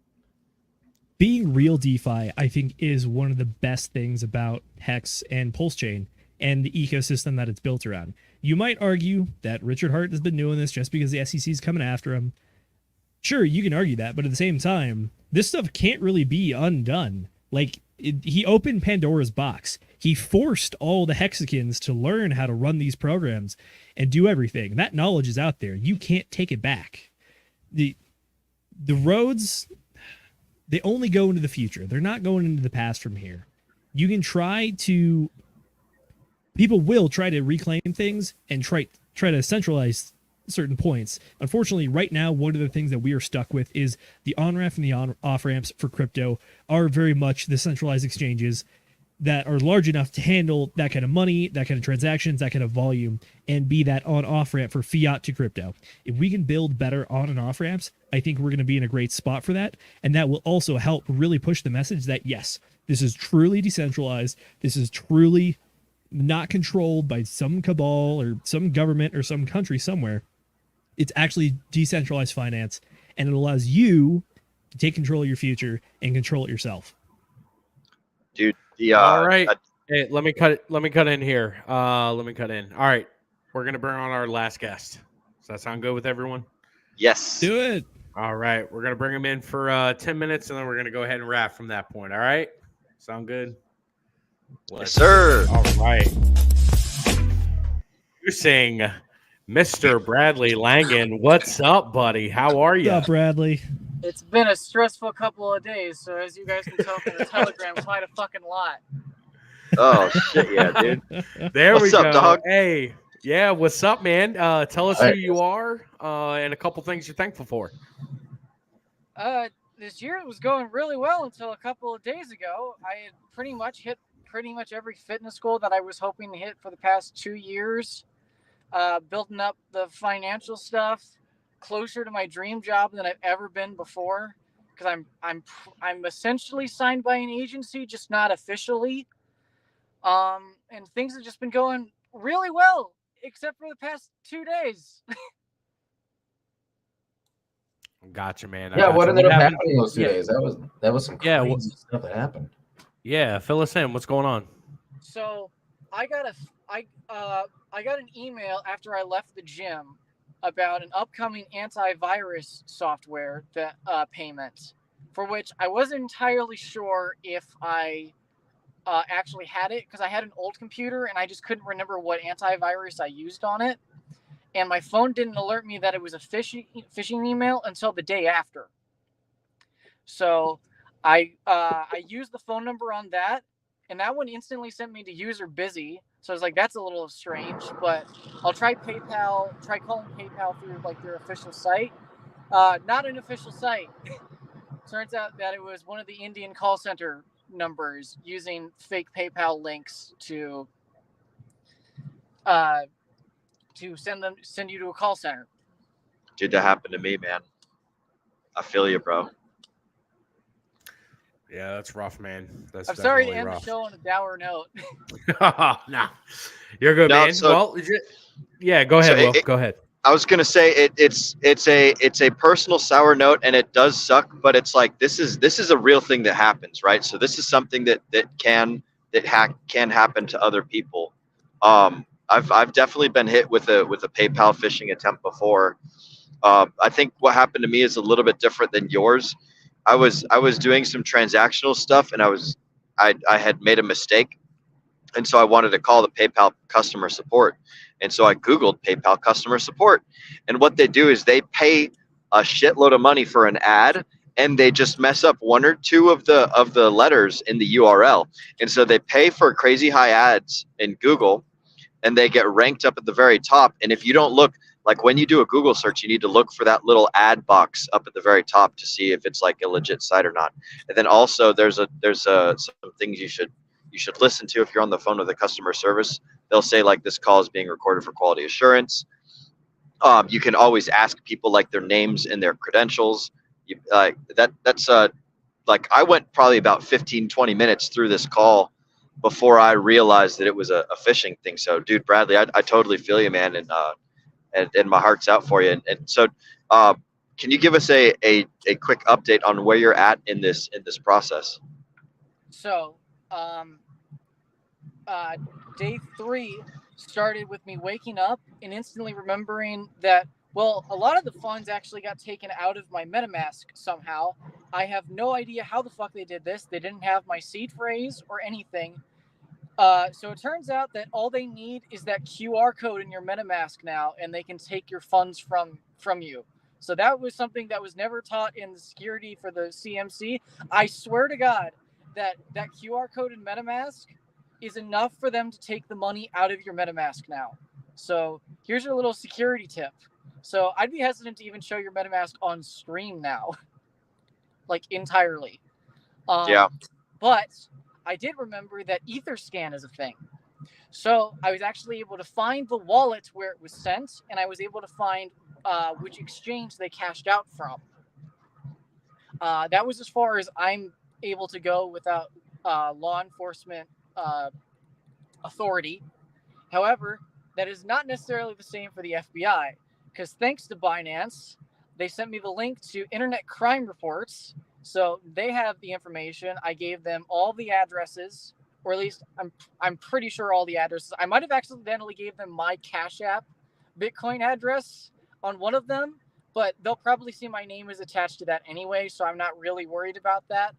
[SPEAKER 9] Being real DeFi, I think, is one of the best things about Hex and Pulse Chain and the ecosystem that it's built around. You might argue that Richard Hart has been doing this just because the SEC is coming after him. Sure, you can argue that, but at the same time, this stuff can't really be undone. Like, he opened Pandora's box. He forced all the Hexicans to learn how to run these programs and do everything. That knowledge is out there. You can't take it back. the roads, they only go into the future. They're not going into the past from here. You can people will try to reclaim things and try to centralize certain points. Unfortunately, right now, one of the things that we are stuck with is the on-ramp and the off-ramps for crypto are very much the centralized exchanges that are large enough to handle that kind of money, that kind of transactions, that kind of volume, and be that on-off ramp for fiat to crypto. If we can build better on and off ramps, I think we're going to be in a great spot for that. And that will also help really push the message that, yes, this is truly decentralized. This is truly not controlled by some cabal or some government or some country somewhere. It's actually decentralized finance, and it allows you to take control of your future and control it yourself.
[SPEAKER 8] Dude,
[SPEAKER 7] all right. Hey, let me cut in here. Let me cut in. All right. We're gonna bring on our last guest. Does that sound good with everyone?
[SPEAKER 8] Yes.
[SPEAKER 9] Do it.
[SPEAKER 7] All right. We're gonna bring him in for 10 minutes, and then we're gonna go ahead and wrap from that point. All right. Sound good?
[SPEAKER 8] Yes, sir.
[SPEAKER 7] All right. You're saying Mr. Bradley Langan. What's up, buddy? How are you?
[SPEAKER 9] What's up, Bradley?
[SPEAKER 17] It's been a stressful couple of days, so as you guys can tell from the Telegram, quite a fucking lot.
[SPEAKER 8] Oh shit, yeah, dude.
[SPEAKER 7] There
[SPEAKER 8] What's
[SPEAKER 7] we
[SPEAKER 8] up,
[SPEAKER 7] go.
[SPEAKER 8] dog?
[SPEAKER 7] Hey, yeah, what's up, man? Tell us who you are and a couple things you're thankful for.
[SPEAKER 17] This year was going really well until a couple of days ago. I had pretty much hit every fitness goal that I was hoping to hit for the past 2 years. Building up the financial stuff closer to my dream job than I've ever been before, because I'm essentially signed by an agency, just not officially. And things have just been going really well, except for the past 2 days.
[SPEAKER 7] Gotcha, man.
[SPEAKER 2] Yeah, what ended up happening those 2 days? That was some crazy stuff that happened.
[SPEAKER 7] Yeah, fill us in. What's going on?
[SPEAKER 17] So I got an email after I left the gym about an upcoming antivirus software that payment, for which I wasn't entirely sure if I actually had it, because I had an old computer and I just couldn't remember what antivirus I used on it, and my phone didn't alert me that it was a phishing email until the day after. So I used the phone number on that, and that one instantly sent me to user busy. So I was like, that's a little strange, but I'll try PayPal, try calling PayPal through like their official site. Not an official site. Turns out that it was one of the Indian call center numbers using fake PayPal links to send you to a call center.
[SPEAKER 8] Dude, that happened to me, man. I feel you, bro.
[SPEAKER 7] Yeah, that's rough, man. That's
[SPEAKER 17] I'm sorry to
[SPEAKER 7] definitely
[SPEAKER 17] end
[SPEAKER 7] rough.
[SPEAKER 17] the show on a dour note.
[SPEAKER 7] No, you're good, man.
[SPEAKER 8] So,
[SPEAKER 7] yeah, go ahead, Will. Go ahead.
[SPEAKER 8] I was gonna say it's a personal sour note, and it does suck, but it's like this is a real thing that happens, right? So this is something that can happen to other people. I've definitely been hit with a PayPal phishing attempt before. I think what happened to me is a little bit different than yours. I was doing some transactional stuff, and I had made a mistake, and so I wanted to call the PayPal customer support, and so I Googled PayPal customer support, and what they do is they pay a shitload of money for an ad, and they just mess up one or two of the letters in the URL, and so they pay for crazy high ads in Google, and they get ranked up at the very top. And if you don't look, like when you do a Google search, you need to look for that little ad box up at the very top to see if it's like a legit site or not. And then also there's some things you should listen to if you're on the phone with the customer service. They'll say like, this call is being recorded for quality assurance. You can always ask people like their names and their credentials. That's like I went probably about 15-20 minutes through this call before I realized that it was a phishing thing. So dude, Bradley, I totally feel you, man. And my heart's out for you. And so, can you give us a quick update on where you're at in this process?
[SPEAKER 17] So, day 3 started with me waking up and instantly remembering that, well, a lot of the funds actually got taken out of my MetaMask somehow. I have no idea how the fuck they did this. They didn't have my seed phrase or anything. So it turns out that all they need is that QR code in your MetaMask now, and they can take your funds from you. So that was something that was never taught in the security for the CMC. I swear to God that QR code in MetaMask is enough for them to take the money out of your MetaMask now. So here's your little security tip. So I'd be hesitant to even show your MetaMask on stream now, like entirely.
[SPEAKER 8] Yeah.
[SPEAKER 17] But I did remember that Etherscan is a thing. So I was actually able to find the wallet where it was sent, and I was able to find which exchange they cashed out from. That was as far as I'm able to go without law enforcement authority. However, that is not necessarily the same for the FBI, because thanks to Binance, they sent me the link to Internet Crime Reports. So they have the information. I gave them all the addresses, or at least I'm pretty sure all the addresses. I might have accidentally gave them my Cash App Bitcoin address on one of them, but they'll probably see my name is attached to that anyway, so I'm not really worried about that.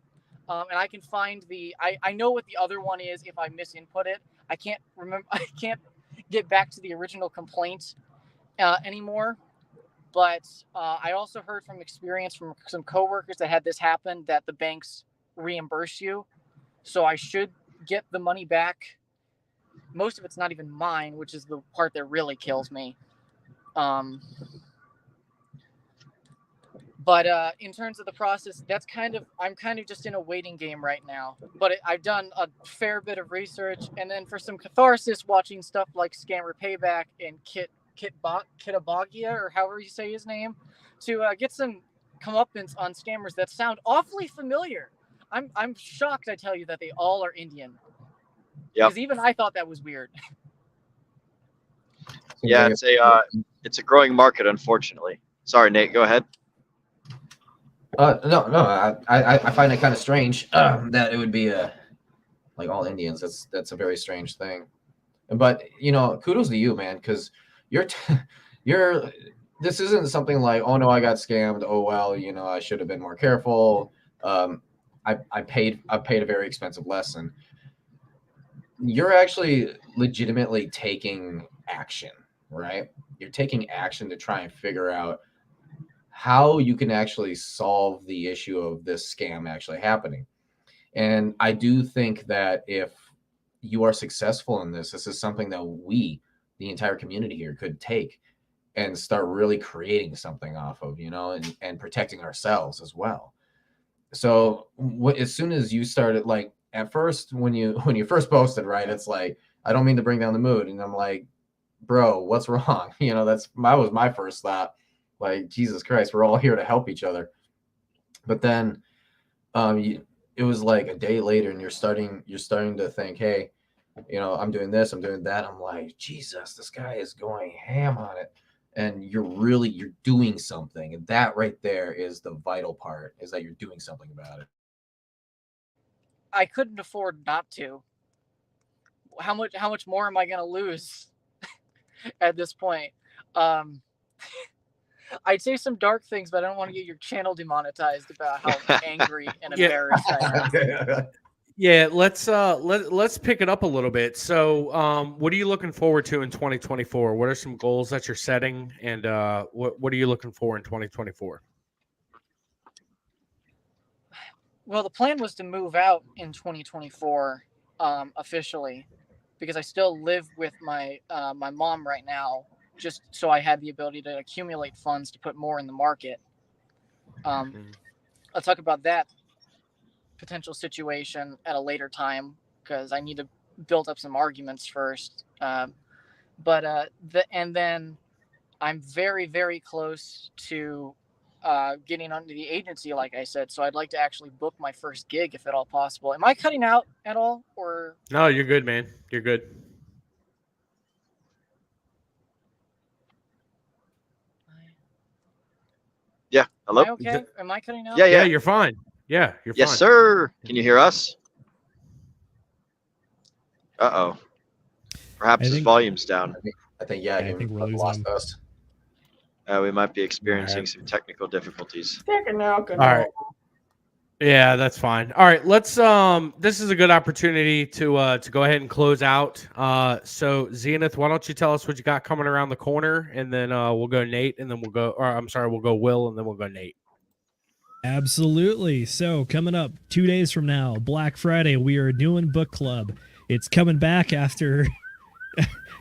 [SPEAKER 17] And I can find I know what the other one is if I misinput it. I can't remember. I can't get back to the original complaint anymore. But I also heard from experience from some coworkers that had this happen that the banks reimburse you. So I should get the money back. Most of it's not even mine, which is the part that really kills me. But in terms of the process, I'm kind of just in a waiting game right now. But I've done a fair bit of research, and then for some catharsis, watching stuff like Scammer Payback and Kitabagia, or however you say his name, to get some comeuppance on scammers that sound awfully familiar. I'm shocked, I tell you, that they all are Indian.
[SPEAKER 8] Yep.
[SPEAKER 17] Because even I thought that was weird.
[SPEAKER 8] Yeah, it's a growing market, unfortunately. Sorry, Nate. Go ahead.
[SPEAKER 2] No. I find it kind of strange that it would be like all Indians. That's a very strange thing. But kudos to you, man, because you're this isn't something like, oh no, I got scammed. Oh well, I should have been more careful. I paid a very expensive lesson. You're actually legitimately taking action, right? You're taking action to try and figure out how you can actually solve the issue of this scam actually happening. And I do think that if you are successful in this is something that we, the entire community here, could take and start really creating something off of, and protecting ourselves as well. So as soon as you started, like at first, when you first posted, right, it's like, I don't mean to bring down the mood. And I'm like, bro, what's wrong? That was my first thought. Like, Jesus Christ, we're all here to help each other. But then it was like a day later and you're starting to think, hey, I'm doing this, I'm doing that. I'm like, Jesus, this guy is going ham on it. And you're doing something. And that right there is the vital part, is that you're doing something about it.
[SPEAKER 17] I couldn't afford not to. How much more am I going to lose at this point? I'd say some dark things, but I don't want to get your channel demonetized about how angry and embarrassed I am.
[SPEAKER 7] Yeah, let's pick it up a little bit. So, what are you looking forward to in 2024? What are some goals that you're setting, and what are you looking for in 2024?
[SPEAKER 17] Well, the plan was to move out in 2024 officially, because I still live with my mom right now, just so I had the ability to accumulate funds to put more in the market. I'll talk about that potential situation at a later time, because I need to build up some arguments first. And then I'm very, very close to getting onto the agency, like I said. So I'd like to actually book my first gig, if at all possible. Am I cutting out at all, or?
[SPEAKER 7] No, you're good, man. You're good.
[SPEAKER 8] Yeah. Hello.
[SPEAKER 17] Am I okay? Am I cutting out?
[SPEAKER 8] Yeah.
[SPEAKER 7] You're fine. Yeah, you're fine.
[SPEAKER 8] Yes, sir. Can you hear us? Uh-oh. Perhaps his volume's down.
[SPEAKER 2] I think we're lost us.
[SPEAKER 8] We might be experiencing some technical difficulties.
[SPEAKER 7] All right. Yeah, that's fine. All right, let's this is a good opportunity to go ahead and close out. So Zenith, why don't you tell us what you got coming around the corner, and then we'll go Nate, and then we'll go, or I'm sorry, we'll go Will, and then we'll go Nate.
[SPEAKER 9] Absolutely. So coming up 2 days from now, Black Friday, we are doing book club. It's coming back after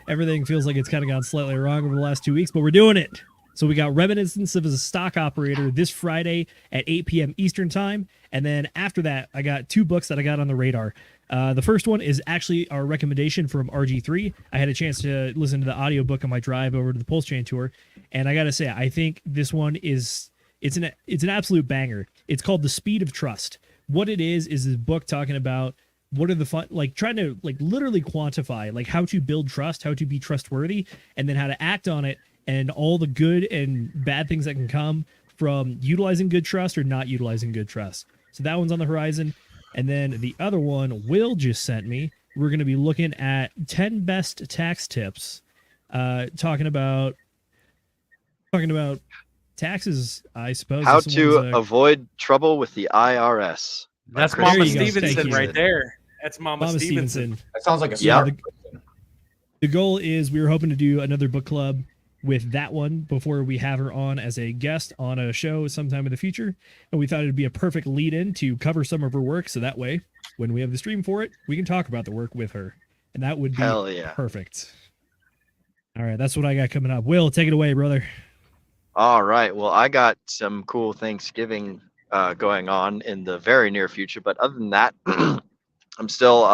[SPEAKER 9] everything feels like it's kind of gone slightly wrong over the last 2 weeks, but we're doing it. So we got Reminiscence of a Stock Operator this Friday at 8 p.m. Eastern Time. And then after that, I got 2 books that I got on the radar. The first one is actually our recommendation from RG3. I had a chance to listen to the audiobook on my drive over to the Pulse Chain Tour. And I got to say, I think this one is, it's an absolute banger. It's called The Speed of Trust. What it is this book talking about what are the fun, like trying to like literally quantify like how to build trust, how to be trustworthy, and then how to act on it, and all the good and bad things that can come from utilizing good trust or not utilizing good trust. So that one's on the horizon. And then the other one Will just sent me, we're going to be looking at 10 best tax tips, talking about taxes, I suppose.
[SPEAKER 8] How to avoid trouble with the IRS.
[SPEAKER 7] That's Mama Stevenson right there. That's Mama Stevenson.
[SPEAKER 2] That sounds like a
[SPEAKER 8] Yeah.
[SPEAKER 2] smart.
[SPEAKER 9] The goal is we were hoping to do another book club with that one before we have her on as a guest on a show sometime in the future. And we thought it'd be a perfect lead in to cover some of her work. So that way, when we have the stream for it, we can talk about the work with her. And that would be
[SPEAKER 8] Hell yeah.
[SPEAKER 9] perfect. All right. That's what I got coming up. Will, take it away, brother.
[SPEAKER 8] All right. Well, I got some cool Thanksgiving going on in the very near future, but other than that, I'm still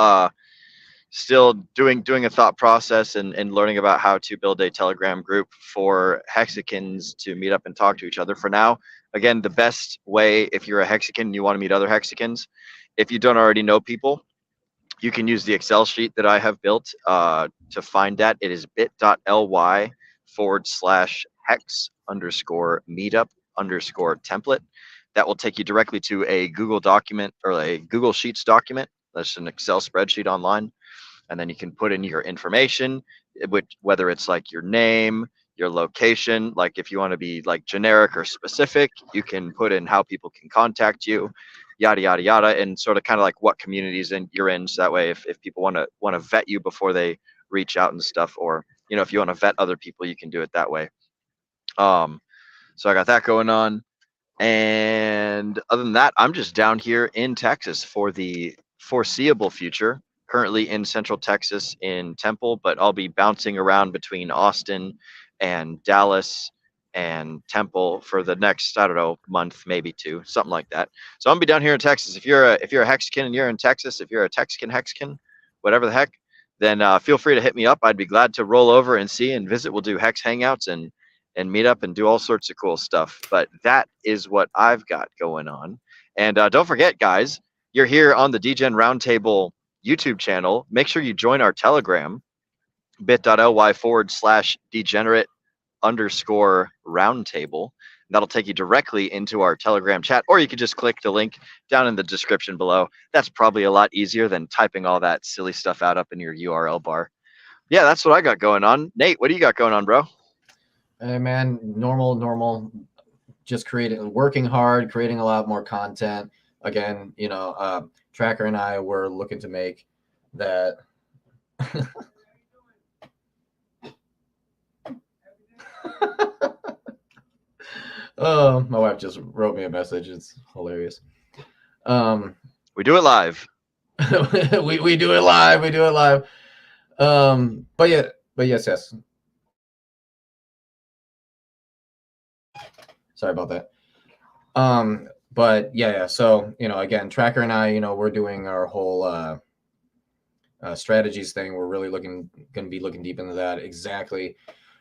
[SPEAKER 8] doing a thought process and learning about how to build a Telegram group for Hexicans to meet up and talk to each other. For now, again, the best way, if you're a Hexican and you want to meet other Hexicans, if you don't already know people, you can use the Excel sheet that I have built to find that. It is bit.ly/hex_meetup_template. That will take you directly to a Google document or a Google Sheets document. That's an Excel spreadsheet online. And then you can put in your information, whether it's like your name, your location, like if you want to be like generic or specific, you can put in how people can contact you, yada, yada, yada, and sort of kind of like what communities you're in. So that way, if people want to vet you before they reach out and stuff, or, you know, if you want to vet other people, you can do it that way. So I got that going on. And other than that, I'm just down here in Texas for the foreseeable future. Currently in Central Texas in Temple, but I'll be bouncing around between Austin and Dallas and Temple for the next, I don't know, month, maybe 2, something like that. So I'm gonna be down here in Texas. If you're a Hexican and you're in Texas, if you're a Texican, whatever the heck, then feel free to hit me up. I'd be glad to roll over and see and visit. We'll do Hex hangouts and meet up and do all sorts of cool stuff. But that is what I've got going on. And don't forget, guys, you're here on the DGen Roundtable YouTube channel. Make sure you join our Telegram, bit.ly/degenerate_roundtable. That'll take you directly into our Telegram chat, or you could just click the link down in the description below. That's probably a lot easier than typing all that silly stuff out up in your URL bar. Yeah, that's what I got going on. Nate, what do you got going on, bro?
[SPEAKER 2] Hey man, normal. Just working hard, creating a lot more content. Again, you know, Tracker and I were looking to make that. Oh, my wife just wrote me a message. It's hilarious.
[SPEAKER 8] We do it live.
[SPEAKER 2] we do it live. We do it live. But yes. Sorry about that. But yeah. So, you know, again, Tracker and I, you know, we're doing our whole strategies thing. We're really going to be looking deep into that, exactly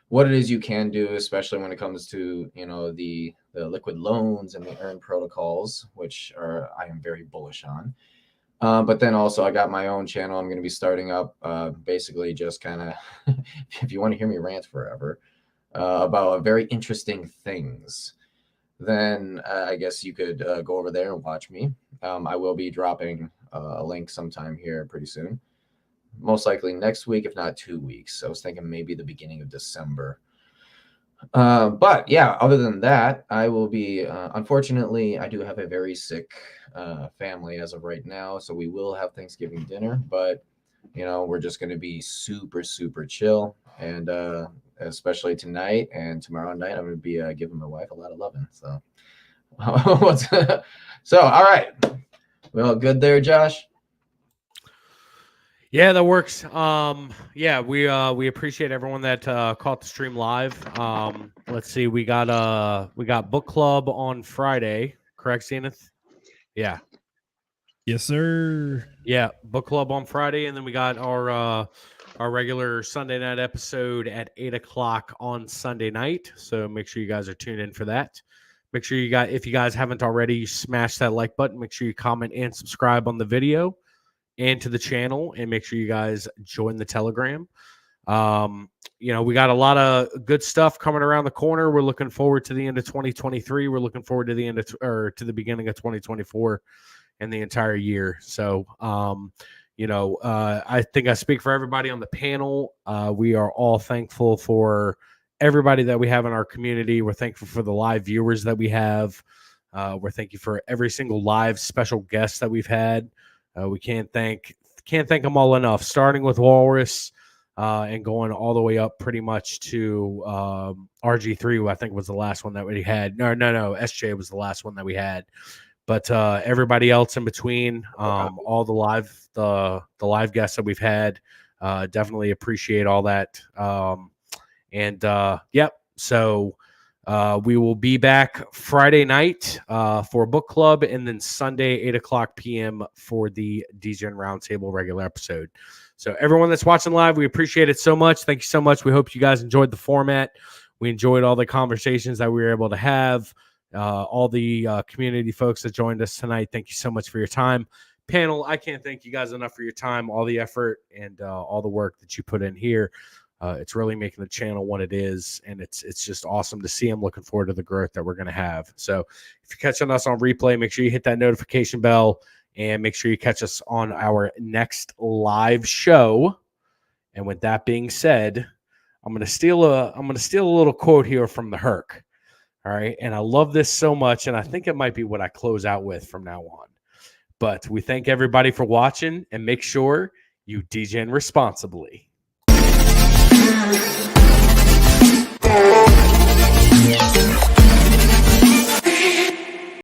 [SPEAKER 2] what it is you can do, especially when it comes to, you know, the liquid loans and the earn protocols, which I am very bullish on. But then also I got my own channel I'm going to be starting up, basically just kind of, if you want to hear me rant forever about very interesting things, then I guess you could go over there and watch me. I will be dropping a link sometime here pretty soon. Most likely next week, if not 2 weeks. I was thinking maybe the beginning of December. But yeah, other than that, I will be, unfortunately, I do have a very sick family as of right now. So we will have Thanksgiving dinner, but we're just going to be super, super chill. And especially tonight and tomorrow night, I'm going to be giving my wife a lot of loving. So, all right. Well, good there, Josh.
[SPEAKER 7] Yeah, that works. Yeah, we appreciate everyone that caught the stream live. Let's see, we got book club on Friday, correct, Zenith? Yeah.
[SPEAKER 9] Yes, sir.
[SPEAKER 7] Yeah, book club on Friday, and then we got our regular Sunday night episode at 8:00 on Sunday night. So make sure you guys are tuned in for that. Make sure if you guys haven't already, smash that like button. Make sure you comment and subscribe on the video and to the channel, and make sure you guys join the Telegram. We got a lot of good stuff coming around the corner. We're looking forward to the end of 2023. We're looking forward to the end of to the beginning of 2024 and the entire year. So, I think I speak for everybody on the panel. We are all thankful for everybody that we have in our community. We're thankful for the live viewers that we have. We're thankful for every single live special guest that we've had. We can't thank them all enough, starting with Walrus and going all the way up pretty much to RG3, who I think was the last one that we had. No, SJ was the last one that we had. But everybody else in between, all the live guests that we've had, definitely appreciate all that. So we will be back Friday night for book club, and then Sunday 8:00 p.m. for the DGen Roundtable regular episode. So everyone that's watching live, we appreciate it so much. Thank you so much. We hope you guys enjoyed the format. We enjoyed all the conversations that we were able to have. All the community folks that joined us tonight, thank you so much for your time. Panel, I can't thank you guys enough for your time, all the effort, and all the work that you put in here. It's really making the channel what it is, and it's just awesome to see. I'm looking forward to the growth that we're going to have. So if you're catching us on replay, make sure you hit that notification bell, and make sure you catch us on our next live show. And with that being said, I'm going to steal a little quote here from the Herc. All right. And I love this so much. And I think it might be what I close out with from now on. But we thank everybody for watching, and make sure you DGen responsibly.